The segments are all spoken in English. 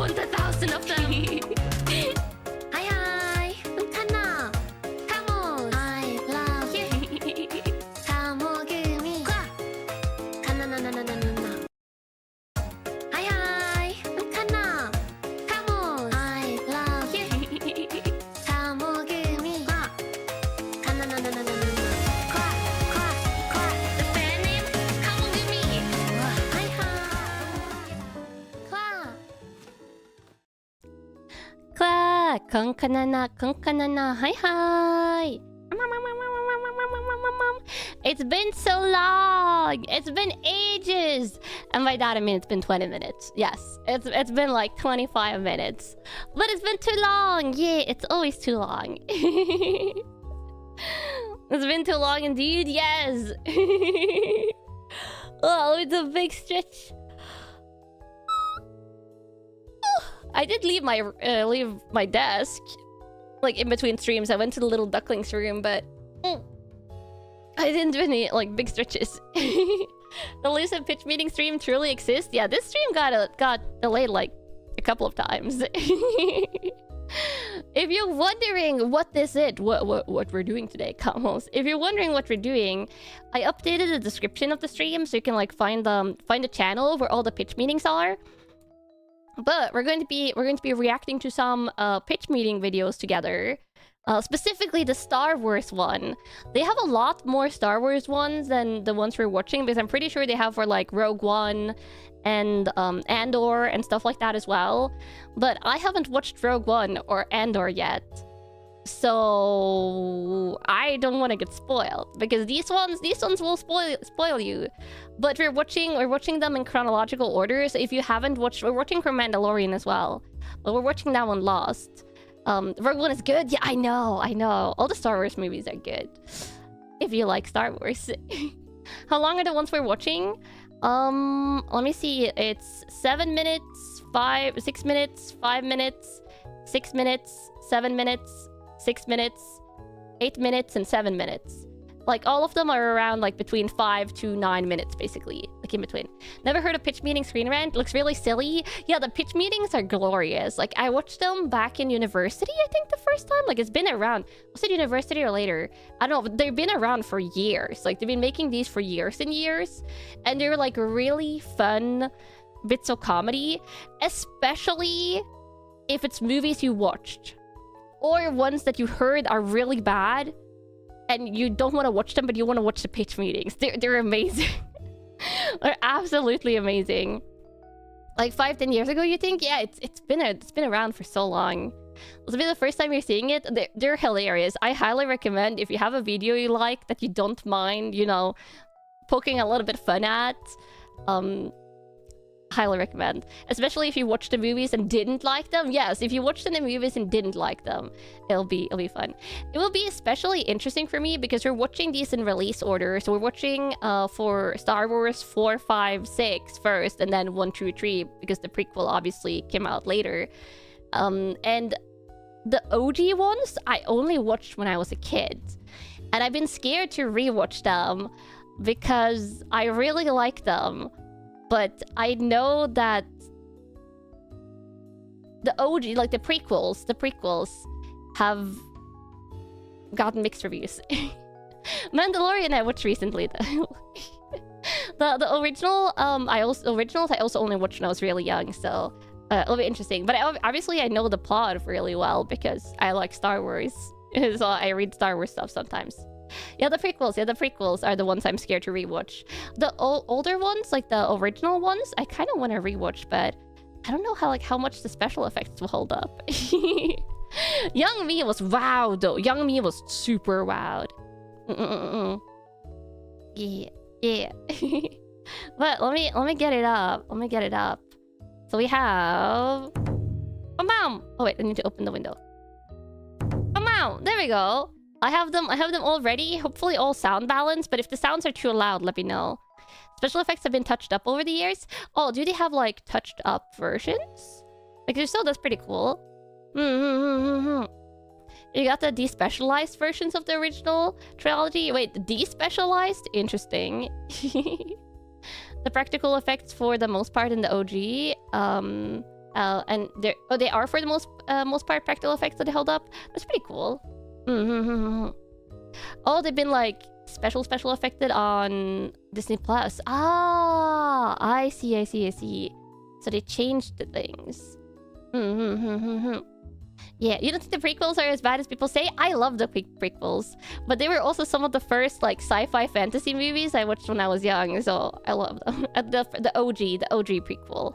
want 1,000 of them. Hi, hi. I'm Kanna. Kamo. I love you. Kamogumi. Kanna na na na na na. Hi, hi. I'm Kanna. Kamo. I love you. Kamogumi. Kanna na na na na na. The fan name? Kamogumi. Hi, hi. Kanna. Hi, hi. It's been so long. It's been ages. And by that I mean it's been 20 minutes. Yes, it's been like 25 minutes. But it's been too long. Yeah, it's always too long. It's been too long indeed. Yes. Oh, it's a big stretch. I did leave my desk, like in between streams. I went to the little ducklings room, but I didn't do any like big stretches. The Lucid Pitch Meeting stream truly exists. Yeah, this stream got delayed like a couple of times. If you're wondering what this is, what we're doing today, Kamos. If you're wondering what we're doing, I updated the description of the stream so you can like find the channel where all the pitch meetings are. But we're going to be reacting to some pitch meeting videos together. Specifically the Star Wars one. They have a lot more Star Wars ones than the ones we're watching, because I'm pretty sure they have for like Rogue One and Andor and stuff like that as well. But I haven't watched Rogue One or Andor yet, so I don't want to get spoiled, because these ones will spoil you. But we're watching them in chronological order. So if you haven't watched, we're watching for Mandalorian as well, but we're watching that one last. Rogue One is good. Yeah, I know. All the Star Wars movies are good if you like Star Wars. How long are the ones we're watching? Let me see. It's 7 minutes, 6 minutes, 5 minutes, 6 minutes, 7 minutes, 6 minutes, 8 minutes, and 7 minutes. Like, all of them are around, like, between 5 to 9 minutes, basically. Like, in between. Never heard of Pitch Meeting Screen Rant? Looks really silly. Yeah, the pitch meetings are glorious. Like, I watched them back in university, I think, the first time. Like, it's been around. Was it university or later? I don't know. But they've been around for years. Like, they've been making these for years and years. And they're, like, really fun bits of comedy. Especially if it's movies you watched. Or ones that you heard are really bad. And you don't want to watch them, but you want to watch the pitch meetings. They're amazing. They're absolutely amazing. Like 5-10 years ago, you think? Yeah, it's been around for so long. This will be the first time you're seeing it. They're hilarious. I highly recommend, if you have a video you like that you don't mind, you know, poking a little bit fun at. Highly recommend. Especially if you watched the movies and didn't like them. Yes, if you watched the movies and didn't like them, it'll be fun. It will be especially interesting for me because we're watching these in release order. So we're watching for Star Wars 4, 5, 6 first, and then 1, 2, 3, because the prequel obviously came out later. And the OG ones I only watched when I was a kid, and I've been scared to rewatch them because I really like them. But I know that the OG, like the prequels have gotten mixed reviews. Mandalorian I watched recently though. the original, I also only watched when I was really young, so it'll be interesting. But obviously I know the plot really well because I like Star Wars, so I read Star Wars stuff sometimes. Yeah, the prequels are the ones I'm scared to rewatch. The older ones, like the original ones, I kind of want to rewatch, but I don't know how much the special effects will hold up. Young me was wowed though. Young me was super wowed. Yeah. But let me get it up. So we have oh wait, I need to open the window. There we go. I have them all ready. Hopefully all sound balanced, but if the sounds are too loud, let me know. Special effects have been touched up over the years. Oh, do they have like touched up versions? Like if so, that's pretty cool. You got the despecialized versions of the original trilogy. Wait, despecialized? Interesting. The practical effects for the most part in the OG. And they are for the most part practical effects that held up. That's pretty cool. Oh, they've been like special affected on Disney Plus. Ah, I see. So they changed the things. Yeah, you don't think the prequels are as bad as people say? I love the prequels, but they were also some of the first like sci-fi fantasy movies I watched when I was young, so I love them. The OG prequel.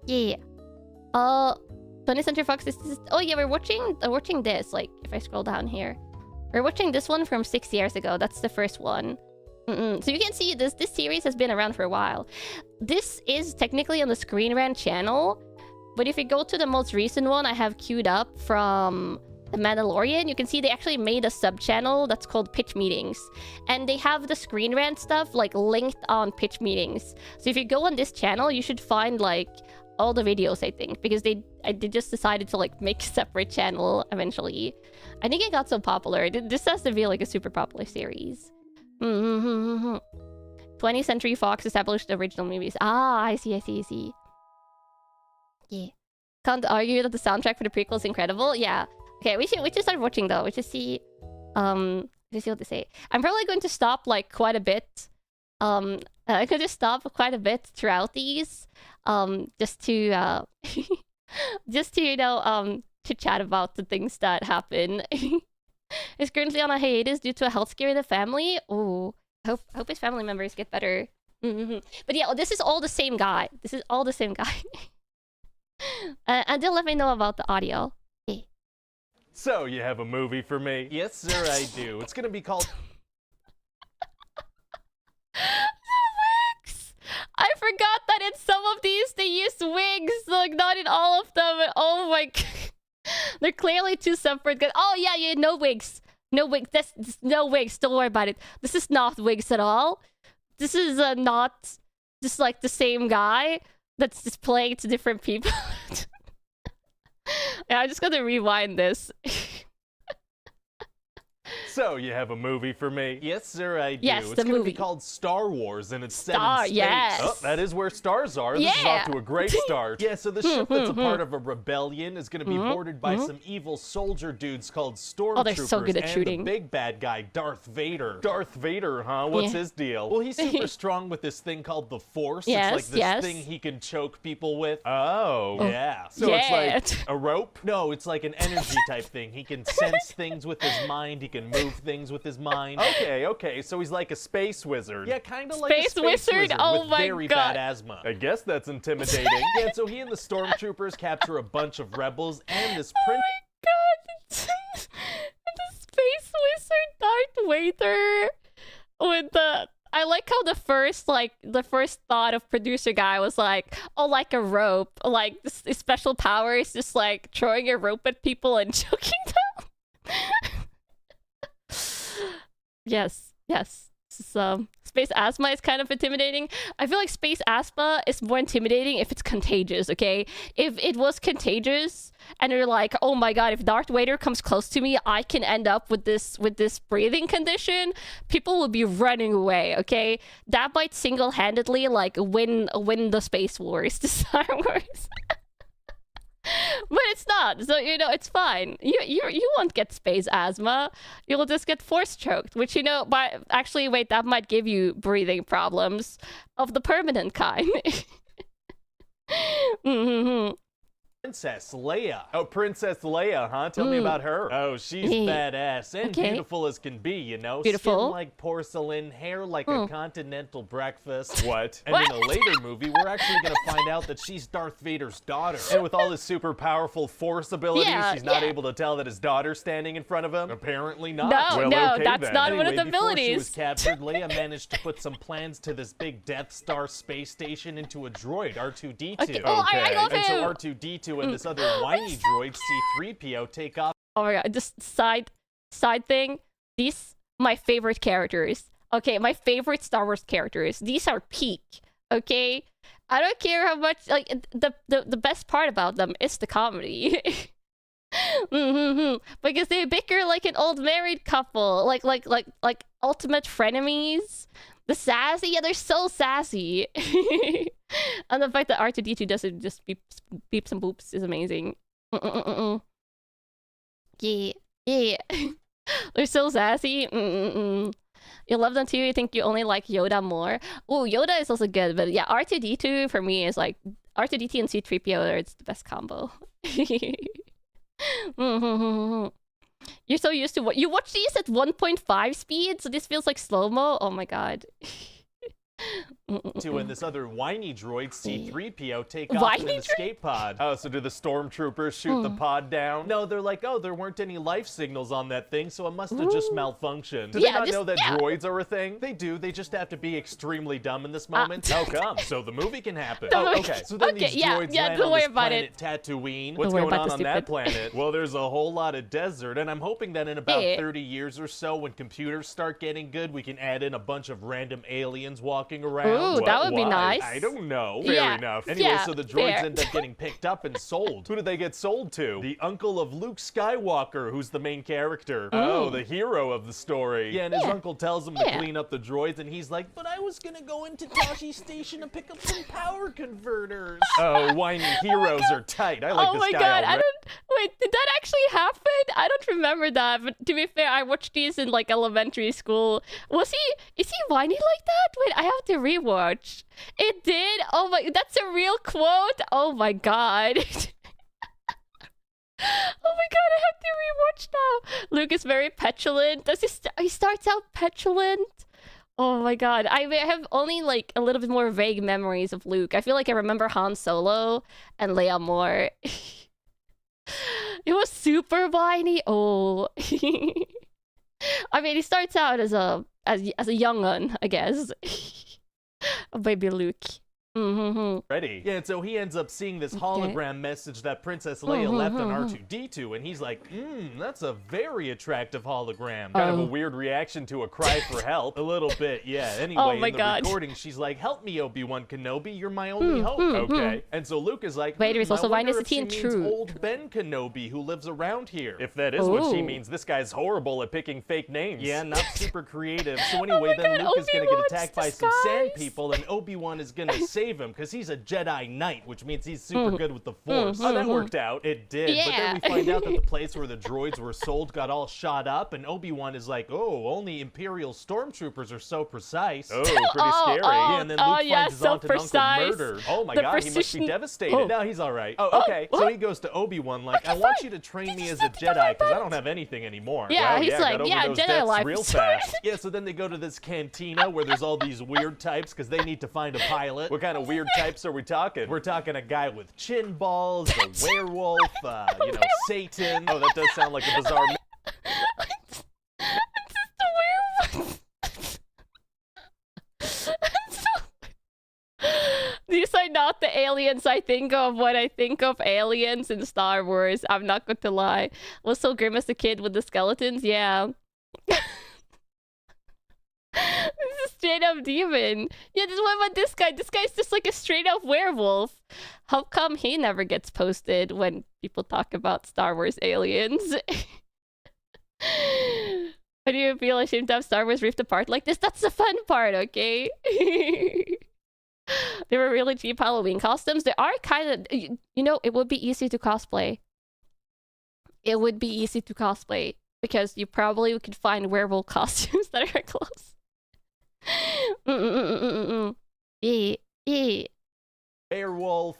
Yeah. 20th Century Fox. Oh yeah, we're watching this. Like, if I scroll down here, we're watching this one from 6 years ago. That's the first one. So you can see this series has been around for a while. This is technically on the Screen Rant channel, but if you go to the most recent one I have queued up from The Mandalorian, you can see they actually made a sub-channel that's called Pitch Meetings. And they have the Screen Rant stuff like linked on Pitch Meetings. So if you go on this channel, you should find like all the videos, I think, because they just decided to like make a separate channel eventually. I think it got so popular. This has to be like a super popular series. 20th Century Fox established the original movies. Ah, I see. Yeah. Can't argue that the soundtrack for the prequel is incredible. Yeah. Okay, we should start watching though. We should see what to say. I'm probably going to stop like quite a bit. I could just stop quite a bit throughout these. Just to you know, to chat about the things that happen. Is currently on a hiatus due to a health scare in the family. Oh, hope his family members get better. But yeah, this is all the same guy. And they'll let me know about the audio. Okay. So, you have a movie for me? Yes, sir, I do. It's gonna be called... Wigs! I forgot that in some of these they use wigs. Like, not in all of them. Oh my god. They're clearly two separate guys. Oh yeah, no wigs. No wigs. That's no wigs. Don't worry about it. This is not wigs at all. This is not just like the same guy that's just playing to different people. Yeah, I'm just gonna rewind this. So, you have a movie for me? Yes, sir, I do. Yes, it's gonna be called Star Wars, and it's set in space. Yes. Oh, that is where stars are. Yeah. This is off to a great start. Yeah, so the ship that's a part of a rebellion is gonna be boarded by some evil soldier dudes called Stormtroopers. Oh, they're so good at shooting. And the big bad guy, Darth Vader. Darth Vader, huh? What's his deal? Well, he's super strong with this thing called the Force. Yes, it's like this thing he can choke people with. Oh, yeah. So it's like a rope? No, it's like an energy type thing. He can sense things with his mind. He can move things with his mind. Okay, so he's like a space wizard. Yeah, kind of like a space wizard oh with my very god. bad asthma. I guess that's intimidating. Yeah, so he and the Stormtroopers capture a bunch of rebels and this prince. Oh my god. The space wizard Darth Vader with the... I like how the first thought of producer guy was like, oh, like a rope. Like, this special power is just like throwing a rope at people and choking them. Yes. So, space asthma is kind of intimidating. I feel like space asthma is more intimidating if it's contagious, okay? If it was contagious and you're like, oh my god, if Darth Vader comes close to me, I can end up with this breathing condition, people will be running away, okay? That might single-handedly like win the space wars to Star Wars. But it's not, so you know, it's fine. You won't get space asthma. You'll just get force choked, which, you know, actually, wait, that might give you breathing problems of the permanent kind. Princess Leia. Oh, Princess Leia, huh? Tell me about her. Oh, she's badass and beautiful as can be, you know? Beautiful. Skin like porcelain, hair like a continental breakfast. What? And in a later movie, we're actually gonna find out that she's Darth Vader's daughter. And with all his super powerful force abilities, she's not able to tell that his daughter's standing in front of him? Apparently not. No, that's then. not one of the before abilities. She was captured, Leia managed to put some plans to this big Death Star space station into a droid, R2-D2. Okay. Oh, I love him. And so R2-D2 and this other whiny droid, C-3PO, take off. Oh my god, just side thing. These, my favorite characters. Okay, my favorite Star Wars characters. These are peak, okay? I don't care how much, like, the best part about them is the comedy. Because they bicker like an old married couple. Like ultimate frenemies. The sassy, yeah, they're so sassy. And the fact that R2D2 doesn't just beeps and boops is amazing. Yeah, yeah. They're so sassy. You love them too. You think you only like Yoda more. Oh, Yoda is also good, but yeah, R2D2 for me is like R2D2 and C3PO. It's the best combo. You're so used to what you watch these at 1.5 speed, so this feels like slow-mo. Oh my god. When this other whiny droid C3PO take off in an escape pod. Oh, so do the stormtroopers shoot the pod down? No, they're like, oh, there weren't any life signals on that thing, so it must have just malfunctioned. Do they not know that droids are a thing? They do. They just have to be extremely dumb in this moment. How come? So the movie can happen. Oh, okay. So then these droids land on this planet Tatooine. What's going on that planet? Well, there's a whole lot of desert, and I'm hoping that in about 30 years or so, when computers start getting good, we can add in a bunch of random aliens walking around. Ooh, that would be nice. I don't know. Fair enough. Anyway, so the droids end up getting picked up and sold. Who do they get sold to? The uncle of Luke Skywalker, who's the main character. Oh, the hero of the story. Yeah, and his uncle tells him to clean up the droids, and he's like, but I was gonna go into Tashi Station to pick up some power converters. Oh, whiny heroes are tight. I like this guy. Oh my god, wait, did that actually happen? I don't remember that, but to be fair, I watched these in like elementary school. Is he whiny like that? Wait, I have to rewatch. It did? Oh my, that's a real quote? Oh my god. Oh my god, I have to rewatch now. Luke is very petulant. He starts out petulant? Oh my god. I have only like a little bit more vague memories of Luke. I feel like I remember Han Solo and Leia more. It was super whiny. Oh. I mean, he starts out as a young'un, I guess. Baby Luke. Ready. Yeah, and so he ends up seeing this hologram message that Princess Leia left on R2D2, and he's like, that's a very attractive hologram. Kind of a weird reaction to a cry for help. A little bit, yeah. Anyway, in the recording, she's like, help me, Obi-Wan Kenobi, you're my only hope. Okay. And so Luke is like, wait, there's also Vinacity and True. Old Ben Kenobi who lives around here. If that is what she means, this guy's horrible at picking fake names. Yeah, not super creative. So anyway, then Luke is gonna get attacked by some sand people, and Obi-Wan is gonna save him because he's a Jedi Knight, which means he's super good with the Force. Oh, that worked out. It did. But then we find out that the place where the droids were sold got all shot up, and Obi-Wan is like, oh, only Imperial stormtroopers are so precise. Oh, pretty scary. Yeah, and then Luke finds his aunt and uncle murdered. Oh my god, he must be devastated. No, he's all right. Oh, okay. So he goes to Obi-Wan like, I want you to train me as a Jedi because I don't have anything anymore. Yeah, he's like, yeah, Jedi life real fast. Yeah, so then they go to this cantina where there's all these weird types because they need to find a pilot. What kind of weird types are we talking? We're talking a guy with chin balls, a werewolf, you know, Satan. Oh, that does sound like a bizarre. It's just a werewolf. These are not the aliens I think of when I think of aliens in Star Wars. I'm not going to lie. Was so grim as a kid with the skeletons? Yeah. This is straight up demon. Yeah, what about this guy? This guy's just like a straight up werewolf. How come he never gets posted when people talk about Star Wars aliens? Why do you feel ashamed to have Star Wars ripped apart like this? That's the fun part, okay? They were really cheap Halloween costumes. They are kind of, you know, it would be easy to cosplay. It would be easy to cosplay because you probably could find werewolf costumes that are close. Werewolf,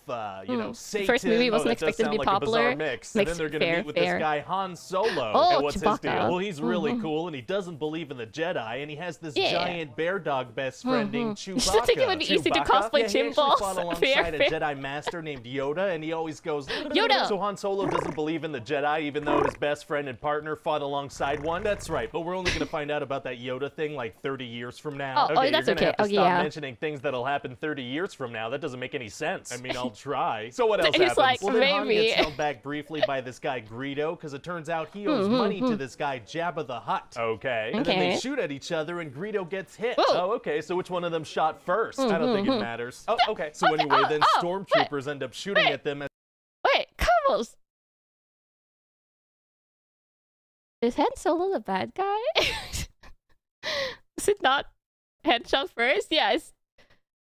you know, Satan. First movie wasn't expected to be popular. Mix. And then they're gonna meet with this guy Han Solo. Oh, and what's Chewbacca. his deal? Well, he's really cool, and he doesn't believe in the Jedi, and he has this giant bear dog best friend named Chewbacca. I think it would be easy to cosplay He balls. fought alongside a Jedi master named Yoda, and he always goes, Yoda. So Han Solo doesn't believe in the Jedi, even though his best friend and partner fought alongside one. That's right, but we're only gonna find out about that Yoda thing like 30 years from now. Oh, that's you're gonna okay. have to stop mentioning things that'll happen 30 years from now. That doesn't make any sense. I mean, I'll try. So what else happens? Like, well, then Han gets held back briefly by this guy Greedo, because it turns out he owes money to this guy Jabba the Hutt. Okay. And then they shoot at each other, and Greedo gets hit. Oh, okay. So which one of them shot first? I don't think it matters. Oh, okay. So anyway, then stormtroopers end up shooting at them. Wait, Carlos. Is Han Solo the bad guy? Is it not headshot first? Yes.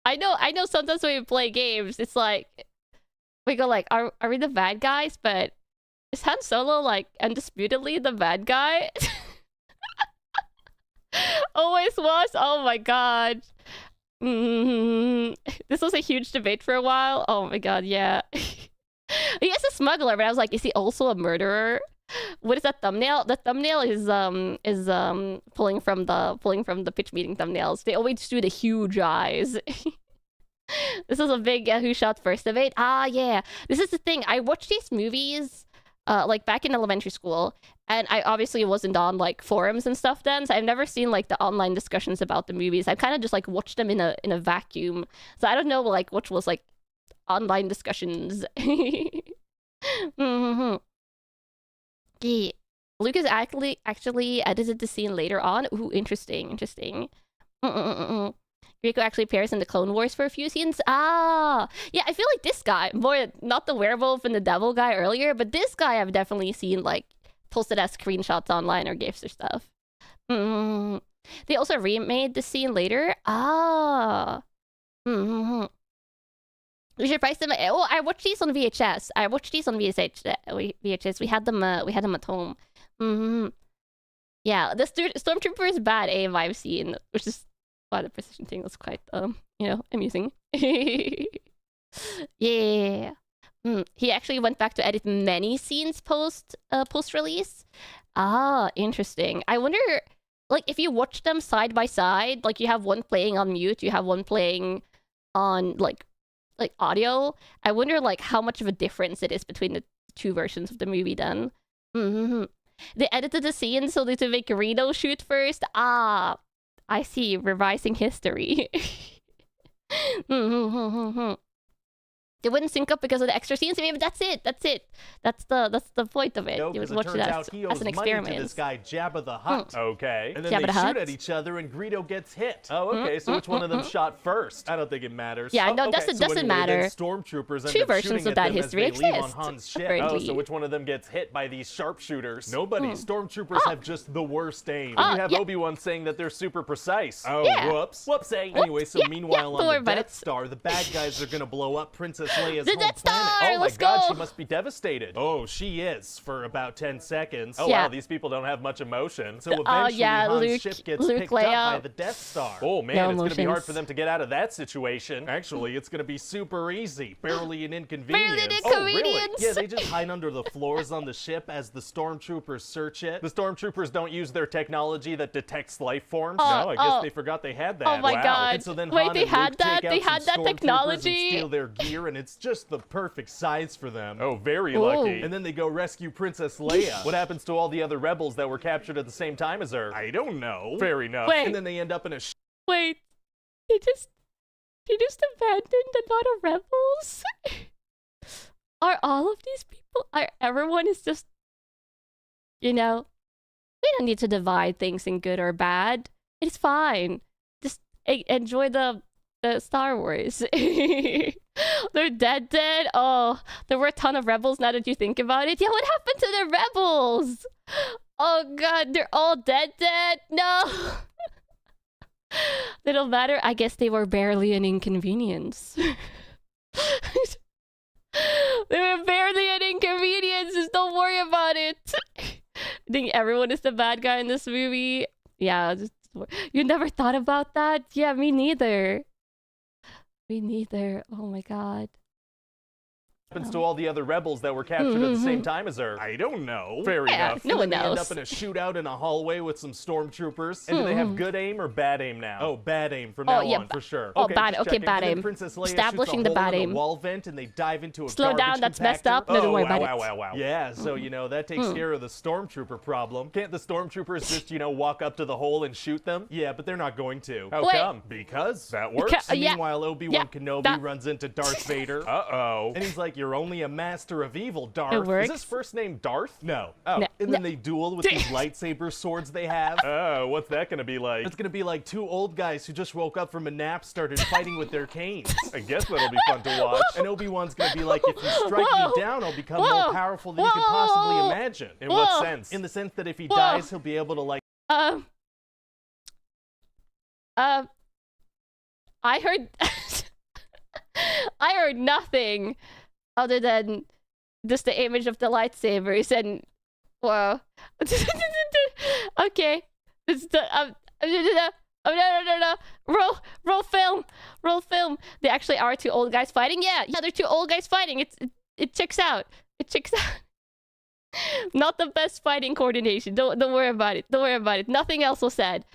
I know sometimes when we play games, it's like we go like, are we the bad guys? But is Han Solo like undisputedly the bad guy? Always was. Oh my god. This was a huge debate for a while. Oh my god, yeah. He is a smuggler, but I was like, is he also a murderer? What is that thumbnail? The thumbnail is pulling from the pitch meeting thumbnails. They always do the huge eyes. This is a big who shot first debate. Ah, yeah. This is the thing. I watched these movies like back in elementary school, and I obviously wasn't on like forums and stuff then, so I've never seen like the online discussions about the movies. I've kind of just like watched them in a vacuum. So I don't know like which was like online discussions. Yeah. Lucas actually edited the scene later on. Ooh, interesting. Rico actually appears in the Clone Wars for a few scenes. Ah, yeah, I feel like this guy, more not the werewolf and the devil guy earlier, but this guy I've definitely seen like posted as screenshots online or gifs or stuff. They also remade the scene later. Ah. We should price them. Oh, I watched these on VHS. VHS. We had them at home. Yeah, the Stormtrooper is bad aim I've seen, which is why the precision thing was quite amusing. Yeah. He actually went back to edit many scenes post release. Ah, interesting. I wonder, like, if you watch them side by side, like you have one playing on mute, you have one playing on like audio. I wonder like how much of a difference it is between the two versions of the movie then. They edited the scene so they to make Reno shoot first. Ah, I see. Revising history. They wouldn't sync up because of the extra scenes. I mean, that's it. That's the point of it. No, it was watched it as an experiment. To this guy Jabba the Hutt. Okay. And then Jabba they shoot at each other and Greedo gets hit. Oh, okay. So which one of them shot first? I don't think it matters. Yeah, no, okay. doesn't matter. Stormtroopers two versions of that history exist. On Han's ship. Oh, so which one of them gets hit by these sharpshooters? Nobody. Stormtroopers have just the worst aim. And you have Obi-Wan saying that they're super precise. Oh, whoops. Whoopsie. Anyway, so meanwhile on the Death Star, the bad guys are gonna blow up Princess Leia's home planet. Oh my god, she must be devastated. Oh, she is for about 10 seconds. Oh wow, these people don't have much emotion. So eventually Han's ship gets picked up by the Death Star. Oh man, it's gonna be hard for them to get out of that situation. Actually, it's gonna be super easy. Barely an inconvenience. Oh really? Yeah, they just hide under the floors on the ship as the stormtroopers search it. The stormtroopers don't use their technology that detects life forms. No, I guess they forgot they had that. Oh my god. And so then wait, Han they and had Luke that? Take They out had some that technology? stormtroopers and steal their gear, and it's just the perfect size for them. Oh, very lucky. And then they go rescue Princess Leia. What happens to all the other rebels that were captured at the same time as her? I don't know. Fair enough. Wait. And then they end up in a wait. They just abandoned a lot of rebels? Are all of these people, everyone is just, we don't need to divide things in good or bad. It's fine. Just enjoy the Star Wars. They're dead. Oh, there were a ton of rebels now that you think about it. Yeah, what happened to the rebels? Oh god, they're all dead. No. They don't matter. I guess they were barely an inconvenience. They were barely an inconvenience. Just don't worry about it. I think everyone is the bad guy in this movie. Yeah, you never thought about that? Yeah, me neither. Oh my god. Happens to all the other rebels that were captured at the same time as her? I don't know. Fair enough. No one knows. They end up in a shootout in a hallway with some stormtroopers. And do they have good aim or bad aim now? Oh, bad aim from now on, for sure. Oh, bad. Okay, bad aim. Princess Leia establishing the bad aim. Wall vent and they dive into a slow down. That's messed up. No, don't worry about it. Wow. Yeah, so that takes care of the stormtrooper problem. Can't the stormtroopers just walk up to the hole and shoot them? Yeah, but they're not going to. How come? Because that works. Meanwhile, Obi-Wan Kenobi runs into Darth Vader. Uh-oh. And he's like, "You're only a master of evil, Darth." It works. Is his first name Darth? No. Oh. No. And then they duel with these lightsaber swords they have. Oh, what's that gonna be like? It's gonna be like two old guys who just woke up from a nap started fighting with their canes. I guess that'll be fun to watch. And Obi-Wan's gonna be like, "If you strike me down, I'll become more powerful than you could possibly imagine." In what sense? In the sense that if he dies, he'll be able to like... I heard... I heard nothing other than just the image of the lightsabers and wow. Okay. It's the no. Roll film. They actually are two old guys fighting. Yeah, they're two old guys fighting. It checks out. It checks out. Not the best fighting coordination. Don't worry about it. Don't worry about it. Nothing else was said.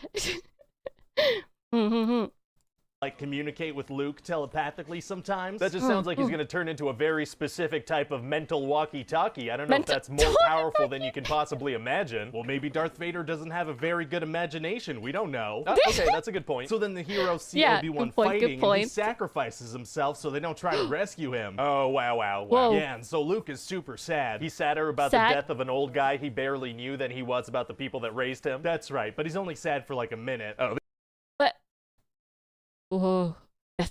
Like communicate with Luke telepathically sometimes. That just sounds like he's gonna turn into a very specific type of mental walkie-talkie. I don't know if that's more powerful than you can possibly imagine. Well, maybe Darth Vader doesn't have a very good imagination. We don't know. Okay, that's a good point. So then the heroes see Obi-Wan fighting and he sacrifices himself so they don't try to rescue him. Oh, wow. Yeah, and so Luke is super sad. He's sadder about the death of an old guy he barely knew than he was about the people that raised him. That's right, but he's only sad for like a minute. Oh. Whoa.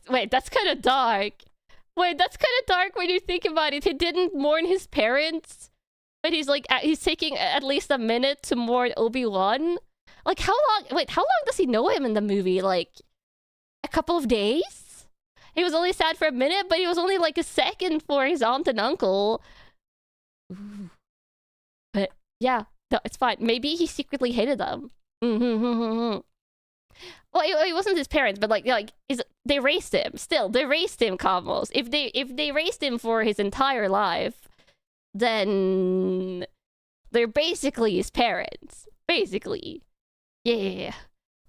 Wait, that's kind of dark. Wait, that's kind of dark when you think about it. He didn't mourn his parents, but he's like, he's taking at least a minute to mourn Obi-Wan. Like, how long does he know him in the movie? Like, a couple of days? He was only sad for a minute, but he was only like a second for his aunt and uncle. Ooh. But yeah, no, it's fine. Maybe he secretly hated them. Well, it wasn't his parents, but they raised him. Still, they raised him, Cosmos. If they raised him for his entire life, then they're basically his parents. Basically, yeah.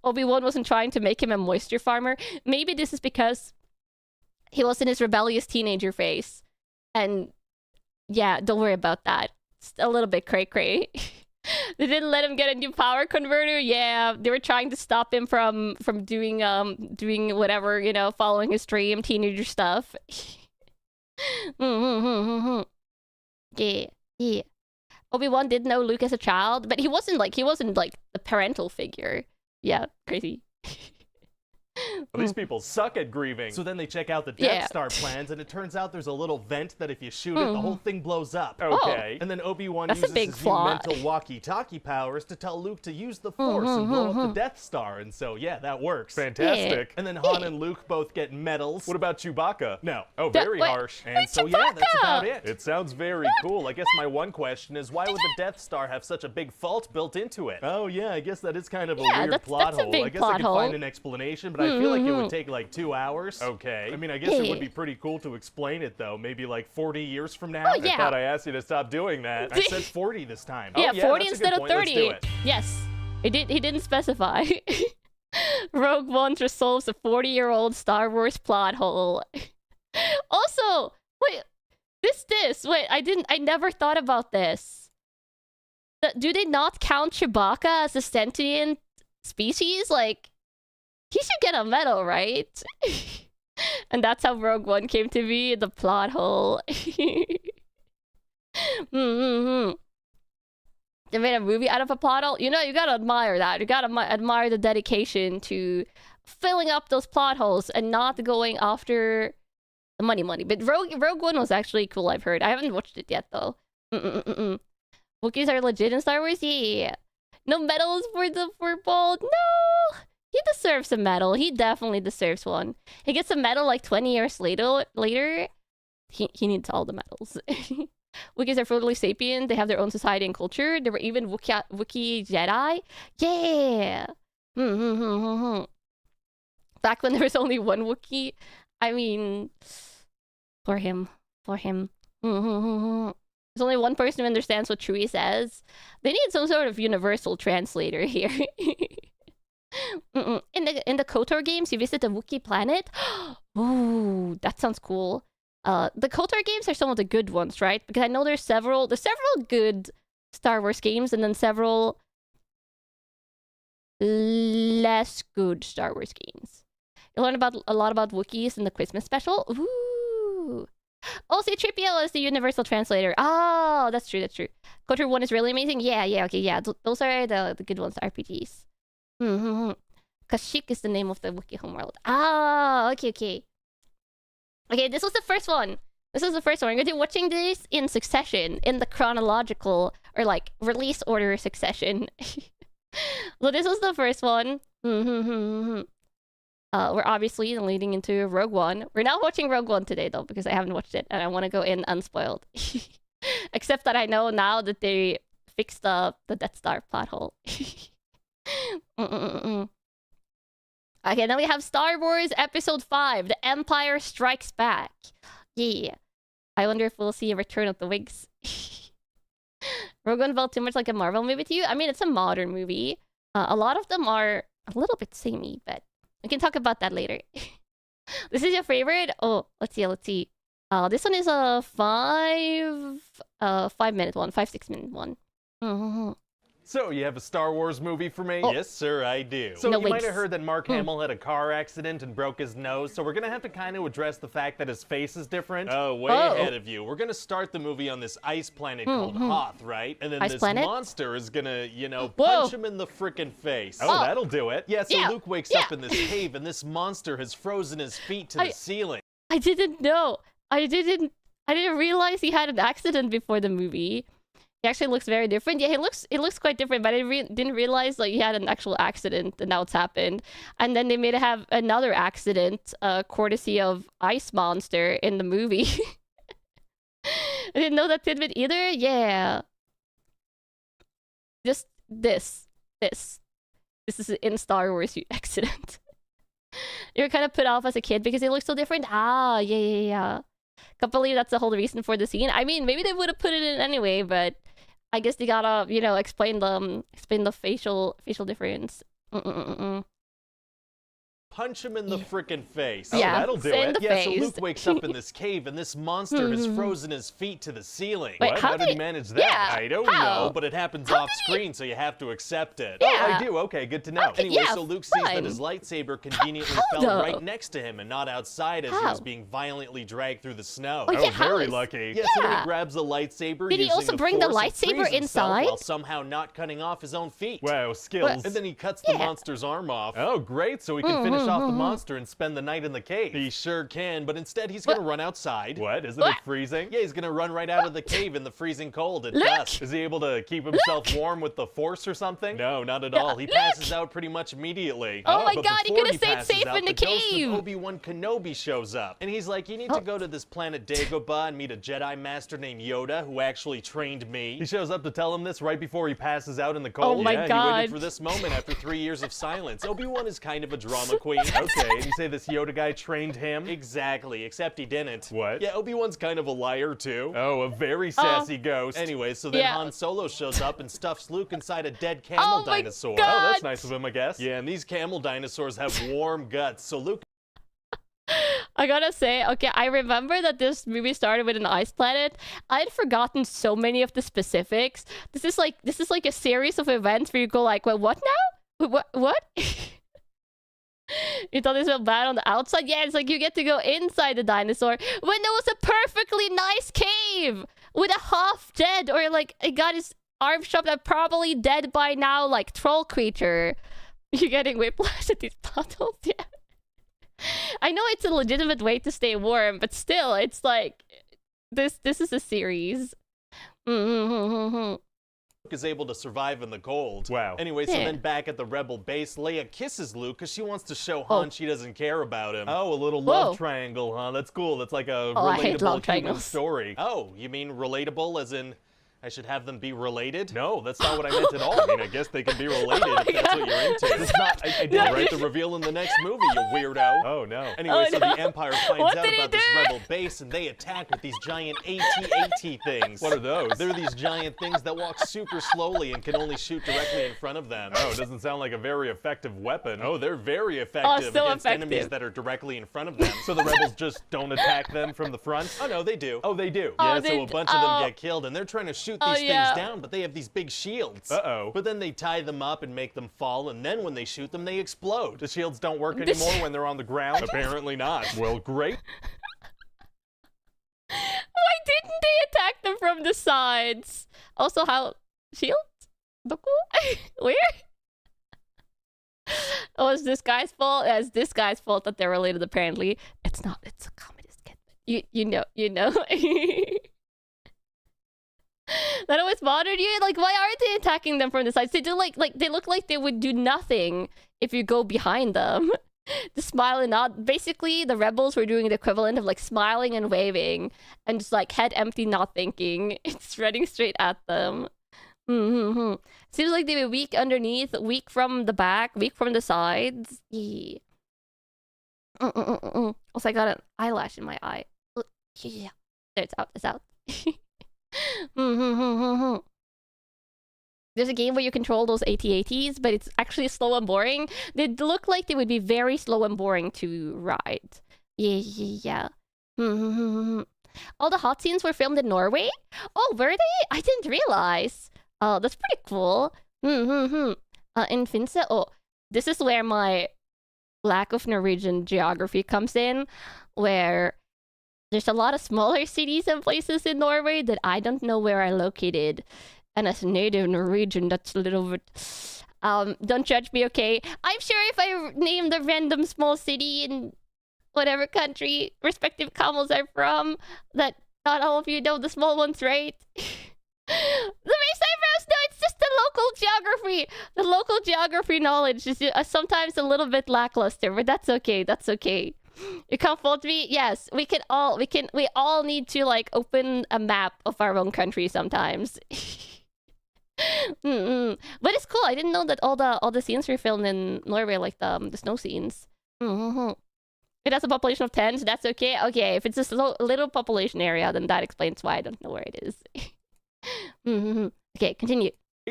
Obi-Wan wasn't trying to make him a moisture farmer. Maybe this is because he was in his rebellious teenager phase, and yeah, don't worry about that. It's a little bit cray-cray. They didn't let him get a new power converter. Yeah, they were trying to stop him from doing whatever, you know, following his dream, teenager stuff. Yeah. Obi-Wan did know Luke as a child, but he wasn't like the parental figure. Yeah, crazy. These people suck at grieving. So then they check out the Death Star plans, and it turns out there's a little vent that if you shoot it, the whole thing blows up. Okay. And then Obi-Wan uses his new mental walkie-talkie powers to tell Luke to use the Force and blow up the Death Star. And so, yeah, that works. Fantastic. And then Han and Luke both get medals. What about Chewbacca? No. Oh, very harsh. And so, yeah, that's about it. It sounds very cool. I guess my one question is, why would the Death Star have such a big fault built into it? Oh, yeah, I guess that is kind of a weird plot hole. I guess I could find an explanation, but I feel like it would take like 2 hours. Okay. I mean, I guess it would be pretty cool to explain it, though. Maybe like 40 years from now. I thought I asked you to stop doing that. I said 40 this time. Yeah, 40 instead of 30. Let's do it. Yes. He didn't specify. Rogue One resolves a 40-year-old Star Wars plot hole. Also, wait, wait, I never thought about this. Do they not count Chewbacca as a sentient species? Like, he should get a medal, right? And that's how Rogue One came to be, the plot hole. They made a movie out of a plot hole. You know, you gotta admire that. You gotta admire the dedication to filling up those plot holes and not going after the money. But Rogue One was actually cool, I've heard. I haven't watched it yet, though. Wookiees are legit in Star Wars? Yeah. No medals for Bald? No! He deserves a medal. He definitely deserves one. He gets a medal like 20 years later. He needs all the medals. Wookiees are fully sapient. They have their own society and culture. There were even Wookiee Jedi. Yeah! Back when there was only one Wookiee. I mean, for him. There's only one person who understands what Chewie says. They need some sort of universal translator here. In the KOTOR games, you visit a Wookiee planet. Ooh, that sounds cool. The KOTOR games are some of the good ones, right? Because I know there's several good Star Wars games, and then several less good Star Wars games. You learn a lot about Wookiees in the Christmas special. Ooh. Oh, C-3PO is the universal translator. Oh, that's true. KOTOR 1 is really amazing. Yeah, okay, yeah. Those are the good ones, the RPGs. Kashyyyk is the name of the Wookiee homeworld. Ah, okay. Okay, this was the first one. We're going to be watching this in succession, in the chronological, or like, release order succession. So this was the first one. We're obviously leading into Rogue One. We're not watching Rogue One today though, because I haven't watched it and I want to go in unspoiled. Except that I know now that they fixed the Death Star plot hole. Okay, then we have Star Wars Episode 5, The Empire Strikes Back. Yeah. I wonder if we'll see a return of the wigs. Rogue One felt too much like a Marvel movie to you? I mean, it's a modern movie. A lot of them are a little bit samey, but we can talk about that later. This is your favorite? Oh, let's see. This one is a 5-minute one, 5-6-minute one. So, you have a Star Wars movie for me? Oh. Yes, sir, I do. So, No you might wigs. have heard that Mark Hamill had a car accident and broke his nose, so we're gonna have to kind of address the fact that his face is different. Oh, way ahead of you. We're gonna start the movie on this ice planet called Hoth, right? And then Ice this planet? monster is gonna, you know, Whoa. punch him in the frickin' face. Oh. That'll do it. Yeah, so Yeah. Luke wakes up in this cave, and this monster has frozen his feet to the ceiling. I didn't know. I didn't realize he had an accident before the movie. He actually looks very different. Yeah, it looks quite different, but I didn't realize like he had an actual accident and now it's happened. And then they made him have another accident, courtesy of Ice Monster in the movie. I didn't know that tidbit either. Yeah. Just this is an in Star Wars accident. You were kind of put off as a kid because he looks so different. Ah, yeah. Can't believe that's the whole reason for the scene. I mean, maybe they would have put it in anyway, but I guess they gotta, you know, explain the facial difference. Punch him in the frickin' face. Yeah, that'll do in it. the Yeah, so face. Luke wakes up in this cave and this monster has frozen his feet to the ceiling. Wait, What? how How did he manage that? Yeah, I don't how? know, but it happens off screen, so you have to accept it. Yeah. Oh, I do. Okay, good to know. Okay, Anyway, yeah, so Luke sees that fine. his lightsaber conveniently How, fell though? right next to him and not outside as he How? was being violently dragged through the snow. Oh, yeah, how very is- lucky. Yeah, so then Yeah. he grabs the lightsaber. Did he using also the bring the force to lightsaber freeze himself inside? while somehow not cutting off his own feet. Wow, skills. And then he cuts the Yeah. monster's arm off. Oh, great, so we can Finish off the monster and spend the night in the cave. He sure can, but instead he's gonna run outside. What? Isn't What? it freezing? Yeah, he's gonna run right out of the cave in the freezing cold at Look! dusk. Is he able to keep himself warm with the force or something? No, not at all. He passes out pretty much immediately. Oh my but God, he before could have stayed passes safe out, in the ghost of cave. Obi-Wan Kenobi shows up, and he's like, "You need to go to this planet Dagobah and meet a Jedi Master named Yoda who actually trained me." He shows up to tell him this right before he passes out in the cold. Oh my Yeah, he God. waited for this moment after 3 years of silence. Obi-Wan is kind of a drama queen. Okay, and you say this Yoda guy trained him? Exactly, except he didn't. What? Yeah, Obi-Wan's kind of a liar too. Oh, a very sassy ghost. Anyway, so then Yeah. Han Solo shows up and stuffs Luke inside a dead camel Oh my dinosaur. God. Oh, that's nice of him, I guess. Yeah, and these camel dinosaurs have warm guts, so Luke I gotta say, okay, I remember that this movie started with an ice planet. I'd forgotten so many of the specifics. This is like a series of events where you go like, well, what now? What? You thought this was bad on the outside? Yeah, it's like you get to go inside the dinosaur when there was a perfectly nice cave with a half dead or like a got his arm chopped up, probably dead by now, like troll creature. You're getting whiplash at these puddles, yeah. I know it's a legitimate way to stay warm, but still, it's like this is a series. is able to survive in the cold. Wow. Anyway, so Yeah. then back at the Rebel base, Leia kisses Luke because she wants to show Han she doesn't care about him. Oh, a little Whoa. love triangle, huh? That's cool. That's like a I hate love relatable human triangles. story. Oh, you mean relatable as in I should have them be related? No, that's not what I meant at all. I mean, I guess they can be related Oh if that's God. what you're into. It's not, I did Right, the reveal in the next movie, you weirdo. Oh, no. Anyway, Oh, so no. the Empire finds What out did he about this do? rebel base and they attack with these giant AT-AT things. What are those? They're these giant things that walk super slowly and can only shoot directly in front of them. Oh, it doesn't sound like a very effective weapon. Oh, they're very effective so against enemies effective. that are directly in front of them. So the rebels just don't attack them from the front? Oh, no, they do. Oh, they do. Oh, Yeah, they so a d- bunch of them oh. get killed, and they're trying to shoot Oh, these yeah. things down, but they have these big shields. Uh-oh. But then they tie them up and make them fall, and then when they shoot them, they explode. The shields don't work This- anymore when they're on the ground? Apparently not. Well, great. Why didn't they attack them from the sides? Also, how shields? Doku? Weird. Oh, it's this guy's fault. Yeah, it's this guy's fault that they're related. Apparently, it's not. It's a comedy skit. You know. That always bothered you. Like, why aren't they attacking them from the sides? They do like they look like they would do nothing if you go behind them. The smile and nod. Basically, the rebels were doing the equivalent of like smiling and waving, and just like head empty, not thinking. It's running straight at them. Seems like they were weak underneath, weak from the back, weak from the sides. Yeah. Also, I got an eyelash in my eye. Yeah. There, it's out. It's out. There's a game where you control those AT-ATs, but it's actually slow and boring. They look like they would be very slow and boring to ride. Yeah. All the hot scenes were filmed in Norway? Oh, were they? I didn't realize. Oh, that's pretty cool. In Finse, oh, this is where my lack of Norwegian geography comes in, where there's a lot of smaller cities and places in Norway that I don't know where are located. And as a native Norwegian, that's a little bit... don't judge me, okay? I'm sure if I named a random small city in whatever country respective camels are from, that not all of you know the small ones, right? The race eyebrows, no, it's just the local geography. The local geography knowledge is sometimes a little bit lackluster, but that's okay. That's okay. You can't fault me. Yes, we all need to like open a map of our own country sometimes. But it's cool. I didn't know that all the scenes were filmed in Norway, like the snow scenes. It has a population of 10, so that's okay. Okay, if it's a little population area, then that explains why I don't know where it is. Okay, continue.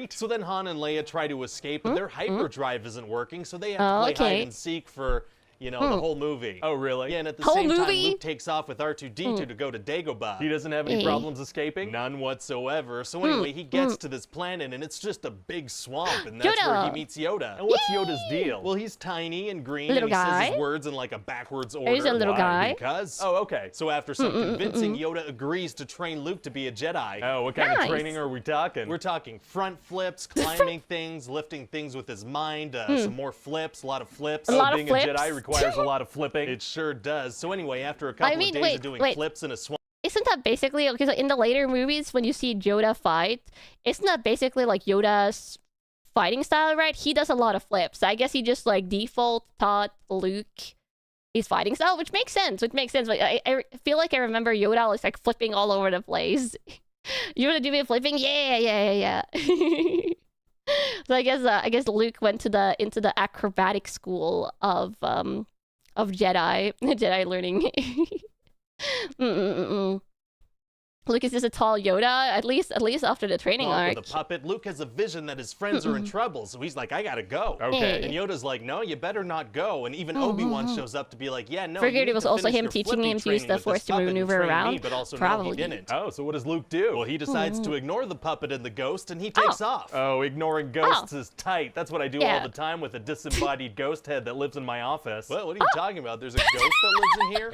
So then Han and Leia try to escape, but their hyperdrive isn't working, so they have to play hide and seek for, you know, the whole movie. Oh, really? Yeah, and at the same time, Luke takes off with R2-D2 to go to Dagobah. He doesn't have any problems escaping? None whatsoever. So anyway, he gets to this planet, and it's just a big swamp, and that's where he meets Yoda. And what's Yoda's deal? Well, he's tiny and green, little and he guy. says his words in like a backwards order. He's a little guy. Because... Oh, okay. So after some convincing, Yoda agrees to train Luke to be a Jedi. Oh, what kind of training are we talking? We're talking front flips, climbing things, lifting things with his mind, some more flips, a lot of flips. Being a Jedi requires a lot of flipping. It sure does. So anyway, after a couple of days of doing flips in a swamp... Isn't that basically... Because in the later movies, when you see Yoda fight, isn't that basically like Yoda's fighting style, right? He does a lot of flips. I guess he just like default taught Luke his fighting style, which makes sense. But I feel like I remember Yoda was like flipping all over the place. You want to do me flipping? Yeah. So I guess Luke went to into the acrobatic school of Jedi learning. Luke is just a tall Yoda, at least after the training arc. With a puppet, Luke has a vision that his friends are in trouble, so he's like, I gotta go. Okay. And Yoda's like, no, you better not go. And even Obi-Wan shows up to be like, yeah, no. Figured it was also him teaching him to use the Force to maneuver around. But also, probably. No, he didn't. Oh, so what does Luke do? Well, he decides to ignore the puppet and the ghost, and he takes off. Oh, ignoring ghosts is tight. That's what I do all the time with a disembodied ghost head that lives in my office. Well, what are you talking about? There's a ghost that lives in here?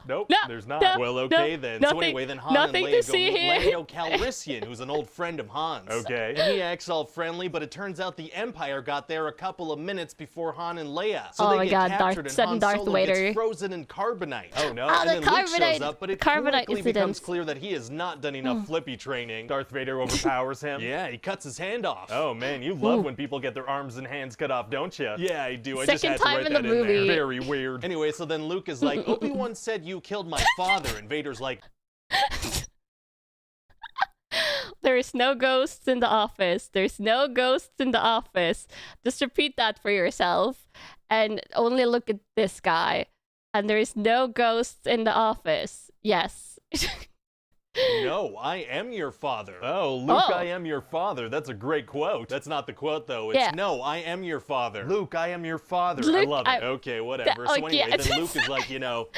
Nope. There's not. Well, okay then. So anyway, then Han and Leia go meet Lando Calrissian, who's an old friend of Han's. Okay. And he acts all friendly, but it turns out the Empire got there a couple of minutes before Han and Leia. So they get captured, and Han Solo gets frozen in carbonite. Oh no. Oh, and then Luke shows up, but it quickly becomes clear that he has not done enough flippy training. Darth Vader overpowers him. Yeah, he cuts his hand off. Oh man, you love when people get their arms and hands cut off, don't you? Yeah, I do. I Second just had to time write in that the in movie. there. Very weird. Anyway, so then Luke is like, Obi-Wan said you killed my father, and Vader's like... There is no ghosts in the office. There's no ghosts in the office. Just repeat that for yourself. And only look at this guy. And there is no ghosts in the office. Yes. No, I am your father. Oh, Luke, I am your father. That's a great quote. That's not the quote, though. It's, no, I am your father. Luke, I am your father. I love it. Okay, whatever. So anyway, then Luke is like, no.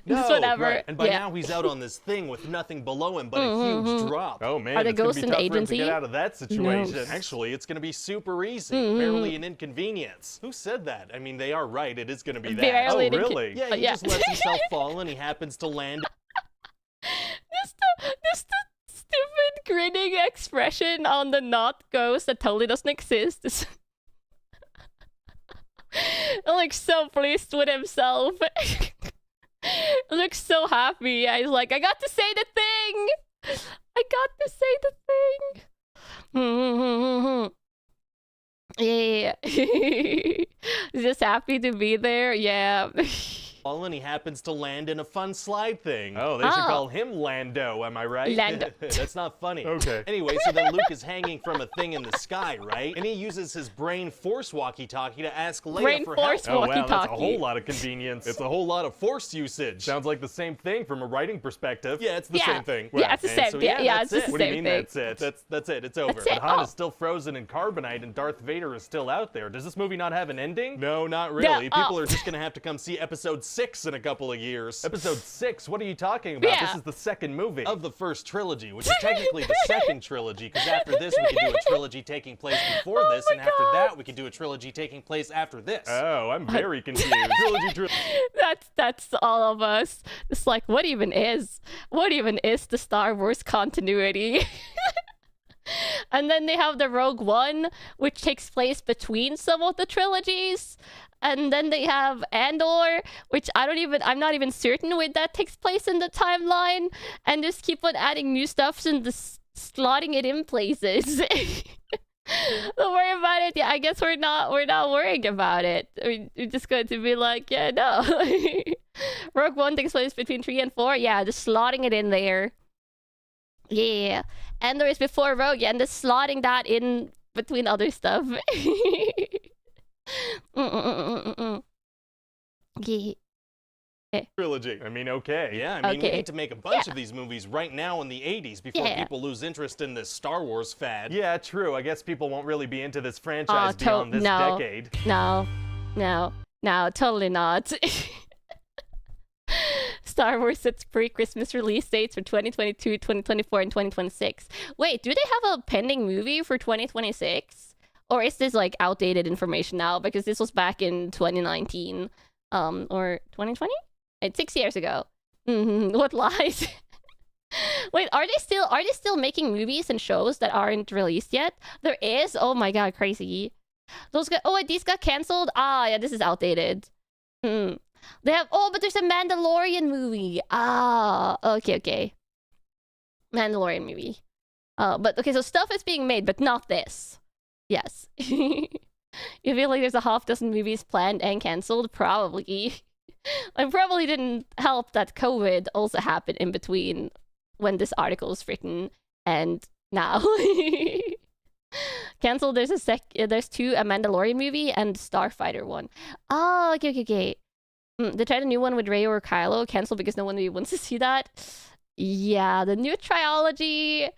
Whatever. Right. And by now he's out on this thing with nothing below him but a huge drop. Oh, man, Are the it's gonna ghosts be in tough the for him to agency? get out of that situation. No. Actually, it's going to be super easy. Barely an inconvenience. Who said that? I mean, they are right. It is going to be that. Barely oh, really? Yeah, he just lets himself fall and he happens to land. Just the stupid grinning expression on the not ghost that totally doesn't exist. Like so pleased with himself. Looks so happy. He's like, I got to say the thing. I got to say the thing. Yeah. He's just happy to be there. Yeah. And he happens to land in a fun slide thing. Oh, they should call him Lando, am I right? Lando. That's not funny. Okay. Anyway, so then Luke is hanging from a thing in the sky, right? And he uses his brain force walkie-talkie to ask Leia for help. Oh, wow, that's a whole lot of convenience. It's a whole lot of force usage. Sounds like the same thing from a writing perspective. Yeah, it's the same thing. Yeah, it's the same. So, yeah, it's the same What do you mean thing. that's it? That's it. It's over. That's it. But Han is still frozen in carbonite and Darth Vader is still out there. Does this movie not have an ending? No, not really. People are just gonna have to come see episode 6 in a couple of years. Episode 6? What are you talking about? Yeah. This is the second movie. Of the first trilogy, which is technically the second trilogy, because after this we can do a trilogy taking place before this, and after that we can do a trilogy taking place after this. Oh, I'm very confused. Trilogy. That's all of us. It's like, what even is the Star Wars continuity? And then they have the Rogue One, which takes place between some of the trilogies. And then they have Andor, which I'm not even certain where that takes place in the timeline. And just keep on adding new stuff and slotting it in places. Don't worry about it. Yeah, I guess we're not worrying about it. We're just going to be like, yeah, no. Rogue One takes place between 3 and 4. Yeah, just slotting it in there. Yeah. Andor is before Rogue, yeah, and just slotting that in between other stuff. Yeah. Trilogy. I mean, okay. Yeah, I mean, we need to make a bunch of these movies right now in the 80s before people lose interest in this Star Wars fad. Yeah, true. I guess people won't really be into this franchise beyond this decade. No, totally not. Star Wars sets pre-Christmas release dates for 2022, 2024, and 2026. Wait, do they have a pending movie for 2026? Or is this like outdated information now? Because this was back in 2019. Or 2020? It's 6 years ago. What lies? Wait, are they still making movies and shows that aren't released yet? There is? Oh my god, crazy. These got cancelled? Ah, yeah, this is outdated. They have, but there's a Mandalorian movie. Ah, okay. Mandalorian movie. But okay, so stuff is being made, but not this. Yes. You feel like there's a half dozen movies planned and cancelled? Probably. It probably didn't help that COVID also happened in between when this article was written and now. Cancelled, there's two, a Mandalorian movie and Starfighter one. Oh, okay. They tried a new one with Rey or Kylo, cancelled because no one really wants to see that. Yeah, the new trilogy.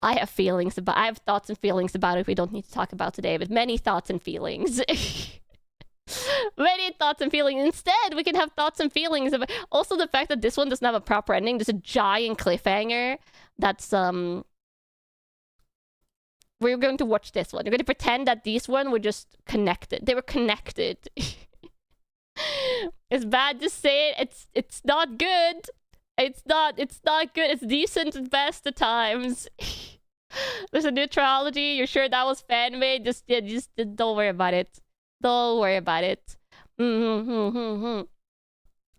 I have thoughts and feelings about it we don't need to talk about today, but many thoughts and feelings. Many thoughts and feelings. Instead, we can have thoughts and feelings about also the fact that this one doesn't have a proper ending. There's a giant cliffhanger. That's we're going to watch this one. We're going to pretend that these one were just connected. They were connected. It's bad to say it. It's not good. It's not good. It's decent at best at times. There's a new trilogy. You're sure that was fan made? Just don't worry about it. Don't worry about it. A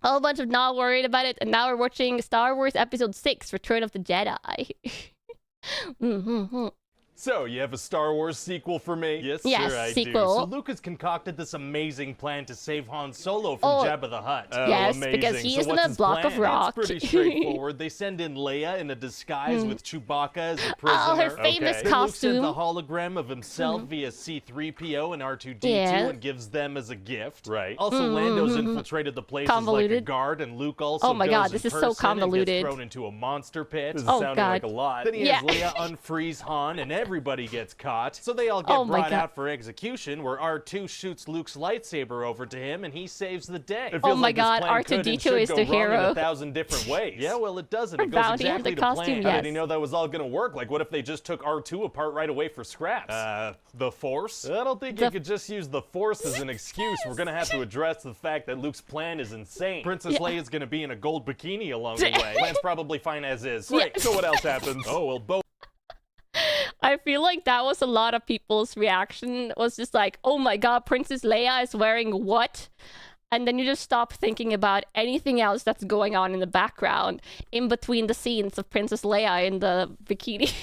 whole bunch of not worried about it, and now we're watching Star Wars Episode 6, Return of the Jedi. So, you have a Star Wars sequel for me? Yes, yes, sir, I sequel. do. So Lucas concocted this amazing plan to save Han Solo from Jabba the Hutt. Yes, amazing. because he is so in a block of rock. It's pretty straightforward. They send in Leia in a disguise with Chewbacca as a prisoner. Oh, her famous Then costume. Luke sends a hologram of himself via C-3PO and R2-D2 and gives them as a gift. Right. Also, Lando's infiltrated the place as like a guard, and Luke also goes this in is so person convoluted. and gets thrown into a monster pit. This is sounding like a lot. Then he has Leia unfreeze Han, and everybody gets caught. So they all get brought out for execution, where R2 shoots Luke's lightsaber over to him, and he saves the day. It feels like this plan R2-D2 is the hero. In 1,000 different ways. Yeah, well, it doesn't. It goes exactly to plan. How did he know that was all gonna work? Like, what if they just took R2 apart right away for scraps? The Force? I don't think you could just use the Force as an excuse. We're gonna have to address the fact that Luke's plan is insane. Princess Leia's gonna be in a gold bikini along the way. Plan's probably fine as is. Great. So what else happens? Oh, well, both. I feel like that was a lot of people's reaction. Was just like, oh my god, Princess Leia is wearing what? And then you just stop thinking about anything else that's going on in the background in between the scenes of Princess Leia in the bikini.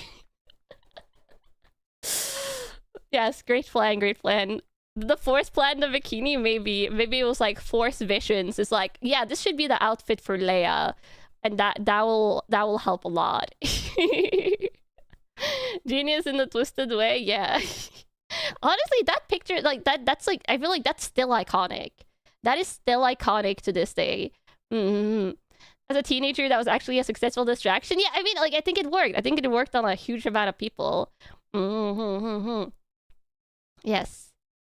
Yes, great plan, great plan. The force plan, the bikini, maybe it was like force visions. It's like, yeah, this should be the outfit for Leia, and that will help a lot. Genius in the twisted way, yeah. Honestly, that picture, like that's like, I feel like that's still iconic. That is still iconic to this day. As a teenager, that was actually a successful distraction. Yeah, I mean, like, I think it worked. I think it worked on a huge amount of people. Yes.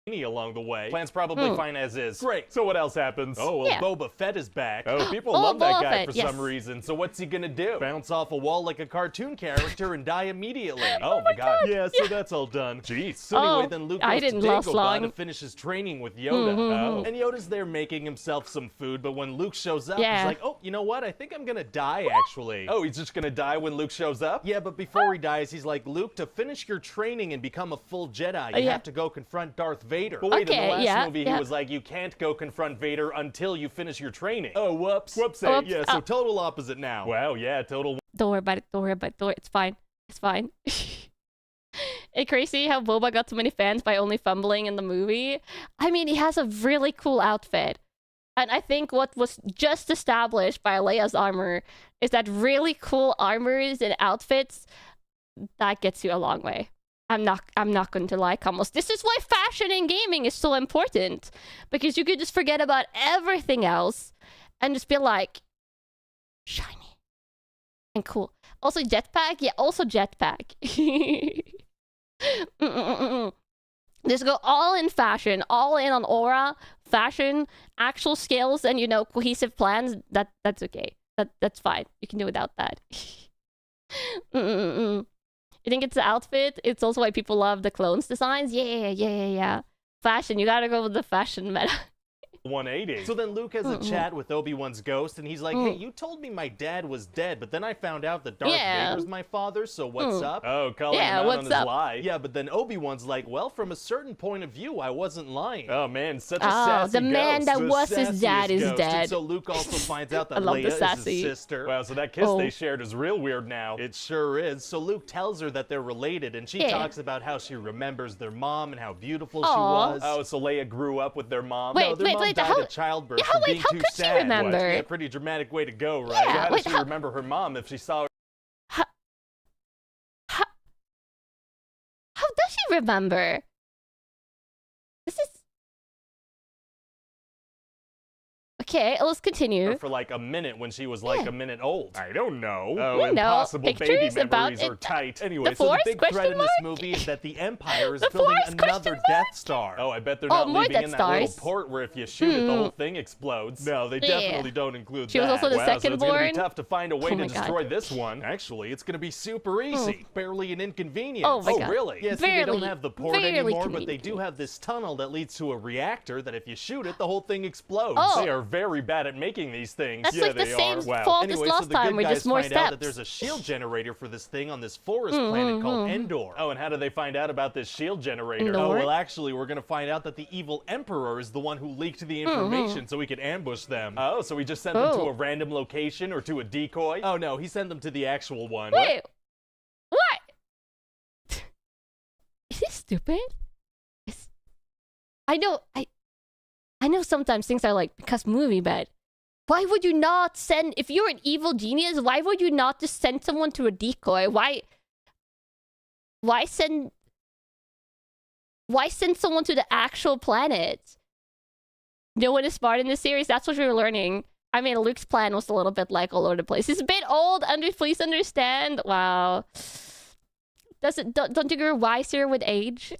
Along the way. Plan's probably fine as is. Great. So what else happens? Oh, well, Boba Fett is back. Oh, people love that guy for yes. some reason. So what's he gonna do? Bounce off a wall like a cartoon character and die immediately. Oh my god. Yeah, so that's all done. Jeez. So anyway, then Luke goes to last Dagobah long. to finish his training with Yoda. Oh. And Yoda's there making himself some food, but when Luke shows up, he's like, oh, you know what? I think I'm gonna die, actually. Oh, he's just gonna die when Luke shows up? Yeah, but before he dies, he's like, Luke, to finish your training and become a full Jedi, you have to go confront Darth Vader. But wait, in the last movie, he was like, you can't go confront Vader until you finish your training. Oh, whoops. Whoopsie. Oops. Yeah, so total opposite now. Wow, yeah, total. Don't worry about it. Don't worry about it. It's fine. It's fine. It's crazy how Boba got so many fans by only fumbling in the movie. I mean, he has a really cool outfit. And I think what was just established by Leia's armor is that really cool armors and outfits, that gets you a long way. I'm not going to lie, Kamos. This is why fashion in gaming is so important. Because you could just forget about everything else and just be like, shiny and cool. Also jetpack? Yeah, also jetpack. Just go all in fashion, all in on aura, fashion, actual skills, and, you know, cohesive plans. That's okay. That's fine. You can do without that. You think it's the outfit? It's also why people love the clones designs? Yeah. Fashion, you gotta go with the fashion meta. 180. So then Luke has a chat with Obi-Wan's ghost, and he's like, hey, you told me my dad was dead, but then I found out that Darth Vader's my father, so what's up? Oh, calling him out on his lie. Yeah, but then Obi-Wan's like, well, from a certain point of view, I wasn't lying. Oh, man, such a sassy the man ghost. that was his dad is Ghost. dead. And so Luke also finds out that love the Leia is sassy. his sister. Wow, so that kiss they shared is real weird now. It sure is. So Luke tells her that they're related, and she talks about how she remembers their mom and how beautiful she was. Oh, so Leia grew up with their mom? No, their mom died of childbirth. Yeah, wait, how could she remember? Yeah, pretty dramatic way to go, right? How does she remember her mom if she saw her? How does she remember? This is... Okay, let's continue. For like a minute when she was like a minute old. I don't know. We Oh, impossible know. baby Pictures about memories are it. tight. Anyway, The so the Force? big threat in this Question movie is that the Empire is The building Force? another Death Star. Oh, I bet they're Oh, not more leaving Death in that little Stars. port where if you shoot it, the whole thing explodes. No, they definitely don't include She was that. also the Wow, second so it's gonna born. be tough to find a way Oh to my God. destroy this one. Actually, it's going to be super easy. Barely an inconvenience. Oh my God. Really? Yes, they don't Barely- have the port barely anymore, but they convenient. do have this tunnel that leads to a reactor that if you shoot it, the whole thing explodes. Oh. They are very bad at making these things. That's Yeah, like the they same are. Wow. fault Anyway, as so last the time good with guys just more find out that steps. there's a shield generator for this thing on this forest planet called Endor. Oh, and how do they find out about this shield generator? No. Oh, Lord. well, actually, we're going to find out that the evil Emperor is the one who leaked the information so we could ambush them. Oh, so we just sent them to Oh. a random location or to a decoy? Oh, no, he sent them to the actual one. Wait, what? Is he stupid? I know sometimes things are like, because movie bad. Why would you not send, if you're an evil genius, why would you not just send someone to a decoy? Why send someone to the actual planet? No one is smart in this series. That's what we were learning. I mean, Luke's plan was a little bit like all over the place. He's a bit old. Please understand. Wow. Don't you grow wiser with age?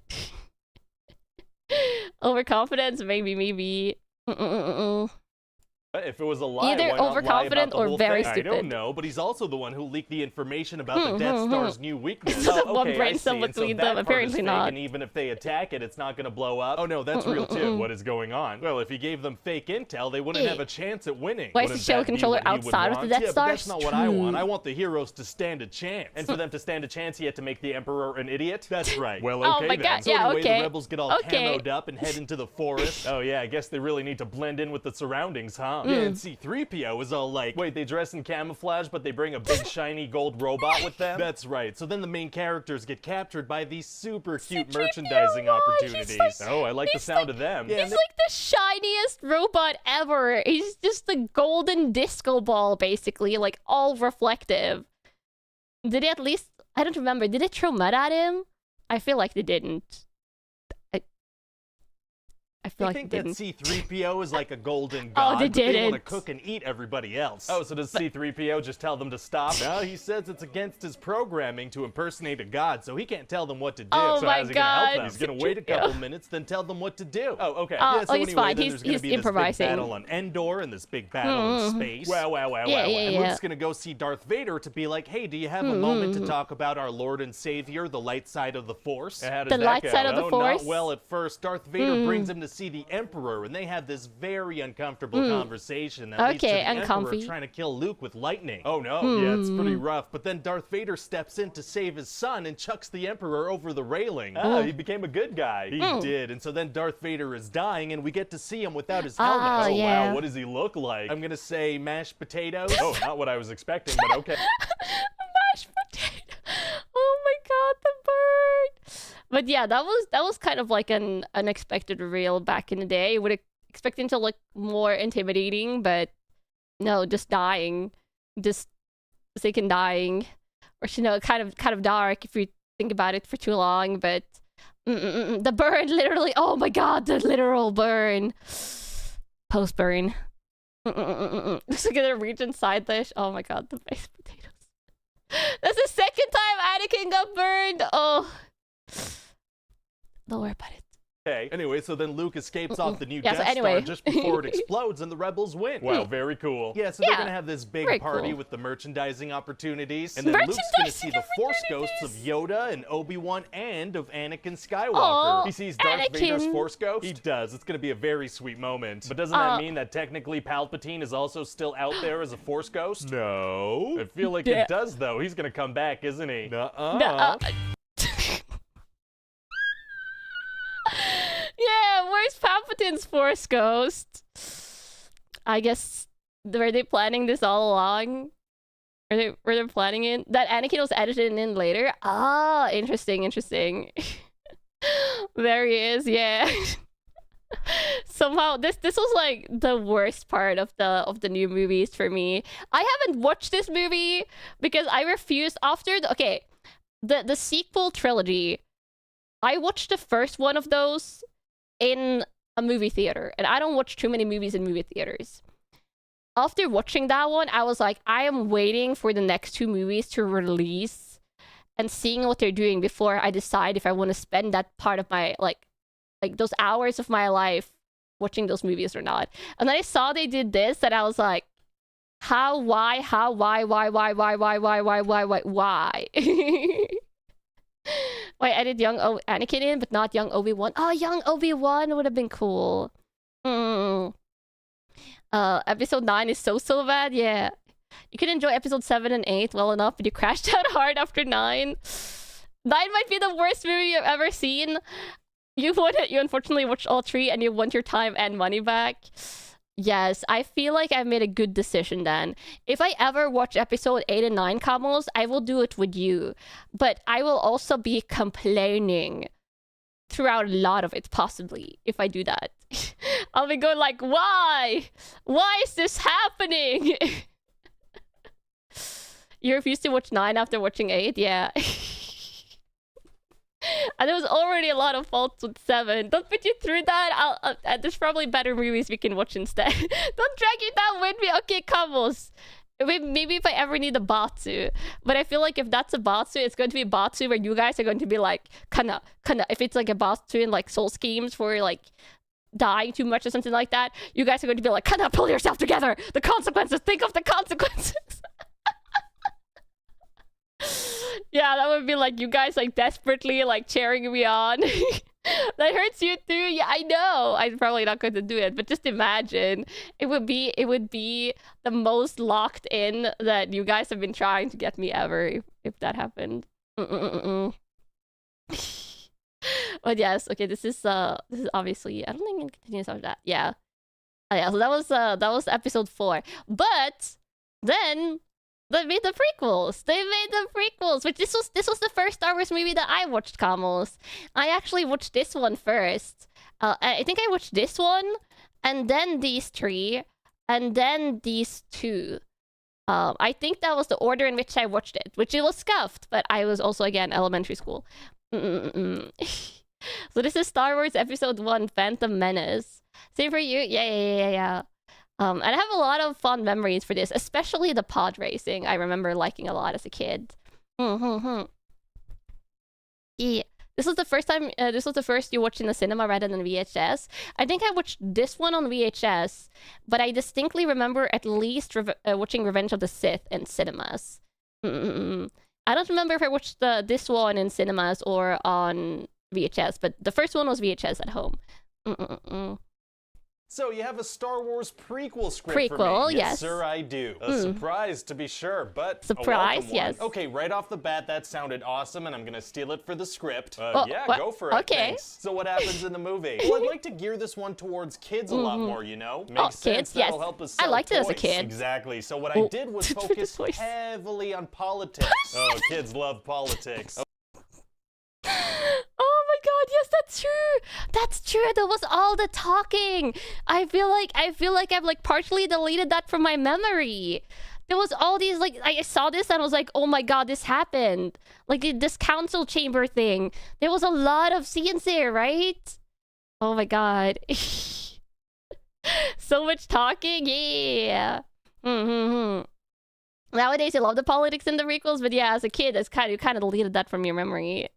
Overconfidence? Maybe. If it was a lie, Either why not lie overconfident about the or whole very thing? stupid. I don't know, but he's also the one who leaked the information about the Death Star's new weakness. One okay, brain I cell see. And so between that them, part is apparently fake, not. And even if they attack it, it's not going to blow up. Oh no, that's real too. What is going on? Well, if he gave them fake intel, they wouldn't have a chance at winning. Why is the Wouldn't shell that be controller what he would outside of the want? Death Yeah, but Stars? that's not what I want. I want the heroes to stand a chance. And for them to stand a chance, he had to make the Emperor an idiot? That's right. Well, Oh okay my then. God, So yeah, anyway, okay. the rebels get all Okay. camoed up and head into the forest. Oh yeah, I guess they really need to blend in with the surroundings, huh? Yeah, and C-3PO is all like, wait, they dress in camouflage, but they bring a big shiny gold robot with them? That's right. So then the main characters get captured by these super cute merchandising opportunities. Oh, I like the sound of them. Yeah, he's like the shiniest robot ever. He's just the golden disco ball, basically, like all reflective. Did they at least, I don't remember, did they throw mud at him? I feel like they didn't. I feel like think they that didn't. C-3PO is like a golden god, Oh, they but didn't. they want to cook and eat everybody else. Oh, so does C-3PO just tell them to stop? No, he says it's against his programming to impersonate a god, so he can't tell them what to do. Oh so my how's he gonna help God. them? He's gonna wait a couple minutes, then tell them what to do. Oh, okay. Oh, yeah, so he's anyway, fine. then there's gonna be improvising. this big battle on Endor and this big battle in space. Wow. And Luke's gonna go see Darth Vader to be like, hey, do you have a moment to talk about our Lord and Savior, the light side of the Force? How does The that light go? side of the Force? Not well at first. Darth Vader brings him to see the Emperor, and they have this very uncomfortable conversation that leads to the Emperor trying to kill Luke with lightning. Oh no, yeah, it's pretty rough. But then Darth Vader steps in to save his son and chucks the Emperor over the railing. He became a good guy. He did, and so then Darth Vader is dying, and we get to see him without his helmet. Yeah. Wow, what does he look like? I'm gonna say mashed potatoes. Oh, not what I was expecting, but okay. Mashed potato. Oh my God, the bird. But yeah, that was kind of like an unexpected reveal back in the day. Would expect him to look more intimidating, but no, just dying, just sick and dying, or kind of dark if you think about it for too long. But the burn, literally, oh my God, the literal burn, post burn. Just gonna reach inside this. Oh my God, the mashed potatoes. That's the second time Anakin got burned. Oh, don't worry about it. Okay. Anyway, so then Luke escapes off the new Death Star just before it explodes and the rebels win. Wow, very cool. Yeah, so they're going to have this big party with the merchandising opportunities. And then Luke's going to see the Force ghosts of Yoda and Obi-Wan and of Anakin Skywalker. He sees Darth Vader's Force ghost? He does. It's going to be a very sweet moment. But doesn't that mean that technically Palpatine is also still out there as a Force ghost? No. I feel like it does, though. He's going to come back, isn't he? Nuh-uh. Yeah, where's Palpatine's Force ghost? I guess, were they planning this all along? Were they planning it? That Anakin was edited in later? Ah, interesting. There he is, yeah. Somehow, this was like the worst part of the new movies for me. I haven't watched this movie because I refused after the sequel trilogy. I watched the first one of those in a movie theater, and I don't watch too many movies in movie theaters. After watching that one, I was like, I am waiting for the next two movies to release and seeing what they're doing before I decide if I want to spend that part of my, like those hours of my life watching those movies or not. And then I saw they did this, and I was like, why? Why edit young Anakin in, but not young Obi-Wan? Oh, young Obi-Wan would have been cool. Episode 9 is so bad. Yeah. You can enjoy episode 7 and 8 well enough, but you crashed out hard after 9. 9 might be the worst movie you've ever seen. You unfortunately watched all 3 and you want your time and money back. Yes, I feel like I made a good decision then. If I ever watch episode 8 and 9, Kamos, I will do it with you. But I will also be complaining throughout a lot of it, possibly, if I do that. I'll be going like, why? Why is this happening? You refuse to watch 9 after watching 8? Yeah. And there was already a lot of faults with 7. Don't put you through that. There's probably better movies we can watch instead. Don't drag it down with me. Okay, Kamos. Maybe if I ever need a Batsu. But I feel like if that's a Batsu, it's going to be a Batsu where you guys are going to be like, Kanna. If it's like a Batsu in like Soul Schemes for like dying too much or something like that, you guys are going to be like, Kanna, pull yourself together. The consequences. Think of the consequences. Yeah, that would be like you guys like desperately like cheering me on. That hurts you too. Yeah, I know. I'm probably not going to do it, but just imagine it would be the most locked in that you guys have been trying to get me ever if that happened. But yes, okay. This is obviously I don't think it continues after that. Yeah, yeah, so that was episode 4. But then they made the prequels. Which this was the first Star Wars movie that I watched, Kamos. I actually watched this one first. I think I watched this one, and then these 3, and then these 2. I think that was the order in which I watched it, which it was scuffed, but I was also, again, elementary school. So this is Star Wars Episode 1, Phantom Menace. Same for you? Yeah. And I have a lot of fond memories for this, especially the pod racing. I remember liking a lot as a kid. Yeah. This was the first time. This was the first you watched in the cinema rather than VHS. I think I watched this one on VHS, but I distinctly remember at least watching Revenge of the Sith in cinemas. I don't remember if I watched this one in cinemas or on VHS, but the first one was VHS at home. So you have a Star Wars prequel script for me. Yes, sir, I do. A surprise, to be sure, but surprise, yes. Okay, right off the bat, that sounded awesome, and I'm gonna steal it for the script. Yeah, go for it. Okay. Thanks. So what happens in the movie? Well, I'd like to gear this one towards kids a lot more, you know? Makes sense. Kids, That'll help us sell I liked toys. it as a kid. Exactly. So what I did was focus heavily on politics. Oh, kids love politics. Oh my god, yes, that's true. That's true. That was all the talking. I feel like I've like partially deleted that from my memory. There was all these, like, I saw this and I was like, oh my god, this happened. Like this council chamber thing. There was a lot of scenes there, right? Oh my god. So much talking, yeah. Nowadays, I love the politics in the prequels, but yeah, as a kid, you kind of deleted that from your memory.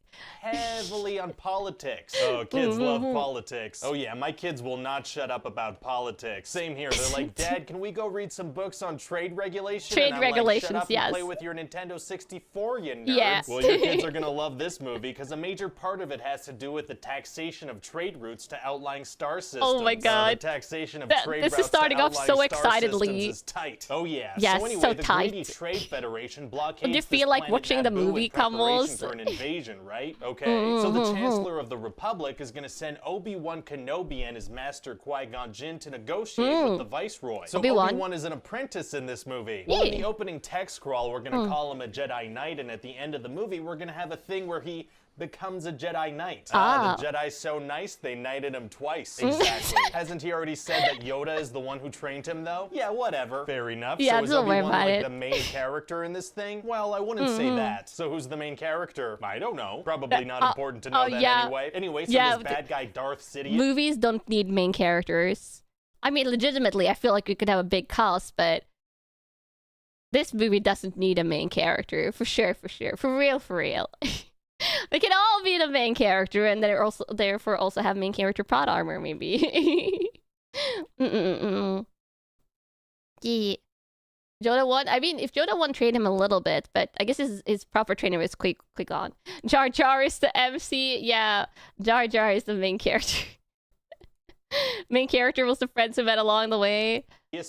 Heavily on politics. Oh, kids love politics. Oh yeah, my kids will not shut up about politics. Same here. They're like, Dad, can we go read some books on trade regulation? Trade and I'm regulations, like, shut up yes. and play with your Nintendo 64, you nerds. Yeah. Well, your kids are gonna love this movie because a major part of it has to do with the taxation of trade routes to outlying star systems. Oh my god. The taxation of trade this routes is starting to off so outlying star excitedly. systems is tight. Oh yeah. Yes, so anyway, so the tight. Greedy Trade Federation blockades Do you feel this like planet watching the Naboo movie, in preparation Kamos? for an invasion, right? Okay. So the Chancellor of the Republic is going to send Obi-Wan Kenobi and his master Qui-Gon Jinn to negotiate with the Viceroy. So Obi-Wan is an apprentice in this movie. Well, in the opening text scroll, we're going to call him a Jedi Knight, and at the end of the movie, we're going to have a thing where he becomes a Jedi Knight. The Jedi's so nice, they knighted him twice. Exactly. Hasn't he already said that Yoda is the one who trained him, though? Yeah, whatever. Fair enough. Yeah, so is Obi-Wan like the main character in this thing? Well, I wouldn't say that. So who's the main character? I don't know. Probably not important to know that anyway. Anyway, so this bad guy Darth Sidious... Movies don't need main characters. I mean, legitimately, I feel like we could have a big cast, but this movie doesn't need a main character. For sure. For real. They can all be the main character, and they're also therefore also have main character plot armor, maybe. Yeah. Yoda 1, I mean, if Yoda 1 trained him a little bit, but I guess his proper trainer is Qui-Gon. Jar Jar is the MC. Yeah, Jar Jar is the main character. Main character was the friends who met along the way.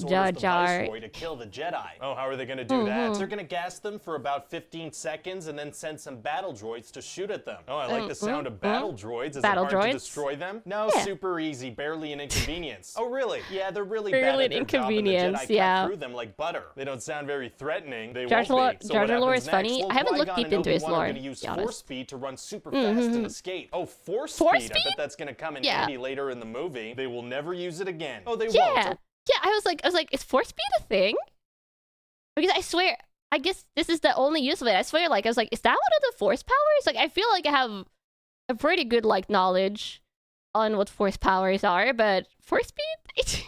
Jar Jar to kill the Jedi. Oh, how are they going to do that? They're going to gas them for about 15 seconds and then send some battle droids to shoot at them. Oh, I like the sound of battle droids. Is it hard to destroy them? No, super easy. Barely an inconvenience. Oh, really? Yeah, they're really bad at their job, and the Jedi cut through them like butter. They don't sound very threatening. They won't be. So Jar Jar lore is next? funny. Well, I haven't looked deep into his lore. Going to use force speed to run super fast and escape. Oh, force speed? I bet that's going to come in handy later in the movie. They will never use it again. Oh, they won't. Yeah, I was like, is force speed a thing? Because I swear, I guess this is the only use of it. I swear, like, I was like, is that one of the force powers? Like, I feel like I have a pretty good, like, knowledge on what force powers are, but force speed?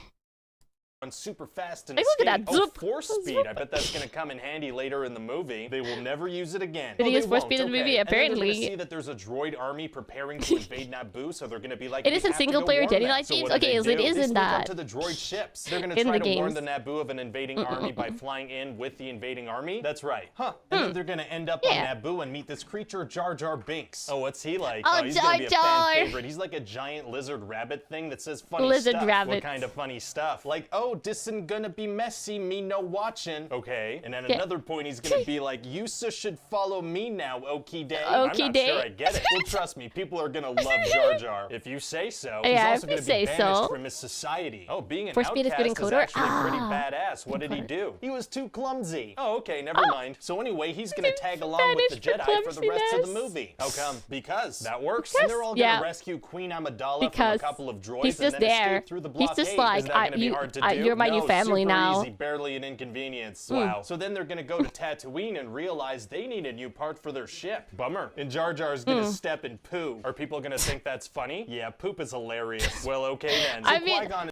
Run super fast and look at that. Force speed. I bet that's going to come in handy later in the movie. They will never use it again. Did he use force speed in the movie? Apparently. And then they're going to see that there's a droid army preparing to invade Naboo, so they're going to be like, it is a single-player Jedi Knight games? Okay, so it is in that. To the droid ships. They're going to try to warn the Naboo of an invading army by flying in with the invading army. That's right. And then they're going to end up on Naboo and meet this creature, Jar Jar Binks. Oh, what's he like? Oh, he's going to be a fan favorite. He's like a giant lizard rabbit thing that says funny stuff. What kind of funny stuff? Like, oh, oh, this isn't gonna be messy, me no watching. Okay. And at another point, he's gonna be like, you should follow me now, Okie Day. I'm not sure I get it. Well, trust me, people are gonna love Jar Jar. If you say so. He's also gonna be banished from his society. Oh, being an outcast is actually pretty badass. What did he do? He was too clumsy. Oh, okay, never mind. So anyway, he's gonna tag along with the Jedi for the rest of the movie. How come? Because that works. And they're all gonna rescue Queen Amidala from a couple of droids and then escape through the blockade. He's just like, Isn't that gonna be hard to do? You're my new family now. Easy, barely an inconvenience. Wow. So then they're gonna go to Tatooine and realize they need a new part for their ship. Bummer. And Jar Jar's gonna step in poo. Are people gonna think that's funny? Yeah, poop is hilarious. Well, okay then. So I mean,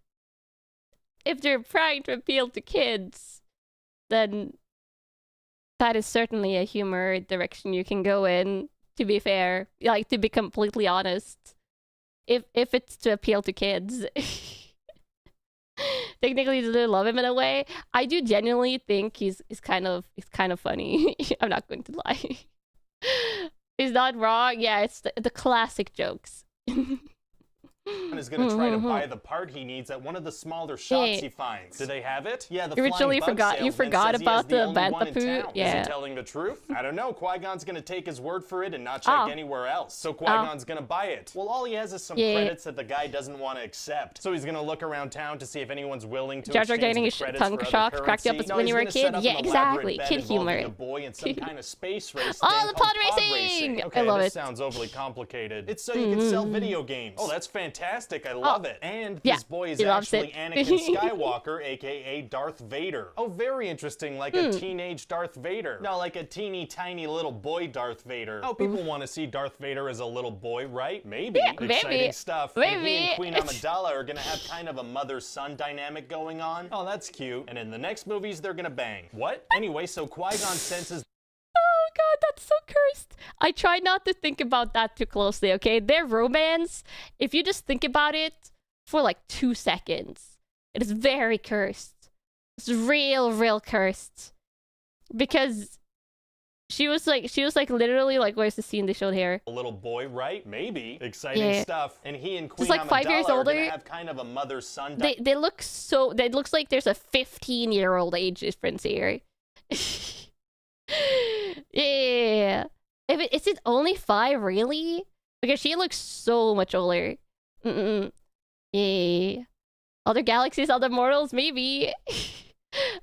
if they're trying to appeal to kids, then that is certainly a humor direction you can go in, to be fair. Like, to be completely honest. If it's to appeal to kids. Technically, they love him in a way. I do genuinely think he's kind of funny. I'm not going to lie. He's not wrong. Yeah, it's the classic jokes. Is going to try to buy the part he needs at one of the smaller shops he finds. Do they have it? Yeah, the originally you forgot about the Bantha poo. Yeah. Is he telling the truth? I don't know. Qui-Gon's going to take his word for it and not check anywhere else. So Qui-Gon's going to buy it. Well, all he has is some credits that the guy doesn't want to accept. So he's going to look around town to see if anyone's willing to exchange getting the his credits tongue shocked, cracked up when you were a kid. Yeah, exactly. Kid humor. A boy in some kind of space race. Oh, the pod racing! Okay, I love this sounds overly complicated. It's so you can sell video games. Oh, that's fantastic. I love it. And this boy is actually Anakin Skywalker, aka Darth Vader. Oh, very interesting, like a teenage Darth Vader. No, like a teeny tiny little boy Darth Vader. Oh, people want to see Darth Vader as a little boy, right? Maybe. Yeah, exciting stuff. Maybe. And he and Queen Amidala are gonna have kind of a mother-son dynamic going on. Oh, that's cute. And in the next movies, they're gonna bang. What? Anyway, so Qui-Gon senses... Oh god, that's so cursed. I try not to think about that too closely, okay? Their romance, if you just think about it for like 2 seconds, it is very cursed. It's real cursed. Because she was like literally like, where's the scene they showed here? A little boy, right? Maybe. Exciting stuff. And he and Queen like 5 years Amidala older. Are gonna have kind of a mother-son. They look so. It looks like there's a 15-year-old age difference here. Yeah. Is it only 5 really? Because she looks so much older. Yeah. Other galaxies, other mortals, maybe.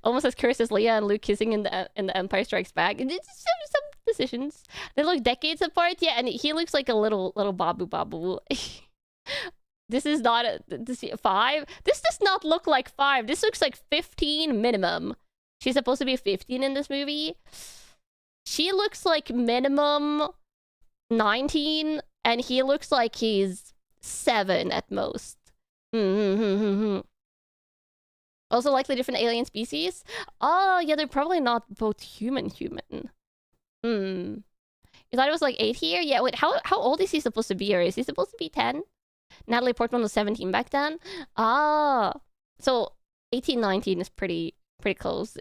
Almost as cursed as Leia and Luke kissing in the Empire Strikes Back. And it's some decisions. They look decades apart, yeah, and he looks like a little babu. This is not this 5. This does not look like 5. This looks like 15 minimum. She's supposed to be 15 in this movie. She looks like minimum 19, and he looks like he's 7 at most. Also, likely different alien species. Oh, yeah, they're probably not both human. You thought it was like 8 here? Yeah, wait, how old is he supposed to be, or is he supposed to be 10? Natalie Portman was 17 back then. Ah, so 18, 19 is pretty close.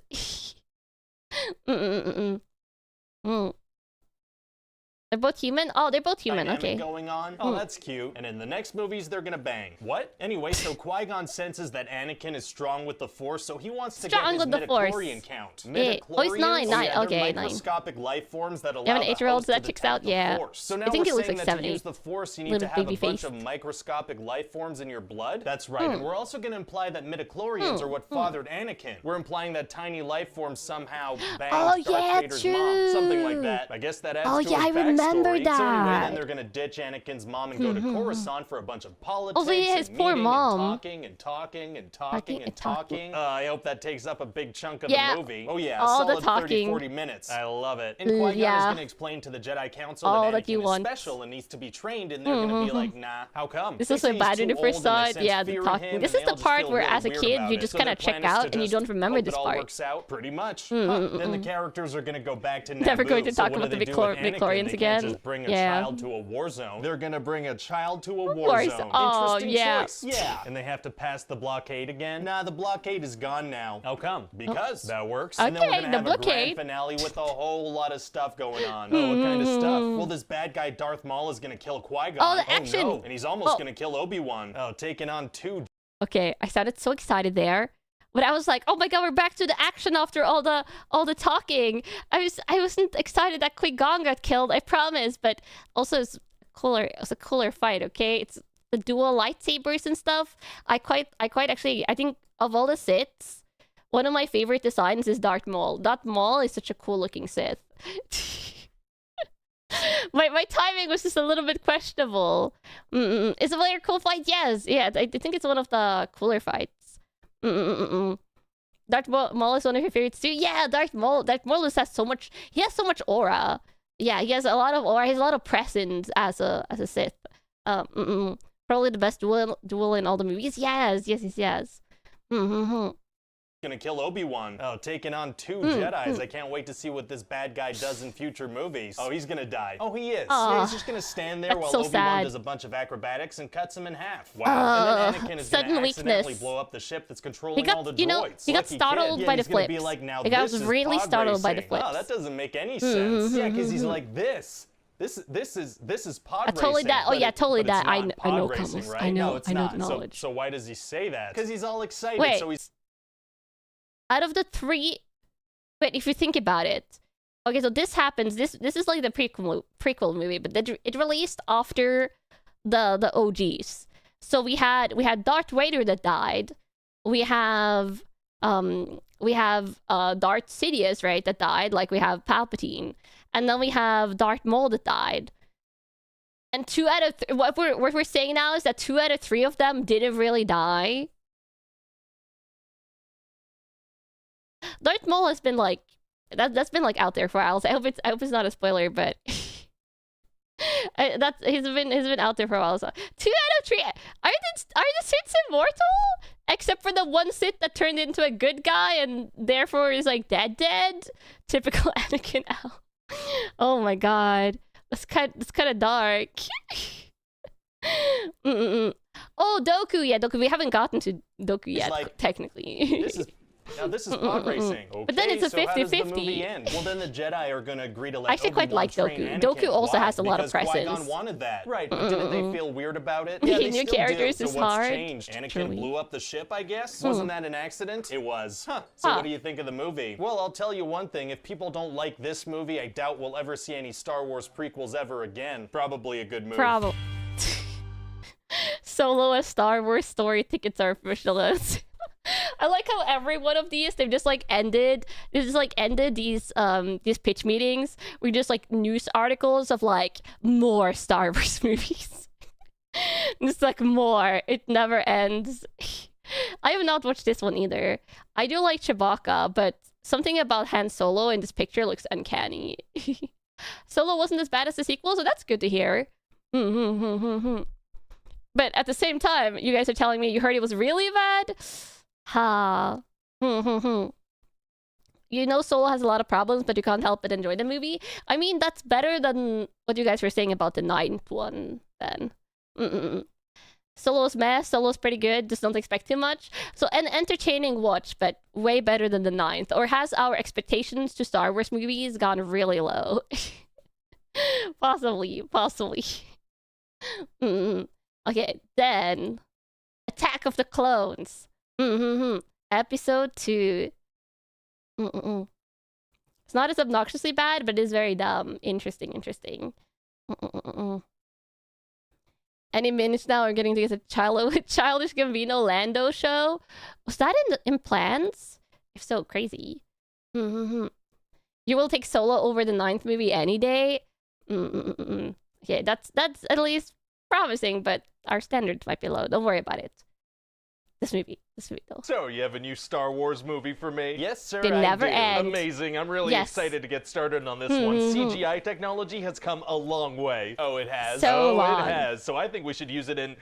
They're both human? Oh, they're both human, okay. Going on? Oh, that's cute. And in the next movies, they're gonna bang. What? Anyway, so Qui-Gon senses that Anakin is strong with the Force, so he wants to get his midichlorian count. Yeah. Oh, he's 9. Okay, 9. Microscopic life forms that allow you have an 8-year-old, so that checks out, yeah. So now I think we're it looks saying like that 7, to 8. use the Force, you need to have a bunch of microscopic life forms in your blood? That's right. And we're also gonna imply that midichlorians are what fathered Anakin. We're implying that tiny life forms somehow banged Darth Vader's mom. Something like that. I guess that adds to his backstory. I remember that. So anyway, then they're gonna ditch Anakin's mom and go to Coruscant for a bunch of politics. Also, yeah, his poor mom. And talking. I hope that takes up a big chunk of the movie. Oh yeah, all solid the talking. 30-40 minutes. I love it. And Qui-Gon is gonna explain to the Jedi Council that Anakin is special and needs to be trained, and they're gonna be like, nah, how come? This is so bad when you first saw it. Yeah, the talking. This is the part where, as a kid, you just kind of check out and you don't remember this part. Works out pretty much. Then the characters are gonna go back to Naboo. Never going to talk about the midichlorians again. Just bring a child to a war zone. They're gonna bring a child to a war zone. Oh, Interesting choice. Yeah. And they have to pass the blockade again? Nah, the blockade is gone now. How come? Because that works. Okay, and then we're gonna have a grand finale with a whole lot of stuff going on. Oh, what kind of stuff? Well, this bad guy Darth Maul is gonna kill Qui-Gon. Oh, the action! No. And he's almost gonna kill Obi-Wan. Oh, taking on 2. Okay, I sounded so excited there. But I was like, oh my god, we're back to the action after all the talking. I wasn't excited that Qui-Gon got killed, I promise. But also it's a cooler fight, okay? It's the dual lightsabers and stuff. I quite actually, I think of all the Siths, one of my favorite designs is Darth Maul. Darth Maul is such a cool looking Sith. my timing was just a little bit questionable. Is it a very cool fight? Yes. Yeah, I think it's one of the cooler fights. Darth Maul is one of your favorites too? Yeah, Darth Maul just has so much... He has so much aura. Yeah, he has a lot of aura. He has a lot of presence as a Sith. Probably the best duel in all the movies. Yes. Gonna kill Obi-Wan. Oh, taking on 2 Jedis. I can't wait to see what this bad guy does in future movies. Oh, he's gonna die. Oh, he is. Yeah, he's just gonna stand there while Obi-Wan does a bunch of acrobatics and cuts him in half. Wow. And then Anakin is gonna accidentally blow up the ship that's controlling all the droids. He got startled by the flips. Be like, now I was really startled by the flips. Oh, that doesn't make any sense. Yeah, because he's like this. This is pod racing. Totally that. Oh yeah, totally that. I know racing, combos. right? I know. No, it's I know not. the knowledge. So why does he say that? Because he's all excited. Wait. So he's... Out of the 3, wait, if you think about it, okay, so this happens. This is like the prequel movie, but it released after the OGs. So we had Darth Vader that died. We have Darth Sidious, right, that died. Like we have Palpatine, and then we have Darth Maul that died. And 2 out of what we're saying now is that 2 out of 3 of them didn't really die. Darth Maul has been like that's been like out there for a while. So I hope it's not a spoiler, but he's been out there for a while. So 2 out of 3 are the Siths immortal? Except for the one Sith that turned into a good guy and therefore is like dead. Typical Anakin L. Oh my god, that's kind of dark. Oh, Doku, yeah, Doku. We haven't gotten to Doku yet, like, technically. This is pod racing. Okay, but then it's a 50-50. So how does the movie end? Well, then the Jedi are going to agree to let I actually quite like Doku. Doku also has a lot of presence. Because Qui-Gon wanted that. Right, but didn't they feel weird about it? Yeah, new characters is so hard. What's changed? Anakin blew up the ship, I guess? Wasn't that an accident? It was. Huh. So what do you think of the movie? Well, I'll tell you one thing. If people don't like this movie, I doubt we'll ever see any Star Wars prequels ever again. Probably a good movie. Probably. Solo as Star Wars story tickets are official. I like how every one of these they've just like ended these pitch meetings with just like news articles of like more Star Wars movies. Just like more. It never ends. I have not watched this one either. I do like Chewbacca, but something about Han Solo in this picture looks uncanny. Solo wasn't as bad as the sequel, so that's good to hear. But at the same time, you guys are telling me you heard it was really bad? Ha. You know Solo has a lot of problems, but you can't help but enjoy the movie. I mean, that's better than what you guys were saying about the 9th one, then. Solo's mess. Solo's pretty good. Just don't expect too much. So an entertaining watch, but way better than the 9th. Or has our expectations to Star Wars movies gone really low? Possibly. Okay, then Attack of the Clones. Episode 2. It's not as obnoxiously bad, but it is very dumb. Interesting. Any minutes now are getting to get a Childish Gambino Lando show. Was that in plans? If so, crazy. You will take Solo over the 9th movie any day. Okay, that's at least promising, but our standards might be low. Don't worry about it. This movie though. So, you have a new Star Wars movie for me? Yes, sir, They never end. Amazing. I'm really excited to get started on this one. CGI technology has come a long way. Oh, it has? So long. It has. So I think we should use it in,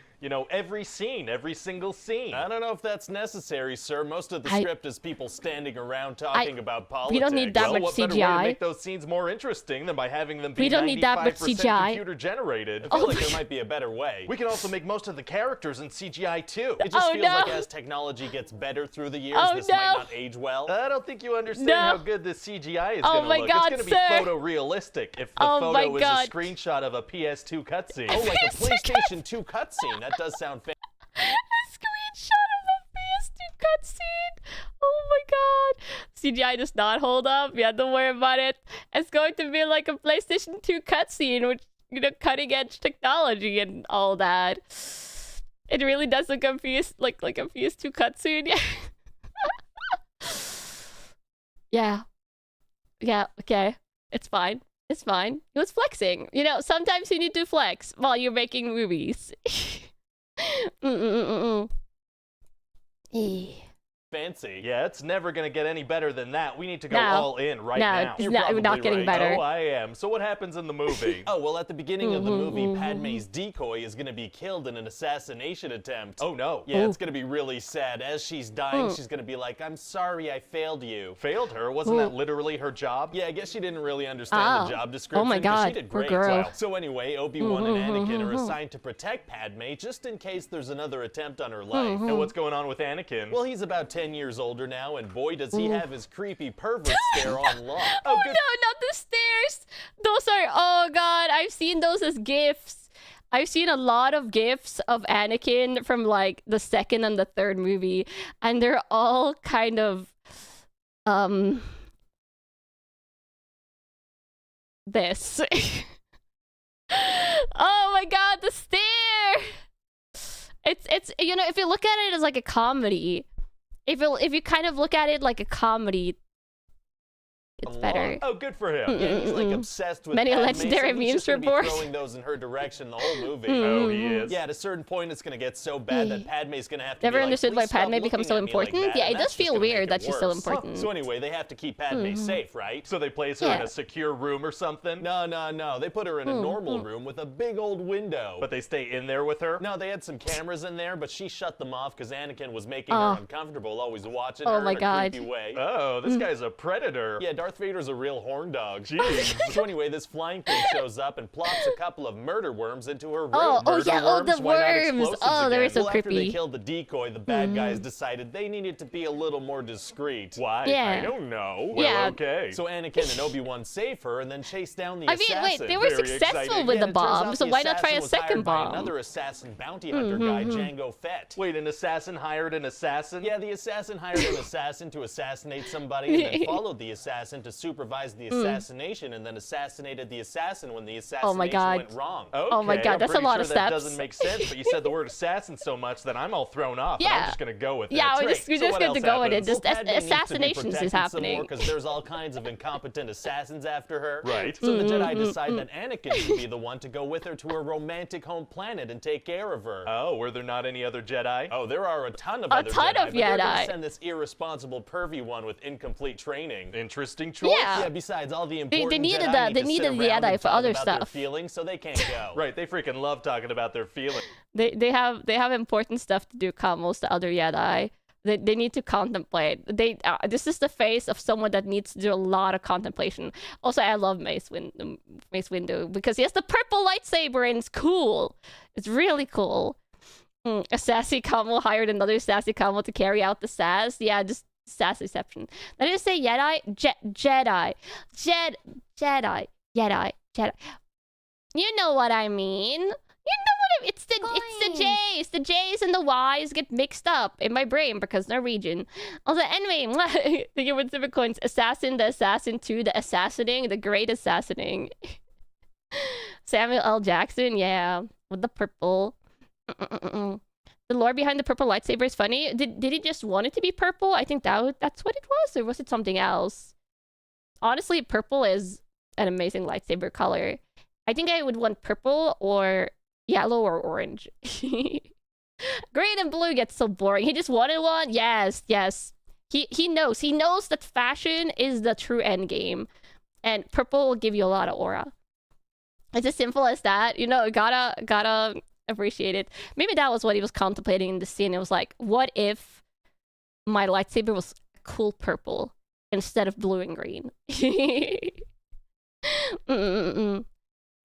every scene, every single scene. I don't know if that's necessary, sir. Most of the script is people standing around talking about politics. We don't need that much what CGI. Better way to make those scenes more interesting than by having them be 95% we don't need that much CGI. computer generated. I feel like there might be a better way. We can also make most of the characters in CGI too. It just feels like as technology gets better through the years, this might not age well. I don't think you understand how good this CGI is going to look. God, it's going to be photorealistic if the photo is a screenshot of a PS2 cutscene. Oh, like a PlayStation 2 cutscene. That does sound fantastic. A screenshot of a PS2 cutscene. CGI does not hold up. Yeah, don't worry about it. It's going to be like a PlayStation 2 cutscene with, you know, cutting edge technology and all that. It really does look like a PS2 cutscene. Yeah. Yeah. Yeah, okay. It's fine. It's fine. It was flexing. You know, sometimes you need to flex while you're making movies. Fancy. Yeah, it's never gonna get any better than that. We need to go all in right now. No, we're not getting better. Oh, I am. So what happens in the movie? Oh, well, at the beginning of the movie, Padme's decoy is gonna be killed in an assassination attempt. Oh, no. Yeah, it's gonna be really sad. As she's dying, she's gonna be like, I'm sorry I failed you. Failed her? Wasn't that literally her job? Yeah, I guess she didn't really understand the job description. Oh my god, she did great. girl. So anyway, Obi-Wan and Anakin are assigned to protect Padme just in case there's another attempt on her life. And what's going on with Anakin? Well, he's about 10 years older now, and boy, does he have his creepy pervert stare on lock. Oh no, not the stairs! Those are, oh god, I've seen those as GIFs. I've seen a lot of GIFs of Anakin from like the second and the third movie, and they're all kind of, this. Oh my god, the stare! It's, you know, if you look at it as like a comedy, if you kind of look at it like a comedy, it's better. Oh, good for him. Yeah, he's like obsessed with Many Padme, legendary so he's memes just gonna be report. throwing those in her direction the whole movie. Oh, he is. Yeah, at a certain point, it's gonna get so bad that Padme's gonna have to Never be understood like, why "Please Padme stop becomes so looking at me like important. that," Yeah, and it that's does just feel gonna make weird it that she's so worse. important. So anyway, they have to keep Padme safe, right? So they place her in a secure room or something? No. They put her in a normal room with a big old window. But they stay in there with her? No, they had some cameras in there, but she shut them off because Anakin was making her uncomfortable, always watching her my in a god. creepy way. Oh, this guy's a predator. Yeah, Darth Vader's a real horn dog. Jeez. So anyway, this flying thing shows up and plops a couple of murder worms into her room. Oh yeah, Murder the why not worms. explosives Oh, they're again? so Well, after they creepy. killed the decoy, the bad guys decided they needed to be a little more discreet. Why? Yeah. I don't know. Well, Yeah. okay. So Anakin and Obi-Wan save her and then chase down the I mean, assassin. wait, they were Very successful exciting. with Yeah, the it turns bomb, out so the why not try a assassin was hired second by bomb? another assassin bounty hunter guy, Jango Fett. Wait, an assassin hired an assassin? Yeah, the assassin hired an assassin to assassinate somebody and then followed the assassin to supervise the assassination and then assassinated the assassin when the assassination god. went wrong. Okay, Oh my god, I'm that's a pretty lot sure of that steps. doesn't make sense, but you said the word assassin so much that I'm all thrown off. And I'm Yeah. just gonna go with it. Yeah, we're Great. just So what going to else go with it. happens? Just Padme needs to be assassinations is protected some happening. more because there's all kinds of incompetent assassins after her. Right. So the Jedi decide that Anakin should be the one to go with her to her romantic home planet and take care of her. Oh, were there not any other Jedi? Oh, there are a ton of A other ton Jedi, of but they're gonna Jedi. send this irresponsible pervy one with incomplete training. Interesting choice. Yeah. Yeah, besides all the important needed Jedi the- need they to needed sit the around Jedi and for talk other about their stuff. feelings, so they can't go. Right, they freaking love talking about their feelings. They have important stuff to do, Kamos, the other Jedi. They need to contemplate. This is the face of someone that needs to do a lot of contemplation. Also, I love Mace Windu because he has the purple lightsaber and it's cool. It's really cool. A sassy Kamo hired another sassy Kamo to carry out the sass. Yeah, just sass exception. Did I say Jedi? Jedi. You know what I mean. It's the J's. The J's and the Y's get mixed up in my brain because Norwegian. Also, anyway, the human civic coins. Assassin, the Assassin 2, the Assassinating, the Great Assassinating. Samuel L. Jackson, yeah, with the purple. The lore behind the purple lightsaber is funny. Did he just want it to be purple? I think that's what it was, or was it something else? Honestly, purple is an amazing lightsaber color. I think I would want purple or yellow or orange. Green and blue gets so boring. He just wanted one. Yes. He knows that fashion is the true end game, and purple will give you a lot of aura. It's as simple as that. You know, gotta appreciate it. Maybe that was what he was contemplating in the scene. It was like, what if my lightsaber was cool purple instead of blue and green?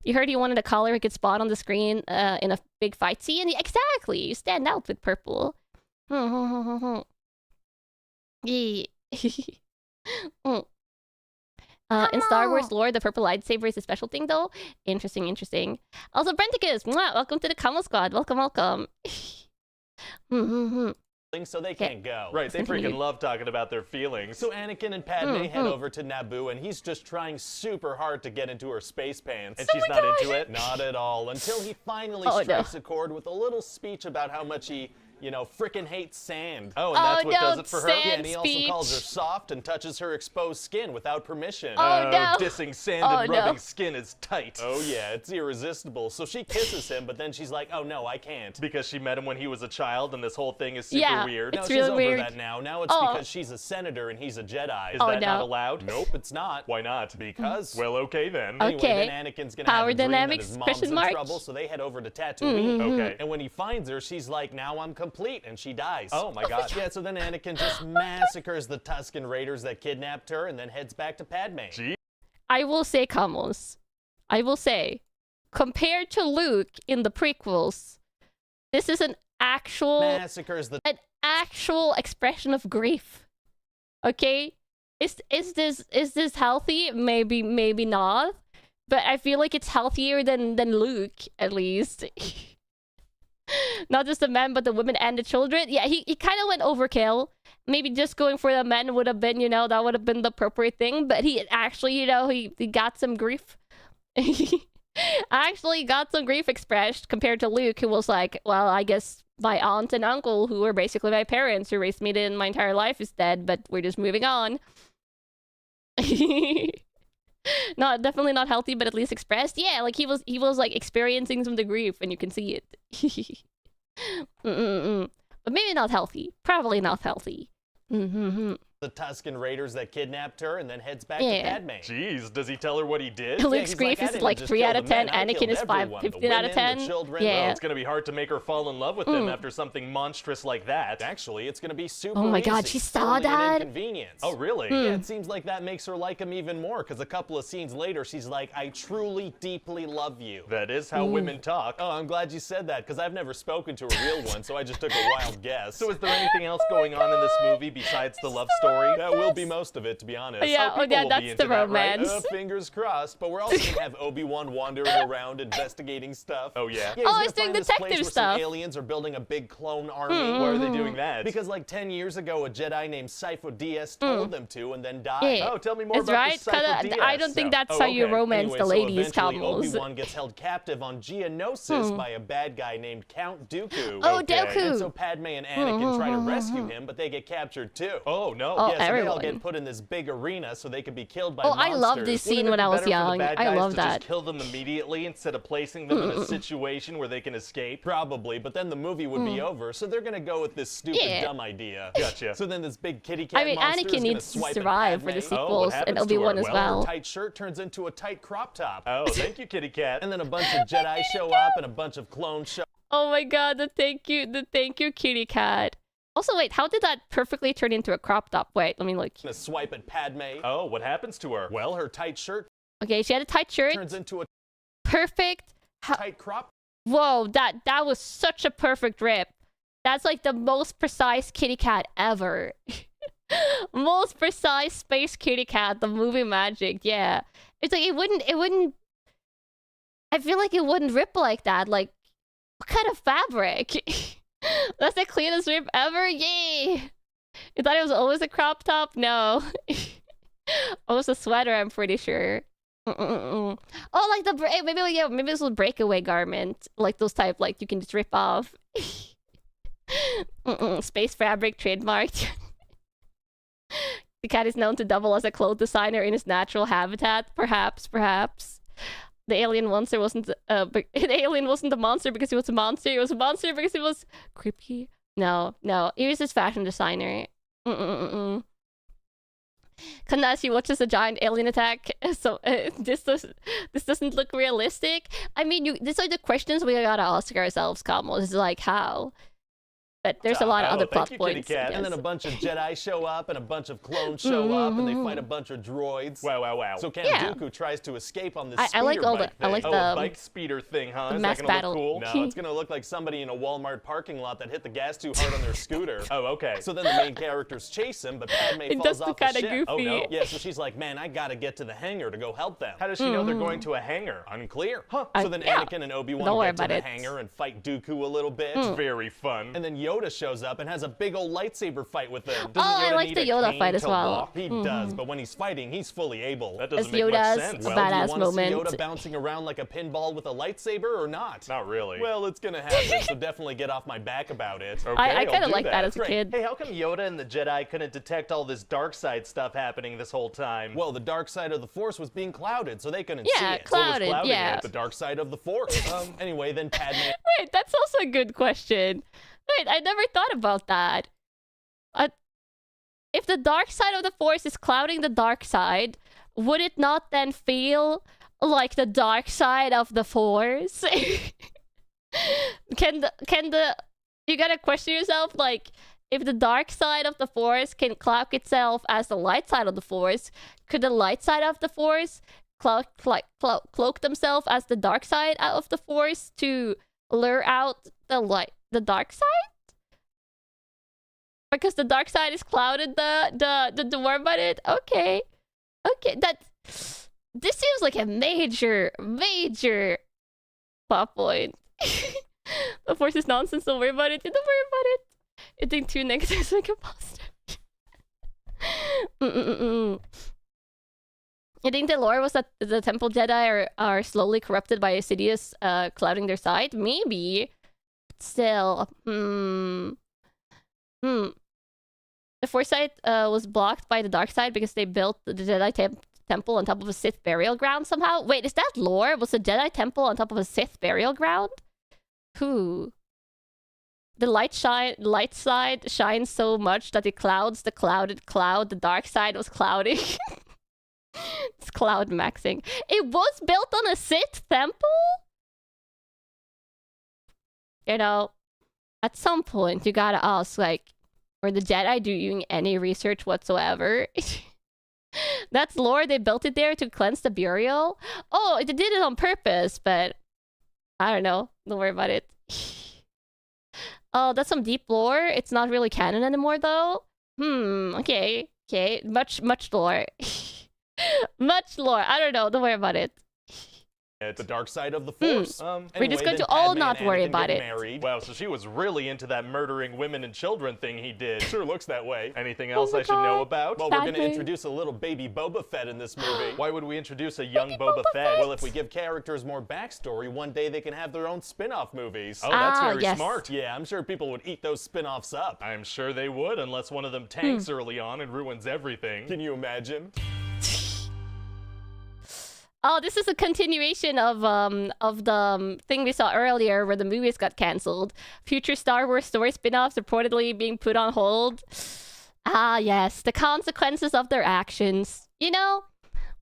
You heard he wanted a color he could spot on the screen in a big fight scene? Yeah, exactly! You stand out with purple. Yeah. In Star Wars lore, the purple lightsaber is a special thing, though. Interesting. Also, Brenticus, welcome to the Camel Squad. Welcome. so they can't go. Right, they freaking love talking about their feelings. So Anakin and Padme head over to Naboo, and he's just trying super hard to get into her space pants. And she's not into it? Not at all, until he finally strikes a chord with a little speech about how much he, you know, frickin' hates sand. Oh, and that's what does it for her? Yeah, and he also calls her soft and touches her exposed skin without permission. Oh, no. Dissing sand and rubbing skin is tight. Oh, yeah, it's irresistible. So she kisses him, but then she's like, oh, no, I can't. Because she met him when he was a child, and this whole thing is super weird. It's no, really she's weird. over that now. Now it's because she's a senator and he's a Jedi. Is that not allowed? Nope, it's not. Why not? Because. Well, okay then. Anyway, then Anakin's gonna Power have a dream dynamics, that his mom's in trouble, so they head over to Tatooine. Okay. And when he finds her, she's like, now I'm complete, and she dies. Oh my god. Yeah, so then Anakin just massacres the Tusken Raiders that kidnapped her and then heads back to Padme. Gee. I will say, Camus, I will say, compared to Luke in the prequels, this is an actual expression of grief. Okay? Is this healthy? Maybe not. But I feel like it's healthier than Luke, at least. Not just the men, but the women and the children. Yeah, he kind of went overkill. Maybe just going for the men would have been, that would have been the appropriate thing. But he actually, he got some grief. Actually got some grief expressed compared to Luke, who was like, well, I guess my aunt and uncle, who were basically my parents, who raised me in my entire life, is dead, but we're just moving on. Definitely not healthy, but at least expressed. Yeah, like he was like experiencing some of the grief, and you can see it. But maybe not healthy. Probably not healthy. The Tusken Raiders that kidnapped her and then heads back to Padme. Jeez, does he tell her what he did? Luke's grief is like 3 out of 10. Anakin is 15 out of 10. Yeah. Well, it's gonna be hard to make her fall in love with him after something monstrous like that. Actually, it's gonna be super Oh my god, easy. she saw that? Inconvenience. Oh, really? Yeah, it seems like that makes her like him even more, because a couple of scenes later, she's like, I truly, deeply love you. That is how women talk. Oh, I'm glad you said that, because I've never spoken to a real one, so I just took a wild guess. So is there anything else going on in this movie besides the love story? That will be most of it, to be honest. Yeah, that's the romance. Right? Fingers crossed. But we're also gonna have Obi-Wan wandering around investigating stuff. Oh yeah. He's doing detective stuff. Some aliens are building a big clone army. Why are they doing that? Because like 10 years ago, a Jedi named Sifo Dyas told them to, and then died. Oh, tell me more about right? Sifo Dyas. I don't think that's how you romance the ladies, Camus. Obi-Wan gets held captive on Geonosis by a bad guy named Count Dooku. Oh, Dooku! And so Padme and Anakin try to rescue him, but they get captured too. Oh no! Oh, yeah, so everyone. they all get put in this big arena so they could be killed by monsters. I loved this scene when I was young. I love that. Just kill them immediately instead of placing them in a situation where they can escape. Probably, but then the movie would be over, so they're gonna go with this stupid, dumb idea. Gotcha. So then this big kitty cat monster Anakin needs to survive for the sequels, and Obi-Wan as well. Her tight shirt turns into a tight crop top. Oh, thank you, kitty cat. And then a bunch of Jedi show up, and a bunch of clones show up. Oh my god, the thank you, kitty cat. Also, wait, how did that perfectly turn into a crop top? Wait, let me look. A swipe at Padme. Oh, what happens to her? Well, her tight shirt. Okay, she had a tight shirt. Turns into a perfect tight crop. Whoa, that was such a perfect rip. That's like the most precise kitty cat ever. Most precise space kitty cat, the movie magic. Yeah, it's like it wouldn't. I feel like it wouldn't rip like that. Like, what kind of fabric? That's the cleanest rip ever. Yay! You thought it was always a crop top? No. Almost a sweater, I'm pretty sure. Oh, like maybe this was a breakaway garment, like those type, like you can just rip off. Space fabric trademarked. The cat is known to double as a clothes designer in his natural habitat. Perhaps. The alien monster wasn't the alien wasn't a monster because he was a monster. It was a monster because he was creepy. No. He was his fashion designer. Kanna, she watches a giant alien attack. So this doesn't look realistic. I mean, these are the questions we gotta ask ourselves, Kamal. It's like how. But there's a lot of other plot points. Yes. And then a bunch of Jedi show up, and a bunch of clones show up, and they fight a bunch of droids. Wow. So Count Dooku tries to escape on this speeder I like all bike the, I like thing. the bike speeder thing, huh? Is mass that gonna battle. look cool? No, it's gonna look like somebody in a Walmart parking lot that hit the gas too hard on their scooter. Oh, okay. So then the main characters chase him, but Padme it falls does off look the kind of ship. goofy. Oh, no. Yeah, so she's like, man, I gotta get to the hangar to go help them. How does she know they're going to a hangar? Unclear. Huh. So then Anakin and Obi-Wan get to the hangar and fight Dooku a little bit. Very fun. And then Yoda Yoda shows up and has a big old lightsaber fight with him. Oh, I like the Yoda fight as well. He does, but when he's fighting, he's fully able. That doesn't make much sense. A badass moment. Do you want to see Yoda bouncing around like a pinball with a lightsaber or not? Not really. Well, it's gonna happen, so definitely get off my back about it. Okay, I kind of like that as a Great. kid. Hey, how come Yoda and the Jedi couldn't detect all this dark side stuff happening this whole time? Well, the dark side of the Force was being clouded, so they couldn't see it. Clouded, yeah. The dark side of the Force. Anyway, then Padme... Wait, that's also a good question. Wait, I never thought about that. If the dark side of the Force is clouding the dark side, would it not then feel like the dark side of the Force? You gotta question yourself, like, if the dark side of the Force can cloak itself as the light side of the Force, could the light side of the Force cloak themselves as the dark side of the Force to lure out the dark side? Because the dark side is clouded the warm about it? Okay. This seems like a major plot point. The Force is nonsense, don't worry about it. Don't worry about it. You think two negatives make a positive. You think the lore was that the Temple Jedi are slowly corrupted by Sidious clouding their sight? Maybe. Still, The Foresight was blocked by the dark side because they built the Jedi temple on top of a Sith burial ground somehow. Wait, is that lore? Was the Jedi temple on top of a Sith burial ground? Who? The light side shines so much that it clouds the clouded cloud. The dark side was clouding. It's cloud maxing. It was built on a Sith temple? You know, at some point you gotta ask, like, were the Jedi doing any research whatsoever? That's lore. They built it there to cleanse the burial. Oh, they did it on purpose, but I don't know. Don't worry about it. Oh, that's some deep lore. It's not really canon anymore, though. Okay. Much lore. Much lore. I don't know. Don't worry about it. It's the dark side of the Force. We're just going to all not worry about it. Married. Wow, so she was really into that murdering women and children thing he did. Sure looks that way. Anything else I should know about? Well, we're going to introduce a little baby Boba Fett in this movie. Why would we introduce a young Boba Fett? Well, if we give characters more backstory, one day they can have their own spin-off movies. Oh, that's very smart. Yeah, I'm sure people would eat those spin-offs up. I'm sure they would, unless one of them tanks early on and ruins everything. Can you imagine? Oh, this is a continuation of the thing we saw earlier where the movies got cancelled. Future Star Wars story spin-offs reportedly being put on hold. Ah, yes, the consequences of their actions. You know,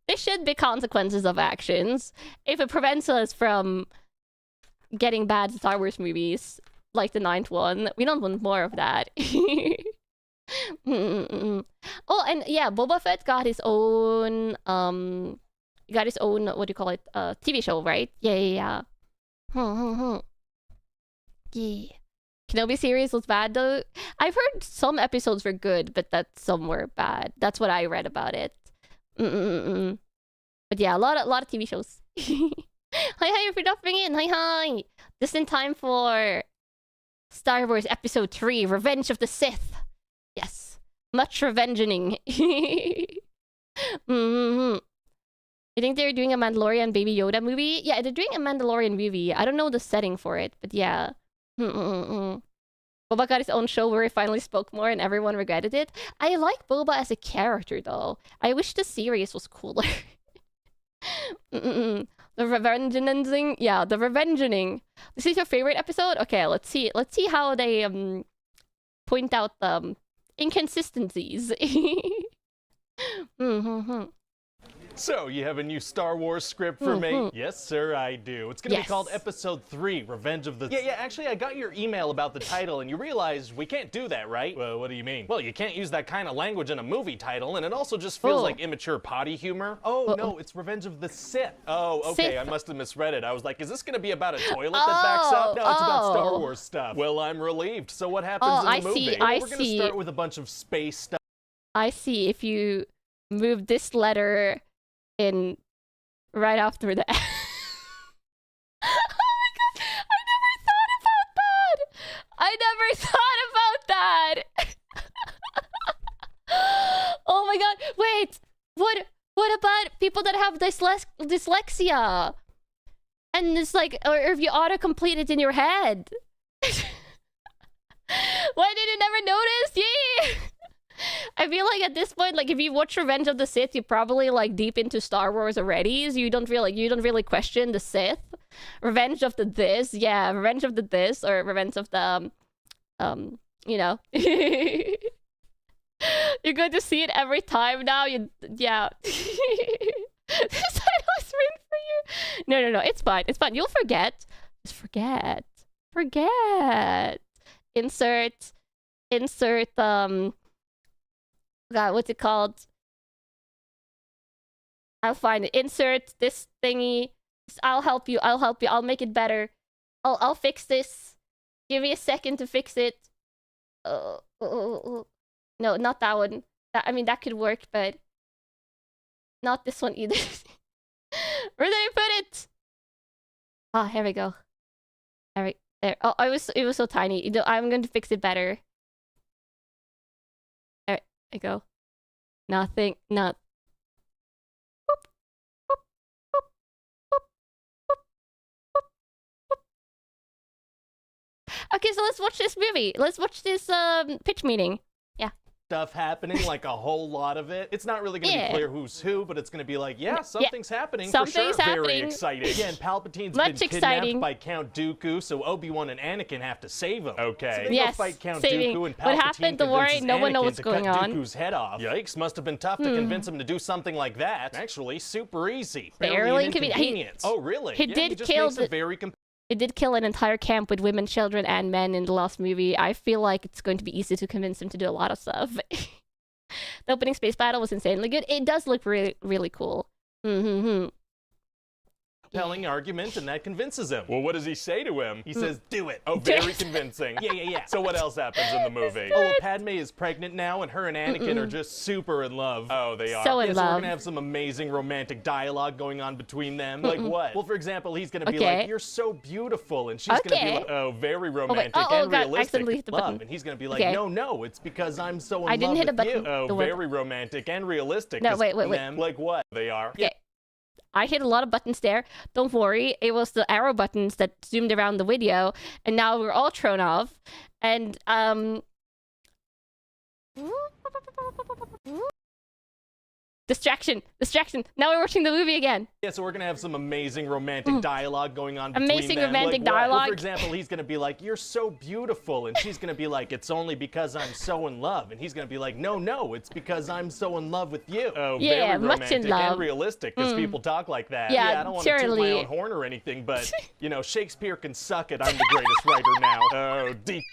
there should be consequences of actions. If it prevents us from getting bad Star Wars movies, like the 9th one, we don't want more of that. Oh, and yeah, Boba Fett got his own what do you call it, TV show, right? Yeah. Yeah. Kenobi series was bad though. I've heard some episodes were good, but that some were bad. That's what I read about it. But yeah, a lot of TV shows. Hi, if you're dropping in. Hi. Just in time for Star Wars Episode 3, Revenge of the Sith. Yes. Much revengeing. You think they're doing a Mandalorian Baby Yoda movie? Yeah, they're doing a Mandalorian movie. I don't know the setting for it, but yeah. Boba got his own show where he finally spoke more and everyone regretted it. I like Boba as a character, though. I wish the series was cooler. The revengeing? Yeah, the revengeing. This is your favorite episode? Okay, let's see. Let's see how they point out the inconsistencies. So, you have a new Star Wars script for me? Yes, sir, I do. It's gonna be called Episode 3, Revenge of the... Yeah, actually, I got your email about the title, and you realize we can't do that, right? Well, what do you mean? Well, you can't use that kind of language in a movie title, and it also just feels like immature potty humor. Oh, no, it's Revenge of the Sith. Oh, okay, Sith. I must have misread it. I was like, is this gonna be about a toilet that backs up? No, it's about Star Wars stuff. Well, I'm relieved. So what happens in the movie? We're gonna start with a bunch of space stuff. I see. If you move this letter in right after the... Oh my god, I never thought about that! that have dyslexia. And it's like, or if you auto-complete it in your head. Why did you never notice? Yeah! I feel like at this point, like if you watch Revenge of the Sith, you're probably like deep into Star Wars already, so you don't really question the Sith. Revenge of the this, yeah, Revenge of the this, or Revenge of the you know. You're going to see it every time now. Yeah. This title is written for you. No, it's fine. It's fine. You'll forget. Just forget. Insert God, what's it called? I'll find it. Insert this thingy. I'll help you. I'll make it better. I'll fix this. Give me a second to fix it. No, not that one. I mean, that could work, but not this one either. Where did I put it? Ah, here we go. There. Oh, it was so tiny. I'm going to fix it better. There I go. Nothing. Not. Okay, so let's watch this movie. Let's watch this pitch meeting. Yeah. Stuff happening, like a whole lot of it. It's not really going to be clear who's who, but it's going to be like, yeah, something's happening for sure. Happening. Very exciting. Yeah, and Palpatine's been kidnapped by Count Dooku, so Obi-Wan and Anakin have to save him. Okay. So they go fight Count Dooku, and Palpatine what happened? Don't worry, no one knows what's going on. Dooku's head off. Yikes, must have been tough to convince him to do something like that. Actually, super easy. Barely inconvenient. Oh, really? He did kill It did kill an entire camp with women, children, and men in the last movie. I feel like it's going to be easy to convince him to do a lot of stuff. The opening space battle was insanely good. It does look really, really cool. Compelling argument, and that convinces him. Well, what does he say to him? He says, do it. Oh, very convincing. Yeah. So what else happens in the movie? Oh, well, Padme is pregnant now, and her and Anakin are just super in love. Oh, they are. So in love. So we're gonna have some amazing romantic dialogue going on between them. Like what? Well, for example, he's gonna be like, you're so beautiful, and she's gonna be like, oh, very romantic and realistic. Love. And he's gonna be like, no, it's because I'm so in love with you. Oh, very romantic and realistic. No, wait. Like what? They are. Okay. I hit a lot of buttons there. Don't worry, it was the arrow buttons that zoomed around the video, and now we're all thrown off. And Distraction. Now we're watching the movie again. Yeah, so we're gonna have some amazing romantic dialogue going on between them. Amazing romantic dialogue. Well, for example, he's gonna be like, you're so beautiful, and she's gonna be like, it's only because I'm so in love, and he's gonna be like, no, it's because I'm so in love with you. Oh, very romantic and realistic, because people talk like that. Yeah, I don't want to toot my own horn or anything, but you know, Shakespeare can suck it. I'm the greatest writer now. Oh, deep.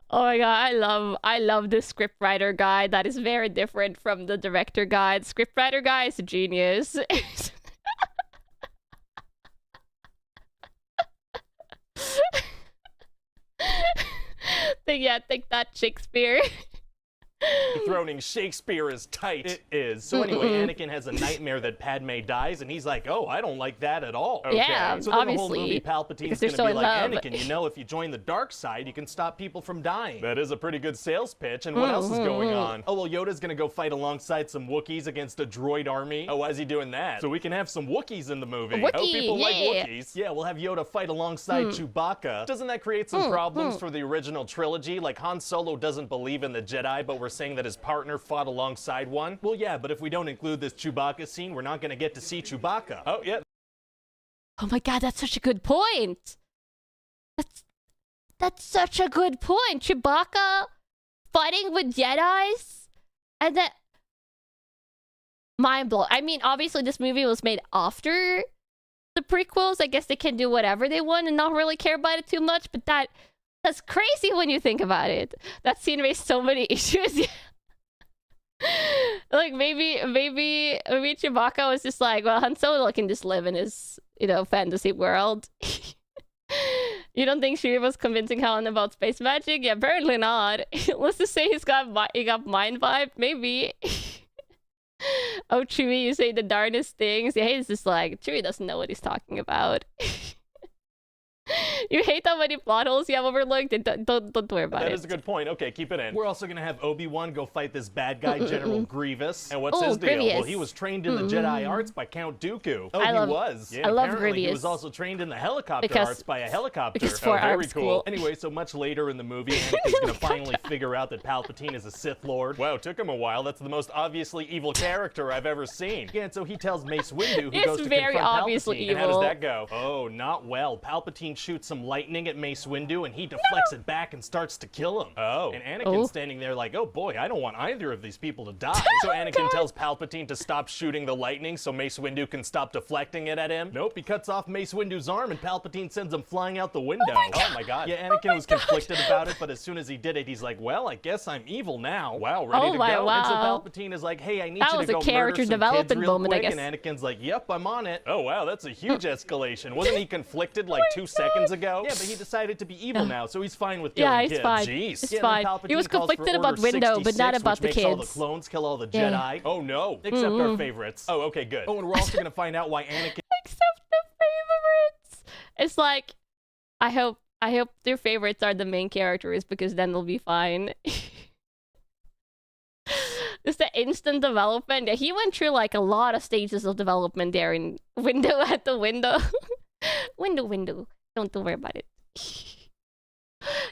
Oh my god, I love this scriptwriter guy. That is very different from the director guy. The scriptwriter guy is a genius. Think that Shakespeare. Dethroning Shakespeare is tight. It is. So anyway, Anakin has a nightmare that Padme dies, and he's like, oh, I don't like that at all. Okay. Yeah, so then obviously. The whole movie, Palpatine's gonna be like, Anakin, you know, if you join the dark side, you can stop people from dying. That is a pretty good sales pitch, and what else is going on? Oh, well, Yoda's gonna go fight alongside some Wookiees against a droid army. Oh, why is he doing that? So we can have some Wookiees in the movie. Oh, people like Wookiees. Yeah, we'll have Yoda fight alongside Chewbacca. Doesn't that create some problems for the original trilogy? Like, Han Solo doesn't believe in the Jedi, but we're saying that his partner fought alongside one? Well, yeah, but if we don't include this Chewbacca scene, we're not gonna get to see Chewbacca. Oh, yeah. Oh my god, that's such a good point. That's such a good point. Chewbacca fighting with Jedis? And that... Mind blown. I mean, obviously this movie was made after the prequels. I guess they can do whatever they want and not really care about it too much, but that's crazy when you think about it. That scene raised so many issues. Like maybe Chewbacca was just like, well, Han Solo can just live in his, fantasy world. You don't think Chewie was convincing Han about space magic? Yeah, apparently not. Let's just say he got mind vibe. Maybe. Oh, Chewie, you say the darndest things. Yeah, he's just like, Chewie doesn't know what he's talking about. You hate how many plot holes you have overlooked? Don't worry about it. That is a good point. Okay, keep it in. We're also gonna have Obi-Wan go fight this bad guy, General Grievous. And what's his deal? Grievous. Well, he was trained in the Jedi arts by Count Dooku. Oh, I he love- was. Yeah, I love apparently he Grievous. was also trained in the helicopter Because- arts by a helicopter. because for very art cool. school. Anyway, so much later in the movie, Anakin's gonna finally figure out that Palpatine is a Sith Lord. Wow, took him a while. That's the most obviously evil character I've ever seen. Yeah, and so he tells Mace Windu, who It's goes to very confront obviously Palpatine. And how does evil. that go? Oh, not well. Palpatine shoots some lightning at Mace Windu, and he deflects it back and starts to kill him. Oh. And Anakin's standing there like, oh boy, I don't want either of these people to die. So Anakin tells Palpatine to stop shooting the lightning so Mace Windu can stop deflecting it at him? Nope, he cuts off Mace Windu's arm, and Palpatine sends him flying out the window. Oh my god. Yeah, Anakin was conflicted about it, but as soon as he did it, he's like, well, I guess I'm evil now. Wow, ready Oh to my go. wow. And so Palpatine is like, hey, I need That you was to a go character murder some development kids real moment, I quick. guess. And Anakin's like, yep, I'm on it. Oh wow, that's a huge escalation. Wasn't he conflicted like 2 seconds ago? Yeah, but he decided to be evil now, so he's fine with Yeah, killing he's kids. fine. Jeez. It's Yeah, and fine. then Palpatine He was calls for conflicted about Order Window, but not 66, about which the makes all the kids. clones kill all the Yeah. Jedi. Oh no. Except our favorites. Oh, okay, good. Oh, and we're also gonna find out why Anakin Except the favorites. It's like, I hope their favorites are the main characters because then they'll be fine. Just the instant development. Yeah, he went through like a lot of stages of development there in Window at the window. window. Don't worry about it.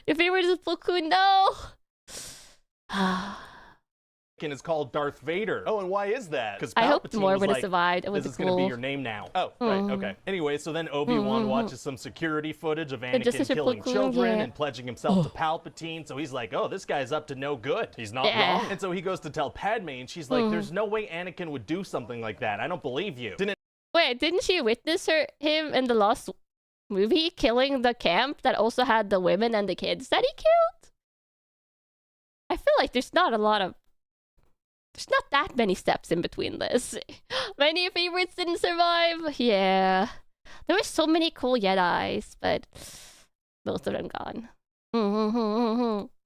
Your favorite is Plo Koon? No. is called Darth Vader. Oh, and why is that? Because I hoped Palpatine more was would have like, survived. It was this is gonna be cool. your name now. Oh, right, okay. Anyway, so then Obi-Wan watches some security footage of just Anakin as a killing Plo Koon, children yeah. and pledging himself to Palpatine, so he's like, oh, this guy's up to no good. He's not Yeah. wrong. And so he goes to tell Padme, and she's like, there's no way Anakin would do something like that. I don't believe you. Wait, didn't she witness him in the last movie killing the camp that also had the women and the kids that he killed? I feel like there's not that many steps in between this. Many favorites didn't survive. Yeah. There were so many cool Jedis, but most of them gone.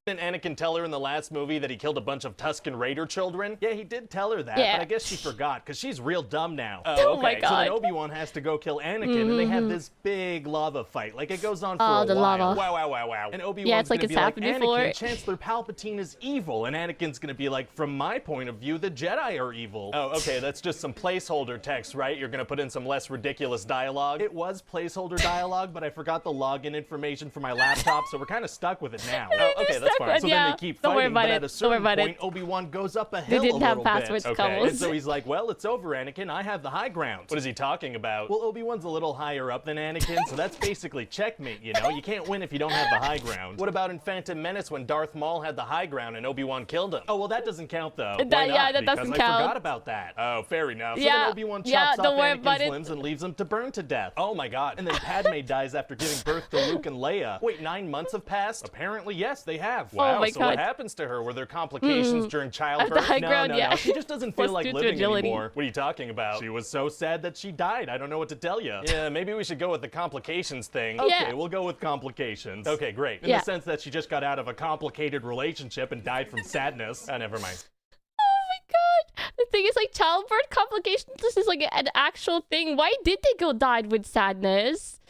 Didn't Anakin tell her in the last movie that he killed a bunch of Tusken Raider children? Yeah, he did tell her that, Yeah. but I guess she forgot, because she's real dumb now. Oh my So God. then Obi-Wan has to go kill Anakin, and they have this big lava fight. Like, it goes on for Oh, a the while. lava. Wow. And Obi-Wan's Yeah, it's like gonna it's be like, happened Anakin, before. Chancellor Palpatine is evil. And Anakin's gonna be like, from my point of view, the Jedi are evil. Oh, okay, that's just some placeholder text, right? You're gonna put in some less ridiculous dialogue? It was placeholder dialogue, but I forgot the login information for my laptop, so we're kind of stuck with it now. Oh, okay, that's fine. So Yeah. then they keep Don't worry fighting, about but it. at a Don't worry certain about it. point, Obi-Wan goes up a hill They didn't a have little passwords, bit. Okay. And so he's like, well, it's over, Anakin. I have the high ground. What is he talking about? Well, Obi-Wan's a little higher up than Anakin, so that's basically checkmate, you know? You can't win if you don't have the high ground. What about in Phantom Menace when Darth Maul had the high ground and Obi-Wan killed him? Oh, well, that doesn't count, though. That- Why yeah, not? that Because doesn't I count. forgot about that. Oh, fair enough. So Yeah, then Obi-Wan chops yeah, off don't worry about Anakin's it. limbs and leaves him to burn to death. Oh my god. And then Padme dies after giving birth to Luke and Leia. Wait, 9 months have passed? Apparently, yes, they have. Wow, Oh my so God. what happens to her? Were there complications during At childbirth? the high No, ground, no, yeah. no. She just doesn't feel Plus like 2 to living agility. anymore. What are you talking about? She was so sad that she died. I don't know what to tell you. Yeah, maybe we should go with the complications thing. Okay, Yeah. we'll go with complications. Okay, great. In Yeah. the sense that she just got out of a complicated relationship and died from sadness. Oh, never mind. Oh my god. The thing is, like, childbirth complications, this is like an actual thing. Why did they go died with sadness?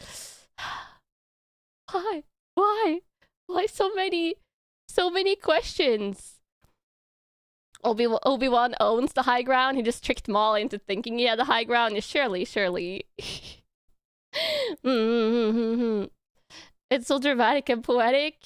Why? Why so many questions? Obi-Wan owns the high ground. He just tricked Maul into thinking he had the high ground. Surely. It's so dramatic and poetic.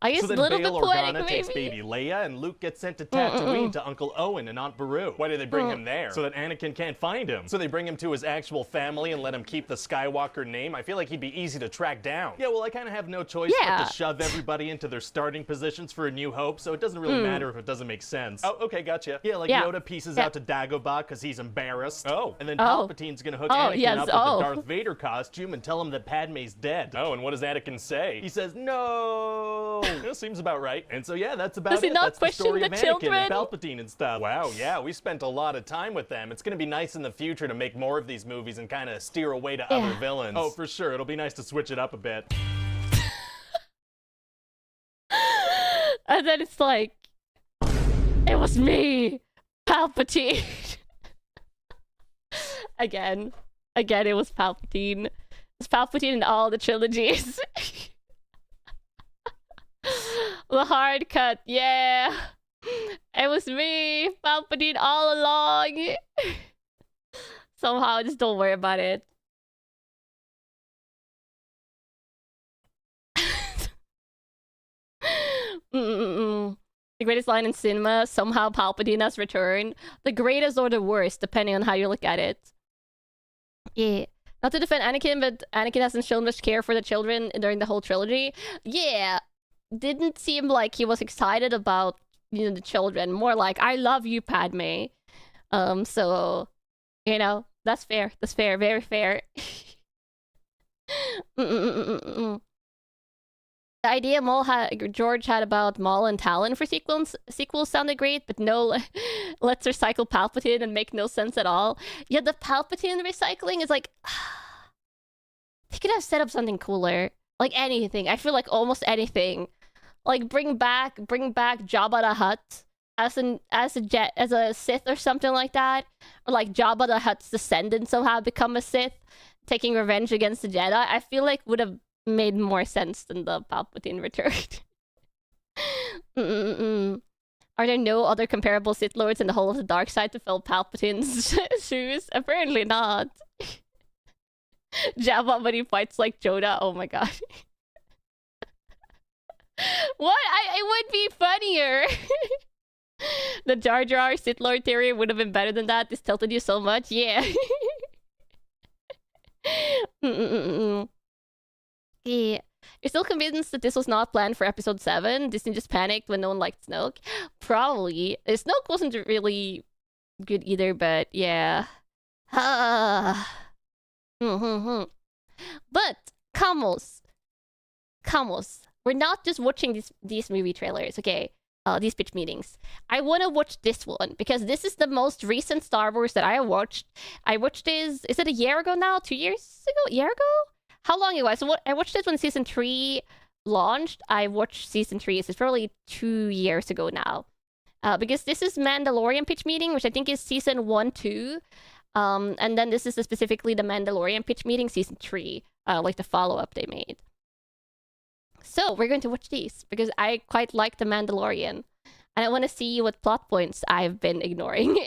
I guess So a then little Bail bit poetic, Organa takes maybe. baby Leia, and Luke gets sent to Tatooine to Uncle Owen and Aunt Beru. Why did they bring him there? So that Anakin can't find him. So they bring him to his actual family and let him keep the Skywalker name? I feel like he'd be easy to track down. Yeah, well, I kind of have no choice Yeah. but to shove everybody into their starting positions for A New Hope, so it doesn't really matter if it doesn't make sense. Oh, okay, gotcha. Yeah, like Yeah. Yoda pieces Yeah. out to Dagobah because he's embarrassed. Oh. And then Oh. Palpatine's gonna hook Oh, Anakin yes, up with oh. the Darth Vader costume and tell him that Padme's dead. Oh, and what does Anakin say? He says, no! That seems about right. And so yeah, that's about Does he it. not That's the question story the of Anakin children? and Palpatine and stuff. Wow, yeah, we spent a lot of time with them. It's gonna be nice in the future to make more of these movies and kind of steer away to other villains. Oh, for sure. It'll be nice to switch it up a bit. And then it's like, it was me, Palpatine. Again, it was Palpatine. It's Palpatine in all the trilogies. The hard cut, yeah. It was me, Palpatine all along. Somehow, just don't worry about it. The greatest line in cinema, somehow Palpatine has returned. The greatest or the worst, depending on how you look at it. Yeah. Not to defend Anakin, but Anakin hasn't shown much care for the children during the whole trilogy. Yeah. Didn't seem like he was excited about, you know, the children. More like, I love you, Padme. So, you know, that's fair. That's fair. Very fair. The idea George had about Maul and Talon for sequels sounded great, but no, let's recycle Palpatine and make no sense at all. Yeah, the Palpatine recycling is like, they could have set up something cooler, like anything. I feel like almost anything, like bring back Jabba the Hutt as a Sith or something like that, or like Jabba the Hutt's descendant somehow become a Sith, taking revenge against the Jedi. I feel like would have made more sense than the Palpatine return. Are there no other comparable Sith Lords in the whole of the dark side to fill Palpatine's shoes? Apparently not. Jabba when he fights like Yoda. Oh my god. What? It would be funnier. The Jar Jar Sith Lord theory would have been better than that. This tilted you so much. Yeah. Yeah. You're still convinced that this was not planned for episode 7? Disney just panicked when no one liked Snoke? Probably. Snoke wasn't really good either, but yeah. But, Kamos. We're not just watching these movie trailers, okay? These pitch meetings. I want to watch this one, because this is the most recent Star Wars that I watched. I watched this, is it a year ago now? 2 years ago? A year ago? How long ago? So I watched this when season 3 launched. I watched season 3. So it's probably 2 years ago now. Because this is Mandalorian pitch meeting, which I think is season 1, 2. And then this is specifically the Mandalorian pitch meeting season 3, like the follow-up they made. So we're going to watch these because I quite like the Mandalorian, and I want to see what plot points I've been ignoring.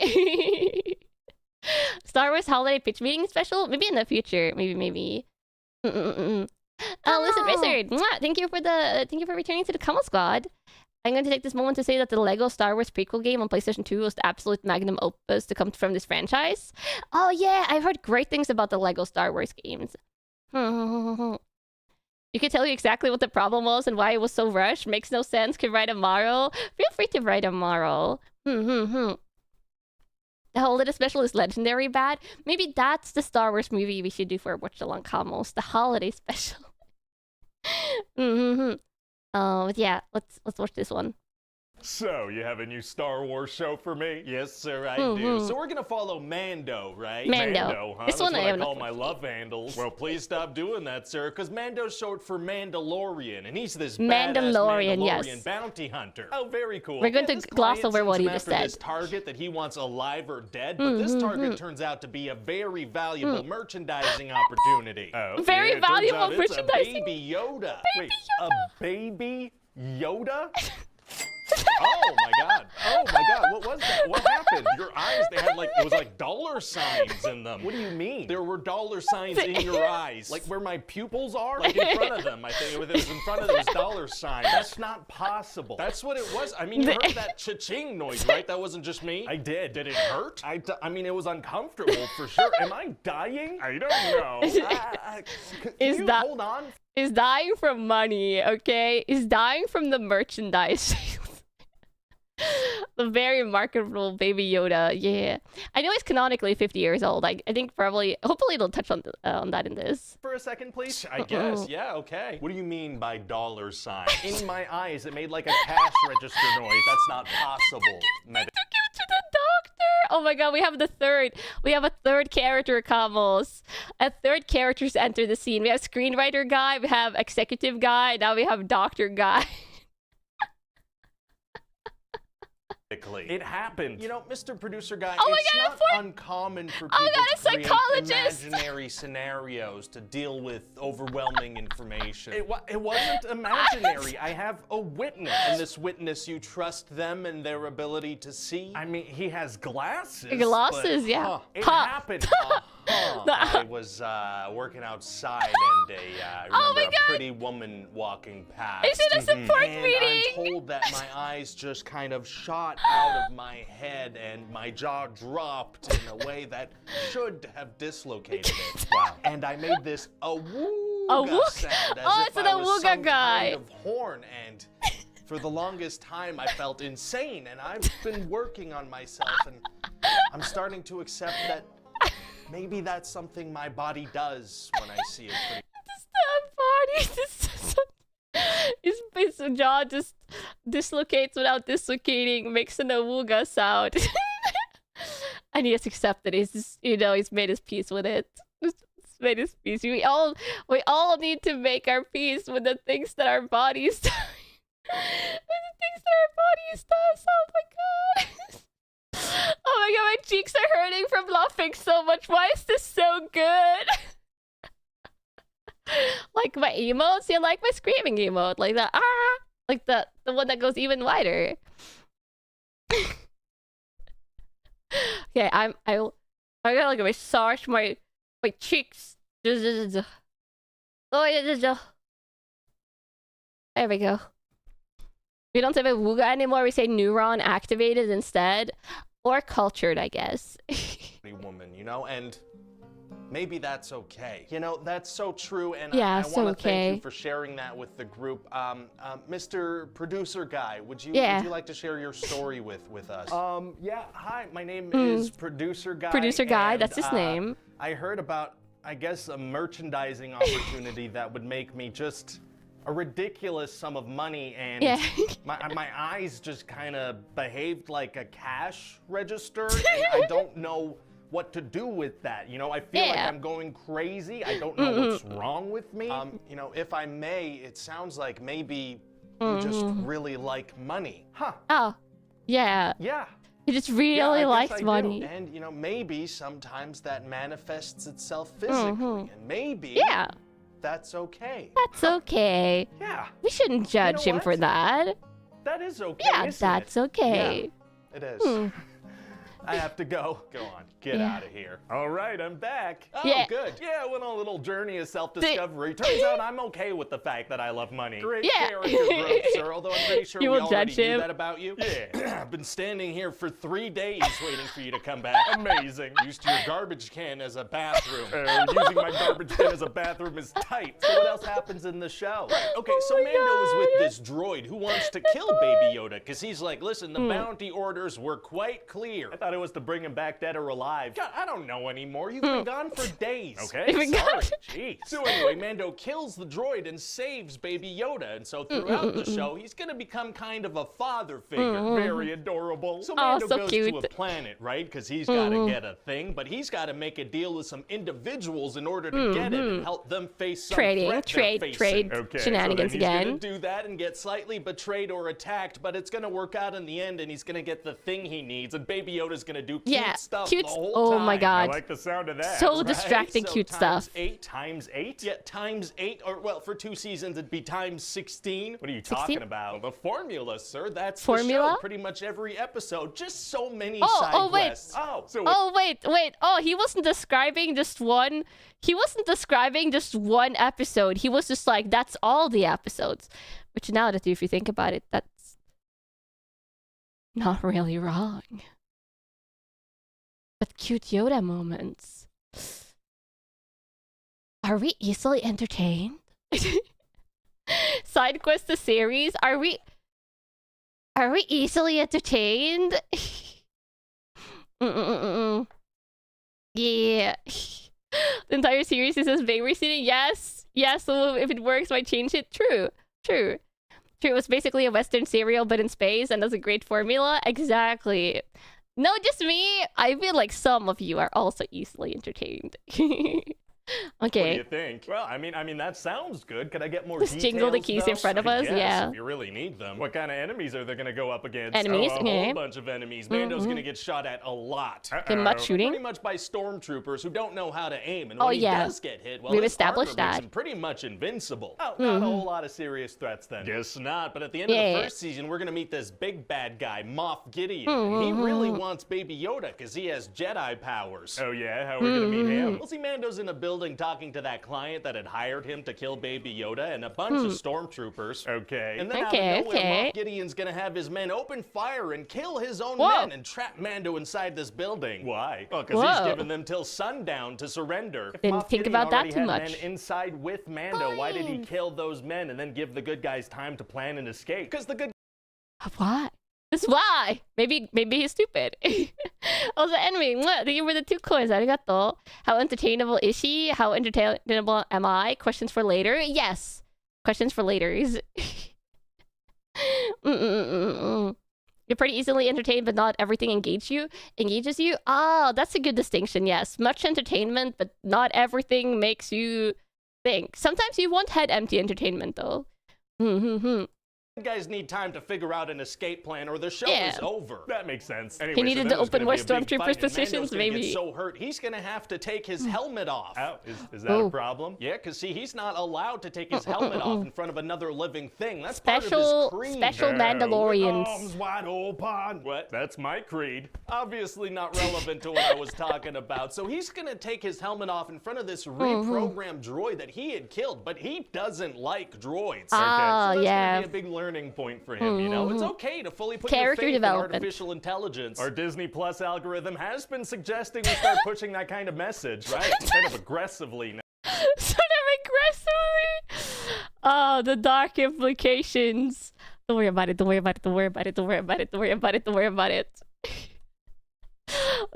Star Wars holiday pitch meeting special, maybe in the future, maybe. Listen, Wizard, thank you for returning to the Kama Squad. I'm going to take this moment to say that the Lego Star Wars prequel game on PlayStation 2 was the absolute magnum opus to come from this franchise. Oh yeah, I've heard great things about the Lego Star Wars games. You can tell you exactly what the problem was and why it was so rushed. Makes no sense. Could write a moral. Feel free to write a moral. The holiday special is legendary bad. Maybe that's the Star Wars movie we should do for Watch Along Kamos. The holiday special. But yeah, let's watch this one. So, you have a new Star Wars show for me? Yes, sir, I do. So we're gonna follow Mando, right? Mando, huh? This That's one what I I call my love handles. Well, please stop doing that, sir, because Mando's short for Mandalorian, and he's this Mandalorian, badass Mandalorian yes. bounty hunter. Oh, very cool. We're going to gloss over what he just said. This target that he wants alive or dead, but this target turns out to be a very valuable merchandising opportunity. Oh, very valuable merchandising. A baby Yoda. Wait, a baby Yoda? Oh my god. What was that? What happened? Your eyes, they had like, it was like dollar signs in them. What do you mean? There were dollar signs in your eyes. Like where my pupils are? Like in front of them. I think it was in front of those dollar signs. That's not possible. That's what it was. I mean, you heard that cha-ching noise, right? That wasn't just me? I did. Did it hurt? I mean, it was uncomfortable for sure. Am I dying? I don't know. Hold on? Is dying from money, okay? Is dying from the merchandise. The very marketable baby Yoda, yeah. I know he's canonically 50 years old. I think hopefully they'll touch on that in this. For a second, please? I guess, yeah, okay. What do you mean by dollar sign? In my eyes, it made like a cash register noise. That's not possible. They took him to the doctor! Oh my god, we have a third character, Kamos. A third character's entered the scene. We have screenwriter guy, we have executive guy, now we have doctor guy. It happened. You know, Mr. Producer Guy, Oh my it's God, not uncommon for people to create imaginary scenarios to deal with overwhelming information. It wasn't imaginary. I have a witness. And this witness, you trust them and their ability to see? I mean, he has glasses. Glasses, but, yeah. It happened. I was working outside and I remember a pretty woman walking past. Is it a support meeting? I'm told that my eyes just kind of shot out of my head and my jaw dropped in a way that should have dislocated it. Wow. And I made this awooga sound as if I was some kind of horn, and for the longest time I felt insane, and I've been working on myself, and I'm starting to accept that maybe that's something my body does when I see it. His jaw just dislocates without dislocating, makes an awooga sound. And he has accepted it. He's just, you know, he's made his peace with it. He's made his peace. We all need to make our peace with the things that our bodies do. With the things that our bodies does. Oh my god. Oh my god, my cheeks are hurting from laughing so much. Why is this so good? Like my emotes? You like my screaming emote? Like that, like the one that goes even wider. Okay, I gotta like massage my cheeks. Oh, there we go. We don't say awooga anymore. We say neuron activated instead, or cultured, I guess. Woman, you know, and maybe that's okay. You know, that's so true, and yeah, I want to thank you for sharing that with the group. Mr. Producer Guy, would you like to share your story with us? Yeah, hi, my name is Producer Guy. Producer Guy, that's his name. I heard about, I guess, a merchandising opportunity that would make me just a ridiculous sum of money, and my eyes just kind of behaved like a cash register, and I don't know what to do with that. You know, I feel like I'm going crazy. I don't know what's wrong with me. You know, if I may, it sounds like maybe you just really like money. Huh. Oh, yeah. Yeah. He just really likes money. And, you know, maybe sometimes that manifests itself physically, and maybe that's okay. That's okay. Yeah. We shouldn't judge him for that. That is okay. Yeah, that's okay. Yeah, it is. I have to go. Go on. Get out of here. All right, I'm back. Oh, good. Yeah, I went on a little journey of self-discovery. Turns out I'm okay with the fact that I love money. Great character growth, sir, although I'm pretty sure we already knew that about you. Yeah. I've been standing here for 3 days waiting for you to come back. Amazing. Used your garbage can as a bathroom. Using my garbage can as a bathroom is tight. So what else happens in the show? Okay, so Mando is with this droid who wants to kill Baby Yoda, because he's like, listen, the bounty orders were quite clear. I thought it was to bring him back dead or alive. God, I don't know anymore. You've been gone for days. Okay, sorry. Jeez. So anyway, Mando kills the droid and saves Baby Yoda, and so throughout the show, he's gonna become kind of a father figure. Very adorable. So Mando goes to a planet, right? Because he's gotta get a thing, but he's gotta make a deal with some individuals in order to get it and help them face some trade shenanigans so he's gonna do that and get slightly betrayed or attacked, but it's gonna work out in the end, and he's gonna get the thing he needs, and Baby Yoda's gonna do cute stuff the whole time. Oh my god. I like the sound of that. So distracting, so cute stuff. 8 times 8? Yeah, times 8, or well, for 2 seasons it'd be times 16. What are you talking about? The formula, sir. That's the show. Pretty much every episode. Just so many side quests. Wait. Oh, he wasn't describing just one. He wasn't describing just one episode. He was just like, that's all the episodes. Which now that if you think about it, that's not really wrong. But cute Yoda moments. Are we easily entertained? Side quest the series. Are we easily entertained? Yeah. The entire series is just babysitting. Yes. So if it works, why change it? True. It was basically a Western serial, but in space, and that's a great formula. Exactly. No, just me. I feel like some of you are also easily entertained. Okay. What do you think? Well, I mean that sounds good. Could I get more Just details? jingle the keys in front of us. Yes, Yeah. if you really need them. What kind of enemies are they gonna go up against? Enemies. Oh, a Okay. whole bunch of enemies. Mando's gonna get shot at a lot. Okay, much shooting. Pretty much by stormtroopers who don't know how to aim, and Oh, when he yeah. does get hit, well, We've his established armor makes that. him pretty much invincible. Oh, not a whole lot of serious threats then. Guess not. But at the end of Yeah. the first season, we're gonna meet this big bad guy, Moff Gideon. He really wants Baby Yoda because he has Jedi powers. Oh yeah, how are we gonna meet him? Well, see, Mando's in a building talking to that client that had hired him to kill Baby Yoda and a bunch of stormtroopers. Okay. And then out of nowhere, Moff Gideon's gonna have his men open fire and kill his own men and trap Mando inside this building. Why? Well, because he's given them till sundown to surrender. If Didn't Moff think Gideon about that already too had much. men inside with Mando, why did he kill those men and then give the good guys time to plan and escape? Because the good Why? That's why. Maybe he's stupid. Also, anyway, thank you for the 2 coins. Arigato. How entertainable is she? How entertainable am I? Questions for later? Yes. Questions for laters. You're pretty easily entertained, but not everything engages you. Ah, that's a good distinction. Yes, much entertainment, but not everything makes you think. Sometimes you want head empty entertainment, though. guys need time to figure out an escape plan or the show is over. That makes sense. Anyway, he needed to open more stormtroopers positions, maybe. Get so hurt, he's gonna have to take his helmet off. Oh, is that a problem? Yeah, because see, he's not allowed to take his helmet off in front of another living thing. That's part of his creed. Special Mandalorians. Arms wide open. What? That's my creed. Obviously not relevant to what I was talking about. So he's gonna take his helmet off in front of this reprogrammed droid that he had killed, but he doesn't like droids. Oh, so that's yeah. gonna be a big learning point for him, you know? It's okay to fully put Character your faith development. in artificial intelligence. Our Disney Plus algorithm has been suggesting we start pushing that kind of message, right? Kind of aggressively now. Sort of aggressively. Oh, the dark implications. Don't worry about it. Don't worry about it. Don't worry about it. Don't worry about it. Don't worry about it. Don't worry about it.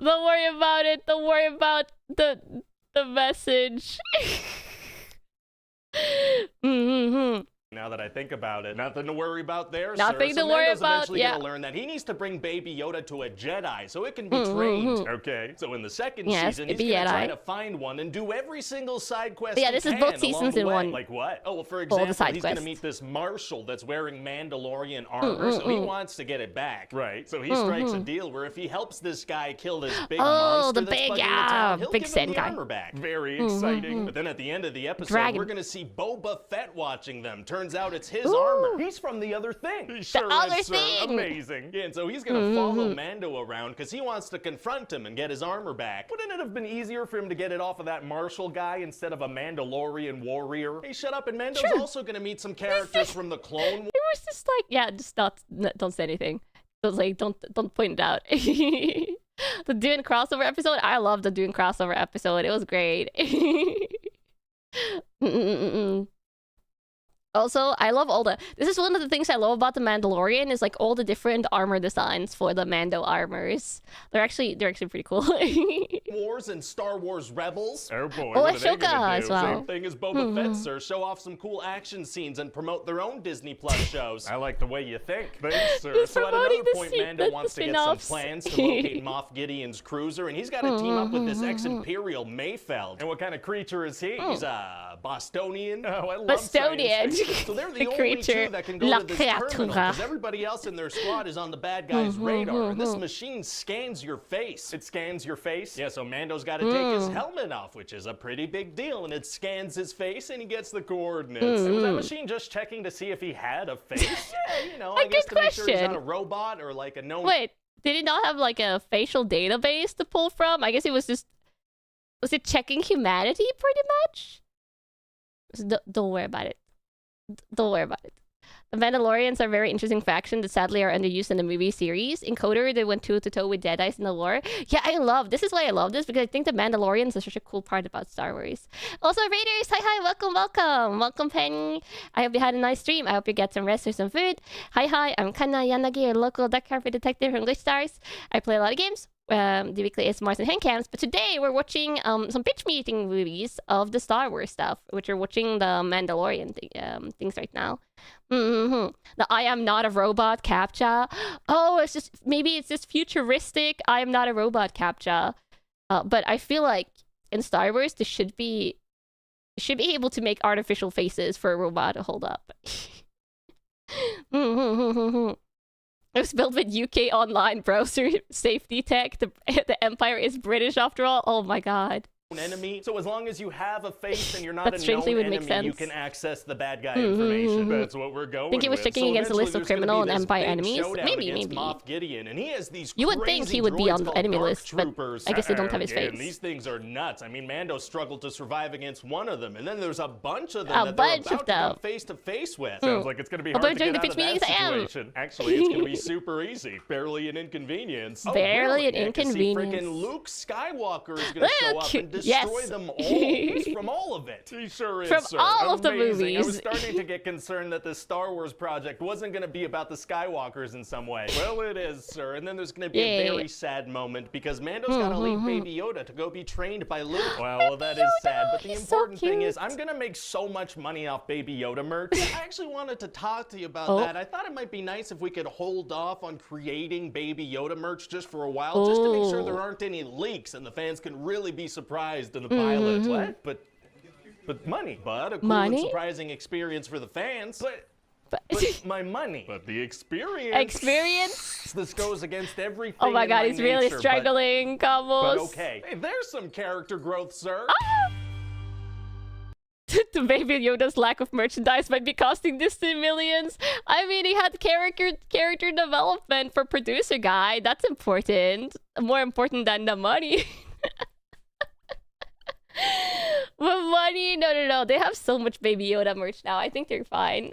Don't worry about it. Don't worry about the message. Now that I think about it, nothing to worry about there, Nothing sir. to worry Mando's about, eventually yeah. gonna learn that he needs to bring Baby Yoda to a Jedi so it can be trained. Okay, so in the second season, he's gonna try to find one and do every single side quest Yeah, this is both seasons in one. Like what? Oh, well, for example, the side he's gonna quests. meet this marshal that's wearing Mandalorian armor, so he wants to get it back. Right, so he strikes a deal where if he helps this guy kill this big monster the that's big, bugging the town, he'll big give him Sen the guy. armor back. Very exciting. But then at the end of the episode, Dragon. we're gonna see Boba Fett watching them. Turns out it's his armor. He's from the other thing. He sure other is, sir. thing. Amazing. Yeah, and so he's gonna follow Mando around because he wants to confront him and get his armor back. Wouldn't it have been easier for him to get it off of that marshal guy instead of a Mandalorian warrior? Hey, shut up. And Mando's also gonna meet some characters from the Clone Wars. It was just like, yeah, just don't say anything. Don't point it out. The Dune crossover episode, I love the Dune crossover episode. It was great. Also, I love all the... This is one of the things I love about the Mandalorian is like all the different armor designs for the Mando armors. They're actually pretty cool. Wars and Star Wars Rebels. Oh boy, Oh, what are they Ahsoka gonna do? as well. Same thing as Boba Fett, sir. Show off some cool action scenes and promote their own Disney Plus shows. I like the way you think. Thanks, sir. He's So at promoting another the point, se- Mando the wants to get some spin-offs. plans to locate Moff Gideon's cruiser, and he's got to team up with this ex-Imperial Mayfeld. And what kind of creature is he? He's a Bostonian. Oh, I love Bostonian. science fiction. So they're the only Creature. two that can go La to this terminal, creatura. because everybody else in their squad is on the bad guy's radar, and this machine scans your face. It scans your face? Yeah, so Mando's got to take his helmet off, which is a pretty big deal, and it scans his face, and he gets the coordinates. And was that machine just checking to see if he had a face? Yeah, you know, I guess to make sure he's not a robot or like a known... Wait, did it not have like a facial database to pull from? I guess it was just... Was it checking humanity pretty much? Don't worry about it. Don't worry about it. The Mandalorians are a very interesting faction that sadly are underused in the movie series. In Coder, they went toe-to-toe with Jedis in the lore. Yeah, this is why I love this, because I think the Mandalorians are such a cool part about Star Wars. Also, Raiders, hi, welcome. Welcome, Penny. I hope you had a nice stream. I hope you get some rest or some food. Hi, I'm Kanna Yanagi, your local duck carpet detective from Glitch Stars. I play a lot of games. The weekly ASMRs and handcams, but today we're watching some pitch meeting movies of the Star Wars stuff, which are watching the Mandalorian things right now. The I am not a robot captcha. Oh, maybe it's just futuristic I am not a robot captcha. But I feel like in Star Wars this should be should be able to make artificial faces for a robot. Hold up. It was built with UK online browser safety tech. The Empire is British after all. Oh my god. Enemy. So as long as you have a face and you're not a known enemy, you can access the bad guy information. That's what we're going with. I think he was checking against a list of criminal and Empire enemies. Maybe. Moff Gideon, and he has these you would think he would be on the enemy list, but I guess they don't have his face. And these things are nuts. I mean, Mando struggled to survive against one of them, and then there's a bunch of them that they're about to come face to face with. Sounds like it's going to be hard to get out of that situation. Actually, it's going to be super easy. Barely an inconvenience. Barely an inconvenience. Freaking Luke Skywalker is going to show up and destroy them all. He's from all of it. He sure is, from all of the movies. I was starting to get concerned that this Star Wars project wasn't going to be about the Skywalkers in some way. Well, it is, sir. And then there's going to be a very sad moment because Mando's got to leave Baby Yoda to go be trained by Luke. Well, that is sad. But the important thing is I'm going to make so much money off Baby Yoda merch. I actually wanted to talk to you about that. I thought it might be nice if we could hold off on creating Baby Yoda merch just for a while, just to make sure there aren't any leaks and the fans can really be surprised in the pilot. What? But money. But a cool and surprising experience for the fans. But my money. But the experience. Experience? This goes against everything. Oh my god, he's really struggling, Cobbles. But okay. Hey, there's some character growth, sir. The Baby Yoda's lack of merchandise might be costing Disney millions. I mean, he had character development for producer guy. That's important. More important than the money. But money, no. They have so much Baby Yoda merch now. I think they're fine.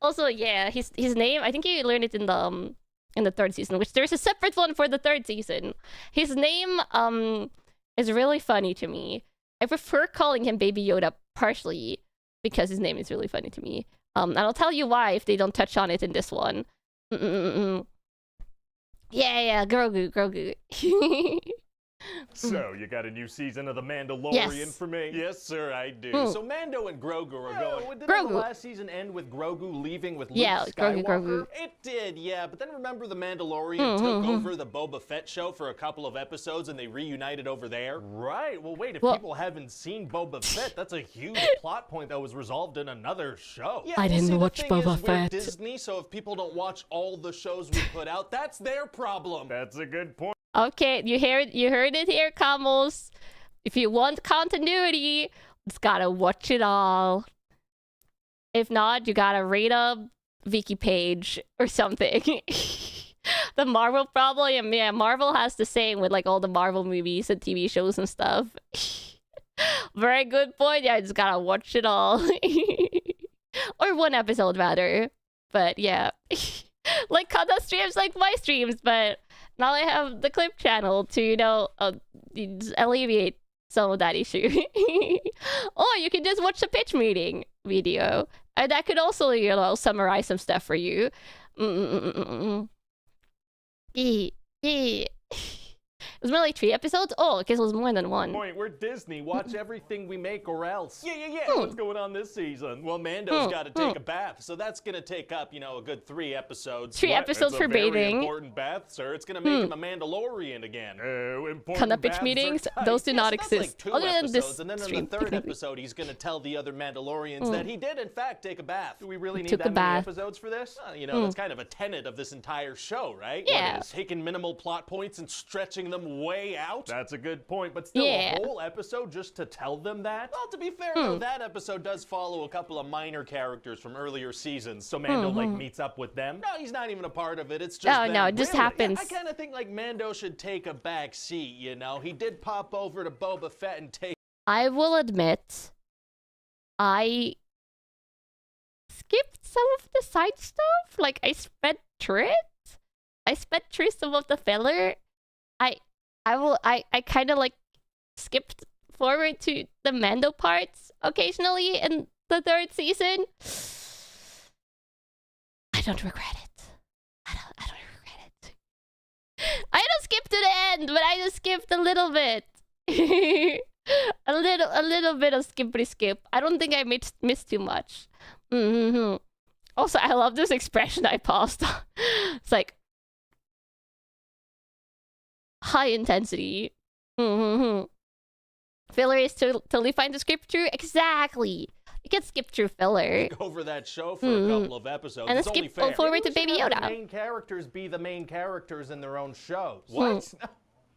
Also, yeah, his name. I think you learned it in the third season, which there's a separate one for the third season. His name is really funny to me. I prefer calling him Baby Yoda partially because his name is really funny to me. And I'll tell you why if they don't touch on it in this one. Yeah, Grogu. So, you got a new season of The Mandalorian for me? Yes, sir, I do. So Mando and Grogu are going. Did the last season end with Grogu leaving with Luke Skywalker? Grogu. It did, yeah. But then remember The Mandalorian took over the Boba Fett show for a couple of episodes and they reunited over there? Right. Well, wait, if people haven't seen Boba Fett, that's a huge plot point that was resolved in another show. Yeah, I didn't watch Boba Fett. We're Disney, so if people don't watch all the shows we put out, that's their problem. That's a good point. Okay, you heard it here, Camels. If you want continuity, just gotta watch it all. If not, you gotta rate a wiki page or something. The Marvel problem, yeah, Marvel has the same with like all the Marvel movies and TV shows and stuff. Very good point. Yeah, I just gotta watch it all. Or one episode rather. But yeah. Like Kanna streams like my streams, but now I have the clip channel to, you know, alleviate some of that issue. Or you can just watch the pitch meeting video. And that could also, you know, summarize some stuff for you. It was more like 3 episodes? Oh, because it was more than 1. Point, we're Disney. Watch everything we make or else. Yeah. What's going on this season? Well, Mando's got to take a bath, so that's going to take up, you know, a good 3 episodes. 3 episodes for bathing. Very important bath, sir. It's going to make him a Mandalorian again. Kanna pitch meetings? Those do not exist. Like 2 episodes, and then in the 3rd episode, he's going to tell the other Mandalorians that he did, in fact, take a bath. Do we really need that many episodes for this? You know, that's kind of a tenet of this entire show, right? Yeah. Taking minimal plot points and stretching them way out. That's a good point, but still a whole episode just to tell them that? Well, to be fair, though, that episode does follow a couple of minor characters from earlier seasons, so Mando, like, meets up with them. No, he's not even a part of it. It's just them. No, it just happens. Yeah, I kind of think, like, Mando should take a back seat, you know? He did pop over to Boba Fett and take... I will admit, I skipped some of the side stuff. Like, I sped through it. I sped through some of the filler. I kind of like skipped forward to the Mando parts occasionally in the 3rd season. I don't regret it. I don't regret it. I don't skip to the end, but I just skipped a little bit. a little bit of skippity skip. I don't think I missed too much. Also, I love this expression I paused. It's like high intensity. Filler is totally fine to skip through. Exactly. You can skip through filler. Over that show for a couple of episodes. And then it's only skip fair. forward to Baby Yoda. The main characters be the main characters in their own shows. What?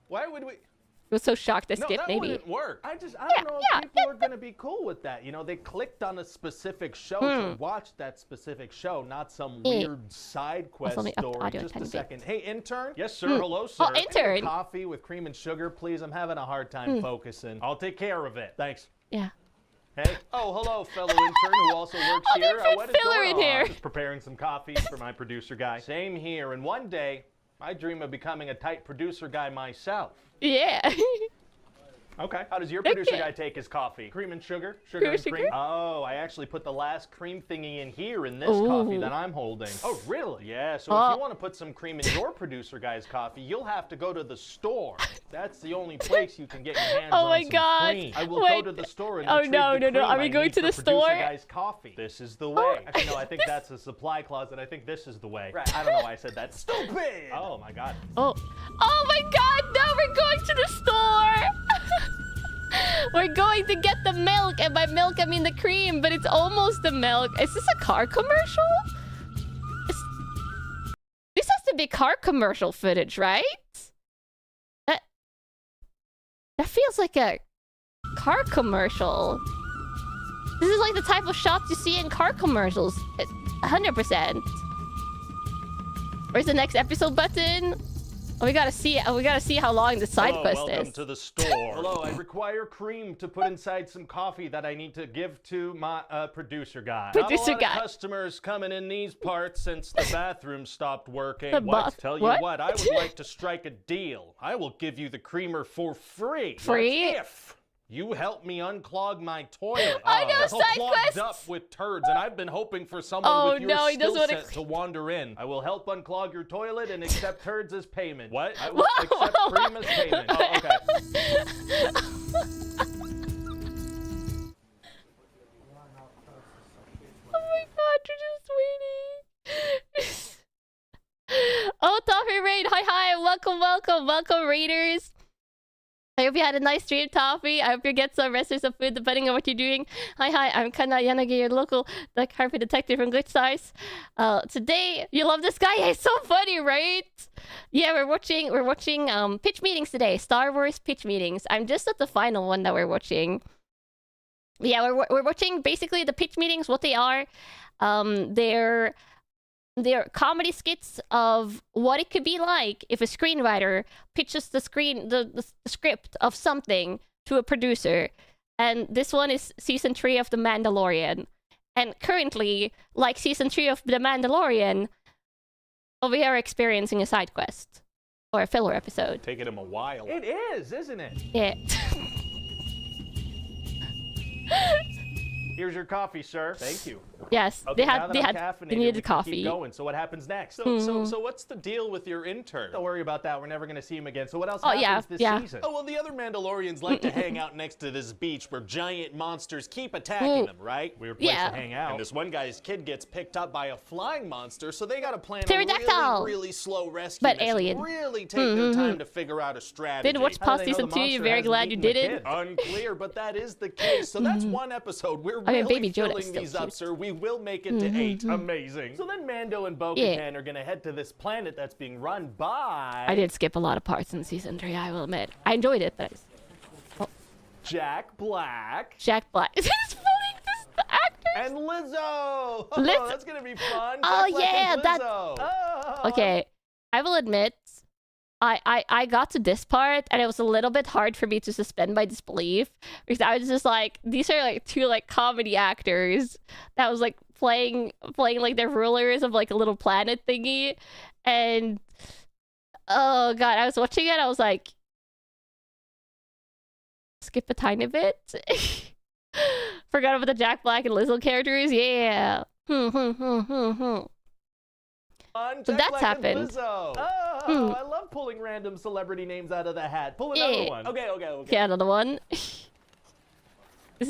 Why would we? I was so shocked I skipped, that maybe. wouldn't work. I don't know if people are going to be cool with that. You know, they clicked on a specific show to watch that specific show, not some weird side quest story. Just a second. Hey, intern? Yes, sir. Hello, sir. Oh, intern. Coffee with cream and sugar, please. I'm having a hard time focusing. I'll take care of it. Thanks. Yeah. Hey. Oh, hello, fellow intern who also works here. What is Filler in here? Just preparing some coffee for my producer guy. Same here. And one day, I dream of becoming a tight producer guy myself. Yeah. Okay. How does your producer guy take his coffee? Cream and sugar? Sugar and cream? Oh, I actually put the last cream thingy in here in this coffee that I'm holding. Oh, really? Yeah, so if you want to put some cream in your producer guy's coffee, you'll have to go to the store. That's the only place you can get your hands on some cream. I will go to the store and retrieve the cream Are we going to the store? Producer guy's coffee. This is the way. Actually, no, I think that's a supply closet. I think this is the way. Right. I don't know why I said that. Stupid! Oh, my God. Oh my God, now we're going to the store! We're going to get the milk, and by milk I mean the cream, but it's almost the milk. Is this a car commercial? This has to be car commercial footage, right? That feels like a car commercial. This is like the type of shots you see in car commercials. 100%. Where's the next episode button? Oh, we gotta see how long the side quest is. Welcome to the store. Hello, I require cream to put inside some coffee that I need to give to my producer guy. Not a lot of customers coming in these parts since the bathroom stopped working. Tell you what, I would like to strike a deal. I will give you the creamer for free. Free? If you help me unclog my toilet. I know, side quests! Up with turds, and I've been hoping for someone with your skill set to wander in. I will help unclog your toilet and accept turds as payment. What? I will accept cream as payment. Oh, okay. Oh my God, you're just waiting. Oh, Toffee Raid, hi, welcome, Raiders. I hope you had a nice stream, Toffee. I hope you get some rest or some food, depending on what you're doing. Hi, I'm Kanna Yanagi, your local carpet detective from Glitch Stars. Today, you love this guy? He's so funny, right? Yeah, we're watching pitch meetings today. Star Wars pitch meetings. I'm just at the final one that we're watching. Yeah, we're watching basically the pitch meetings. What they are, they're comedy skits of what it could be like if a screenwriter pitches the script of something to a producer. And this one is season 3 of The Mandalorian. And currently, like season 3 of The Mandalorian, we are experiencing a side quest or a filler episode. Taking him a while. It is, isn't it? Yeah. Here's your coffee, sir. Thank you. Yes, okay, they needed coffee. Keep going. So what happens next? So what's the deal with your intern? Don't worry about that. We're never going to see him again. So what else happens this season? Oh, well, the other Mandalorians like to hang out next to this beach where giant monsters keep attacking them, right? Weird place to hang out. And this one guy's kid gets picked up by a flying monster, so they got to plan a really slow rescue but mission. Alien. Really take their time to figure out a strategy. Didn't watch past season 2. You're very glad you did it. Unclear, but that is the case. So that's one episode. We're really filling these up, sir. We will make it to 8. Amazing. So then Mando and Bo-Katan are going to head to this planet that's being run by... I did skip a lot of parts in season 3, I will admit. I enjoyed it, but Jack Black. Jack Black. Is this funny? The actors? And Lizzo. Oh, that's going to be fun. Oh, Jack yeah. Black and Lizzo. Oh. Okay. I will admit, I got to this part, and it was a little bit hard for me to suspend my disbelief, because I was just like, these are like 2 like comedy actors that was like playing like the rulers of like a little planet thingy, and oh God, I was watching it, I was like, skip a tiny bit. Forgot about the Jack Black and Lizzo characters. Yeah. So that's happened. Oh, I love pulling random celebrity names out of the hat. Pull another one. Okay. Okay, another one. This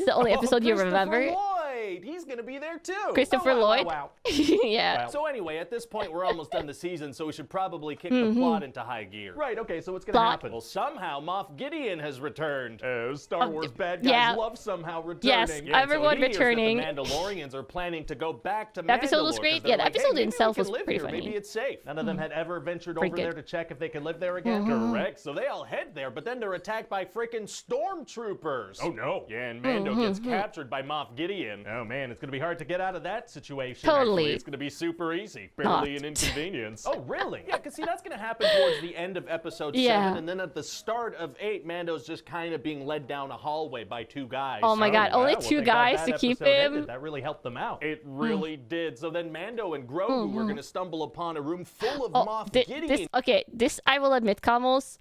is the only episode you remember. Lloyd. wait, he's gonna be there too. Christopher Lloyd. Wow. Yeah. Wow. So anyway, at this point, we're almost done the season, so we should probably kick the plot into high gear. Right, okay, so what's gonna happen? Well, somehow Moff Gideon has returned. Star Wars bad guys love somehow returning. Yes, everyone returning. The Mandalorians are planning to go back to Mandalore. The episode was great. Yeah, the episode itself was pretty funny. Maybe it's safe. None of them had ever ventured over there to check if they could live there again. Correct. So they all head there, but then they're attacked by freaking stormtroopers. Oh no. Yeah, and Mando gets captured by Moff Gideon. Oh man, it's gonna be hard to get out of that situation. Totally. Actually, it's gonna be super easy. Barely an inconvenience. Oh really? Yeah, because see, that's gonna happen towards the end of episode 7, and then at the start of 8, Mando's just kind of being led down a hallway by 2 guys. Oh my god, only 2 guys to keep him? Ended. That really helped them out. It really did. So then Mando and Grogu were gonna stumble upon a room full of Moff Gideon. This I will admit, Kamos,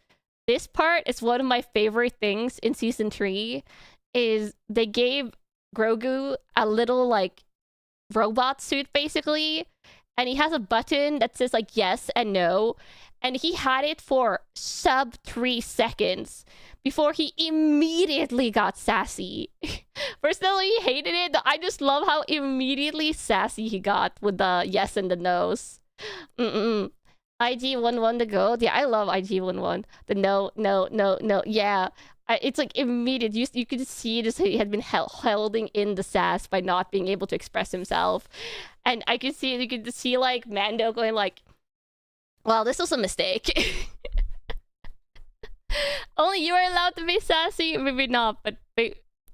this part is one of my favorite things in season 3, is they gave Grogu a little like robot suit basically, and he has a button that says like yes and no, and he had it for sub 3 seconds before he immediately got sassy. Personally, hated it. I just love how immediately sassy he got with the yes and the no's. IG-11 the gold. Yeah, I love IG-11. The no. Yeah. It's like immediate. You could see just he had been holding in the sass by not being able to express himself. And you could see like Mando going like, well, this was a mistake. Only you are allowed to be sassy. Maybe not, but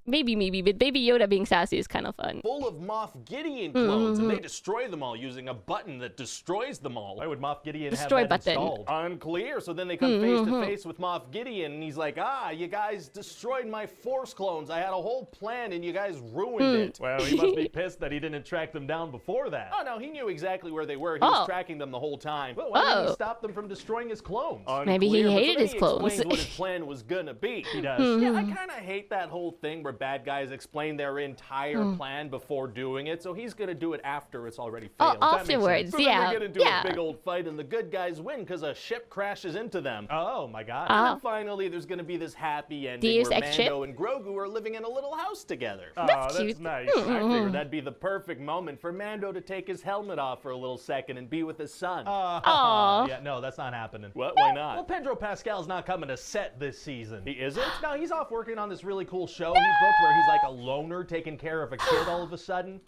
maybe. But Baby Yoda being sassy is kind of fun. Full of Moff Gideon clones, and they destroy them all using a button that destroys them all. Why would Moff Gideon Destroy have that button installed? Unclear. So then they come face to face with Moff Gideon, and he's like, you guys destroyed my Force clones. I had a whole plan, and you guys ruined it. Well, he must be pissed that he didn't track them down before that. Oh, no, he knew exactly where they were. He was tracking them the whole time. Well, why didn't he stop them from destroying his clones? Maybe he hated his clones. He explains what his plan was gonna be. He does. Yeah, I kind of hate that whole thing where bad guys explain their entire plan before doing it, so he's gonna do it after it's already failed. Afterwards, so yeah. They're gonna do a big old fight, and the good guys win because a ship crashes into them. Oh my god. And then finally, there's gonna be this happy ending where Mando and Grogu are living in a little house together. That's cute. That's nice. I figured that'd be the perfect moment for Mando to take his helmet off for a little second and be with his son. Yeah, no, that's not happening. What? Why not? Well, Pedro Pascal's not coming to set this season. He isn't? No, he's off working on this really cool show he booked where he's like a loner taking care of a kid all of a sudden.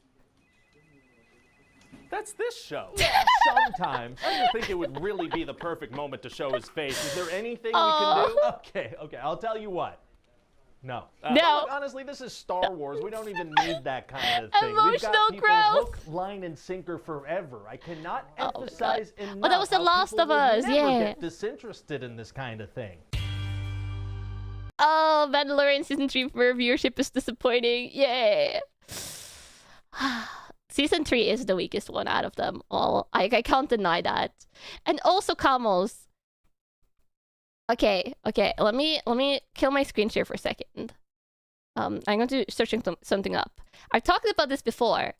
That's this show. Sometimes. I don't think it would really be the perfect moment to show his face. Is there anything we can do? Okay, I'll tell you what. No. No. Look, honestly, this is Star Wars. We don't even need that kind of thing. We've got Emotional people growth. hook, line, and sinker forever. I cannot emphasize enough. That was The how Last people of will us, never yeah. get disinterested in this kind of thing. Oh, Mandalorian season 3 for viewership is disappointing. Yeah. Season 3 is the weakest one out of them all. I can't deny that. And also, Kamos. Okay. Let me kill my screen share for a second. I'm going to search something up. I've talked about this before,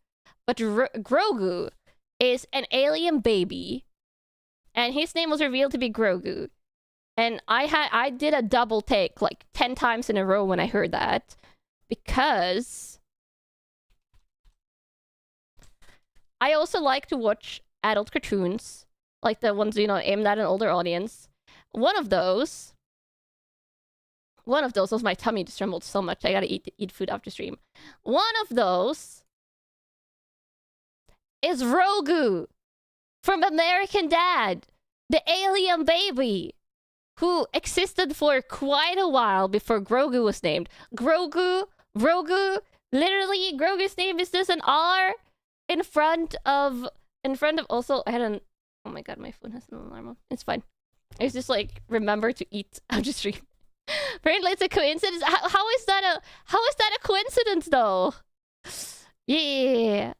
but Grogu is an alien baby, and his name was revealed to be Grogu. And I did a double take like 10 times in a row when I heard that, because I also like to watch adult cartoons, like the ones, aimed at an older audience. One of those was my tummy just trembled so much. I gotta eat food after stream. One of those is Grogu from American Dad, the alien baby, who existed for quite a while before Grogu was named. Grogu, literally, Grogu's name is just an R in front of also, oh my god, my phone has an alarm on. It's fine. It's just like, remember to eat after stream. Apparently it's a coincidence. How is that a coincidence though? Yeah.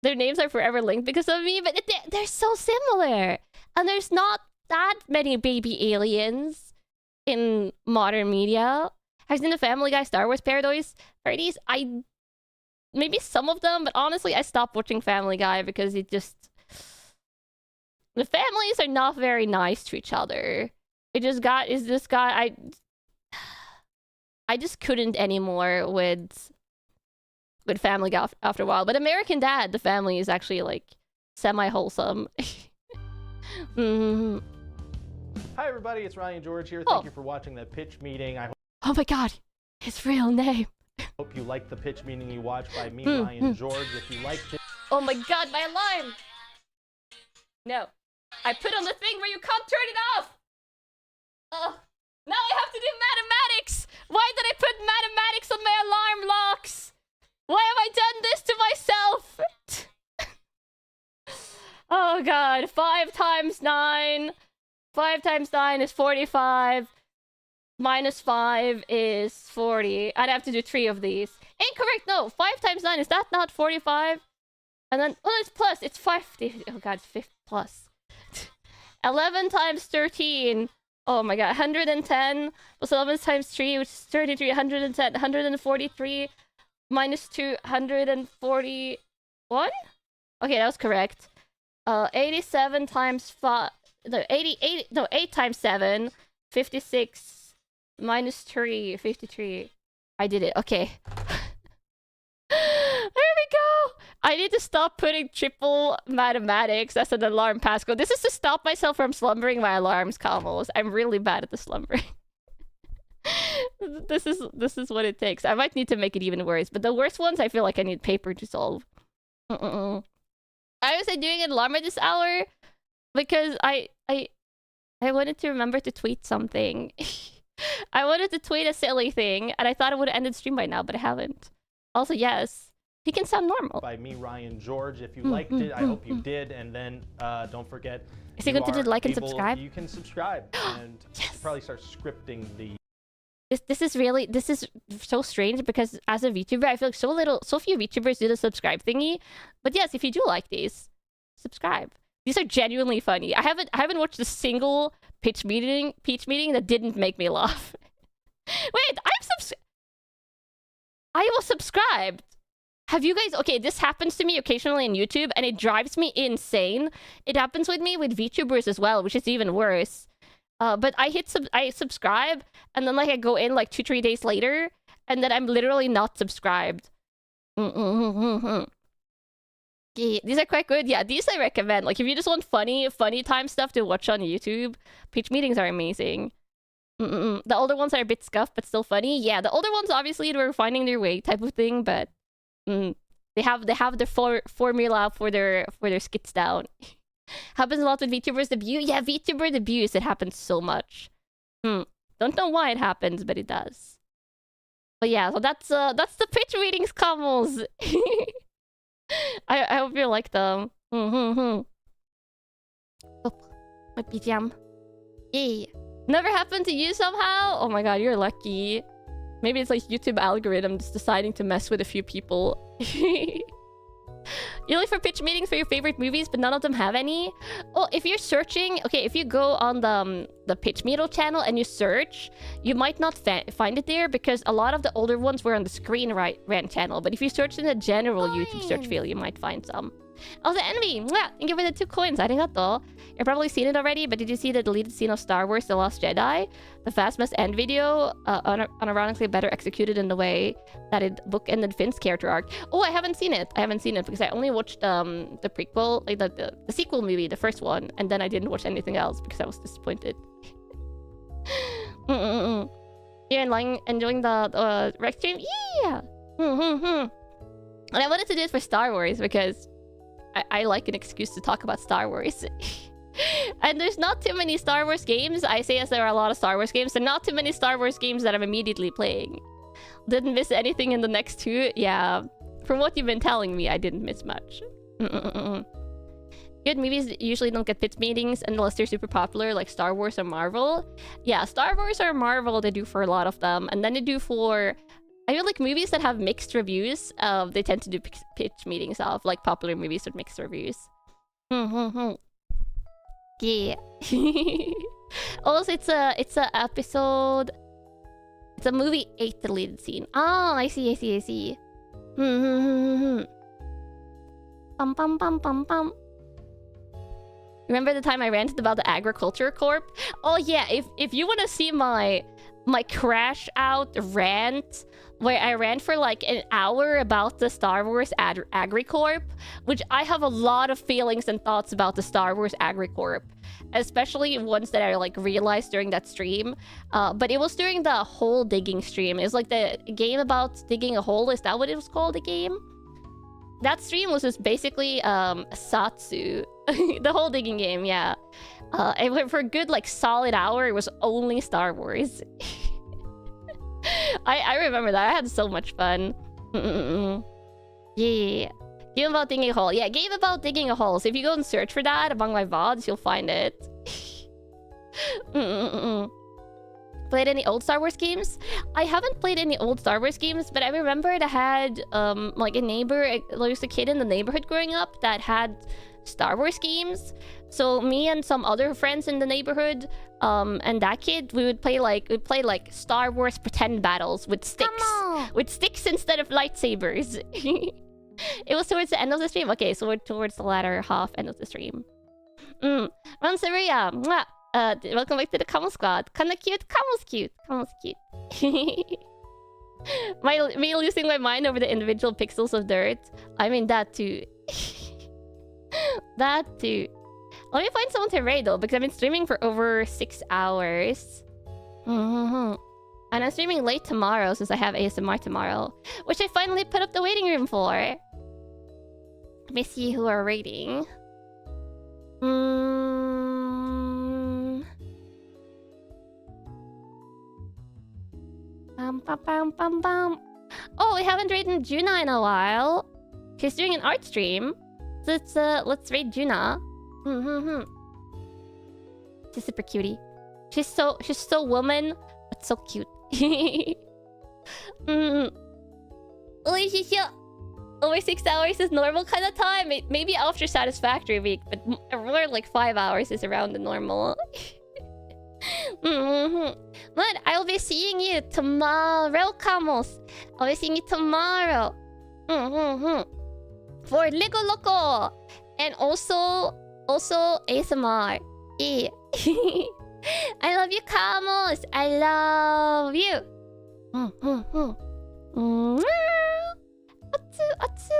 Their names are forever linked because of me, but they're so similar. And there's not that many baby aliens in modern media. I've seen the Family Guy Star Wars parodies. Maybe some of them, but honestly, I stopped watching Family Guy because the families are not very nice to each other. I just couldn't anymore with good family after a while. But American Dad, the family is actually like semi-wholesome. Hi everybody, it's Ryan George here. Thank you for watching that pitch meeting. Oh my god, his real name. Hope you liked the pitch meeting you watched by me, Ryan George. If you liked it... Oh my god, my alarm! No. I put on the thing where you can't turn it off! Now I have to do mathematics! Why did I put mathematics on my alarm locks? Why have I done this to myself? Oh god, 5 times 9. 5 times 9 is 45. Minus 5 is 40. I'd have to do 3 of these. Incorrect, no. 5 times 9, is that not 45? And then, oh, it's plus. It's 50. Oh god, it's 50 plus. 11 times 13. Oh my god, 110 plus 11 times 3, which is 33. 110. 143 minus 241? Okay, that was correct. 87 times 5. No, 88. No, 8 times 7. 56. Minus 3, 53. I did it. Okay. There we go. I need to stop putting triple mathematics as an alarm passcode. This is to stop myself from slumbering my alarms, Kamals. I'm really bad at the slumbering. This is what it takes. I might need to make it even worse, but the worst ones I feel like I need paper to solve. I was doing an alarm at this hour because I wanted to remember to tweet something. I wanted to tweet a silly thing, and I thought it would have ended stream by now, but I haven't. Also, yes, he can sound normal. By me, Ryan George. If you liked it, I hope you did. And then don't forget, is he going to do like and subscribe? You can subscribe and yes. probably start scripting the... This is so strange because as a VTuber, I feel like so few VTubers do the subscribe thingy. But yes, if you do like these, subscribe. These are genuinely funny. I haven't watched a single pitch meeting that didn't make me laugh. Wait, I was subscribed. Have you guys... Okay, this happens to me occasionally on YouTube, and it drives me insane. It happens with me with VTubers as well, which is even worse. But I subscribe, and then like I go in like 2-3 days later, and then I'm literally not subscribed. Yeah, these are quite good. Yeah, these I recommend. Like, if you just want funny time stuff to watch on YouTube, pitch meetings are amazing. The older ones are a bit scuffed, but still funny. Yeah, the older ones obviously were finding their way type of thing, but they have their formula for their skits down. Happens a lot with VTubers debut. Yeah, VTuber debuts. It happens so much. Don't know why it happens, but it does. But yeah, so that's the pitch meetings, Kamals. I hope you like them. Oh, my BGM. Yay. Never happened to you somehow? Oh my god, you're lucky. Maybe it's like YouTube algorithm just deciding to mess with a few people. You look for pitch meetings for your favorite movies, but none of them have any? Oh, if you're searching... Okay, if you go on the Pitch Meetle channel and you search, you might not find it there because a lot of the older ones were on the Screen Rant channel. But if you search in the general YouTube search field, you might find some. Also, Envy! Mwah! Thank you for the 2 coins. Arigato. You've probably seen it already, but did you see the deleted scene of Star Wars The Last Jedi? The Fast Must End video, unironically better executed in the way that it bookended Finn's character arc. Oh, I haven't seen it. I haven't seen it because I only watched the prequel, like the sequel movie, the first one, and then I didn't watch anything else because I was disappointed. You're enjoying the rec stream? Yeah! And I wanted to do it for Star Wars because I like an excuse to talk about Star Wars. And there's not too many Star Wars games. I say as there are a lot of Star Wars games. There are not too many Star Wars games that I'm immediately playing. Didn't miss anything in the next 2. Yeah. From what you've been telling me, I didn't miss much. Good movies usually don't get pitch meetings unless they're super popular, like Star Wars or Marvel. Yeah, Star Wars or Marvel, they do for a lot of them. And then they do for... I feel like movies that have mixed reviews, they tend to do pitch meetings of, like popular movies with mixed reviews. Yeah. Also, it's a episode... It's a movie 8 deleted scene. Oh, I see. Bum bum bum bum bum. Remember the time I ranted about the Agriculture Corp? Oh yeah, if you want to see my my crash out rant, where I ran for like an hour about the Star Wars AgriCorp, which I have a lot of feelings and thoughts about the Star Wars AgriCorp, especially ones that I like realized during that stream. But it was during the hole digging stream. It was like the game about digging a hole. Is that what it was called, the game? That stream was just basically Satsu, the hole digging game, yeah. And for a good like solid hour, it was only Star Wars. I remember that. I had so much fun. Yeah. Game about digging a hole. Yeah, game about digging a hole. So if you go and search for that among my VODs, you'll find it. Played any old Star Wars games? I haven't played any old Star Wars games, but I remember I had like a neighbor, there was a kid in the neighborhood growing up that had Star Wars games. So me and some other friends in the neighborhood, and that kid, we'd play like Star Wars pretend battles with sticks instead of lightsabers. It was towards the end of the stream. Okay, so we're towards the latter half end of the stream. Ransaria, mwah. Welcome back to the Camo Squad. Kinda cute. Camo's cute. Camo's cute. Me losing my mind over the individual pixels of dirt. I mean, that too. That too. Let me find someone to raid though, because I've been streaming for over 6 hours. And I'm streaming late tomorrow since I have ASMR tomorrow, which I finally put up the waiting room for. Let me see who are raiding. Oh, we haven't raided Juna in a while. She's doing an art stream. Let's raid Juna. She's super cutie. She's so woman, but so cute. Over 6 hours is normal kind of time. Maybe after Satisfactory week, but more like 5 hours is around the normal. But I'll be seeing you tomorrow, Camos. I'll be seeing you tomorrow. For Lego Loco. And also ASMR. Yeah. I love you, Camos. I love you. Atsu.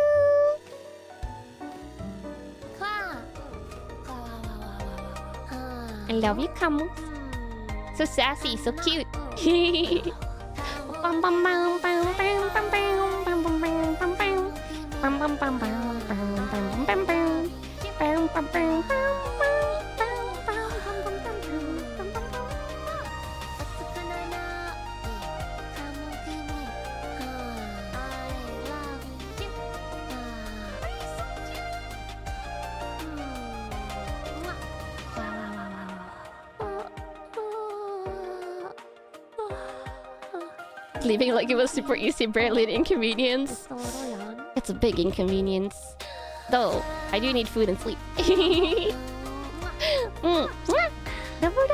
I love you, Camos. So sassy, so cute. Leaving like it was super easy, barely an inconvenience. It's a big inconvenience. Though, I do need food and sleep. Double.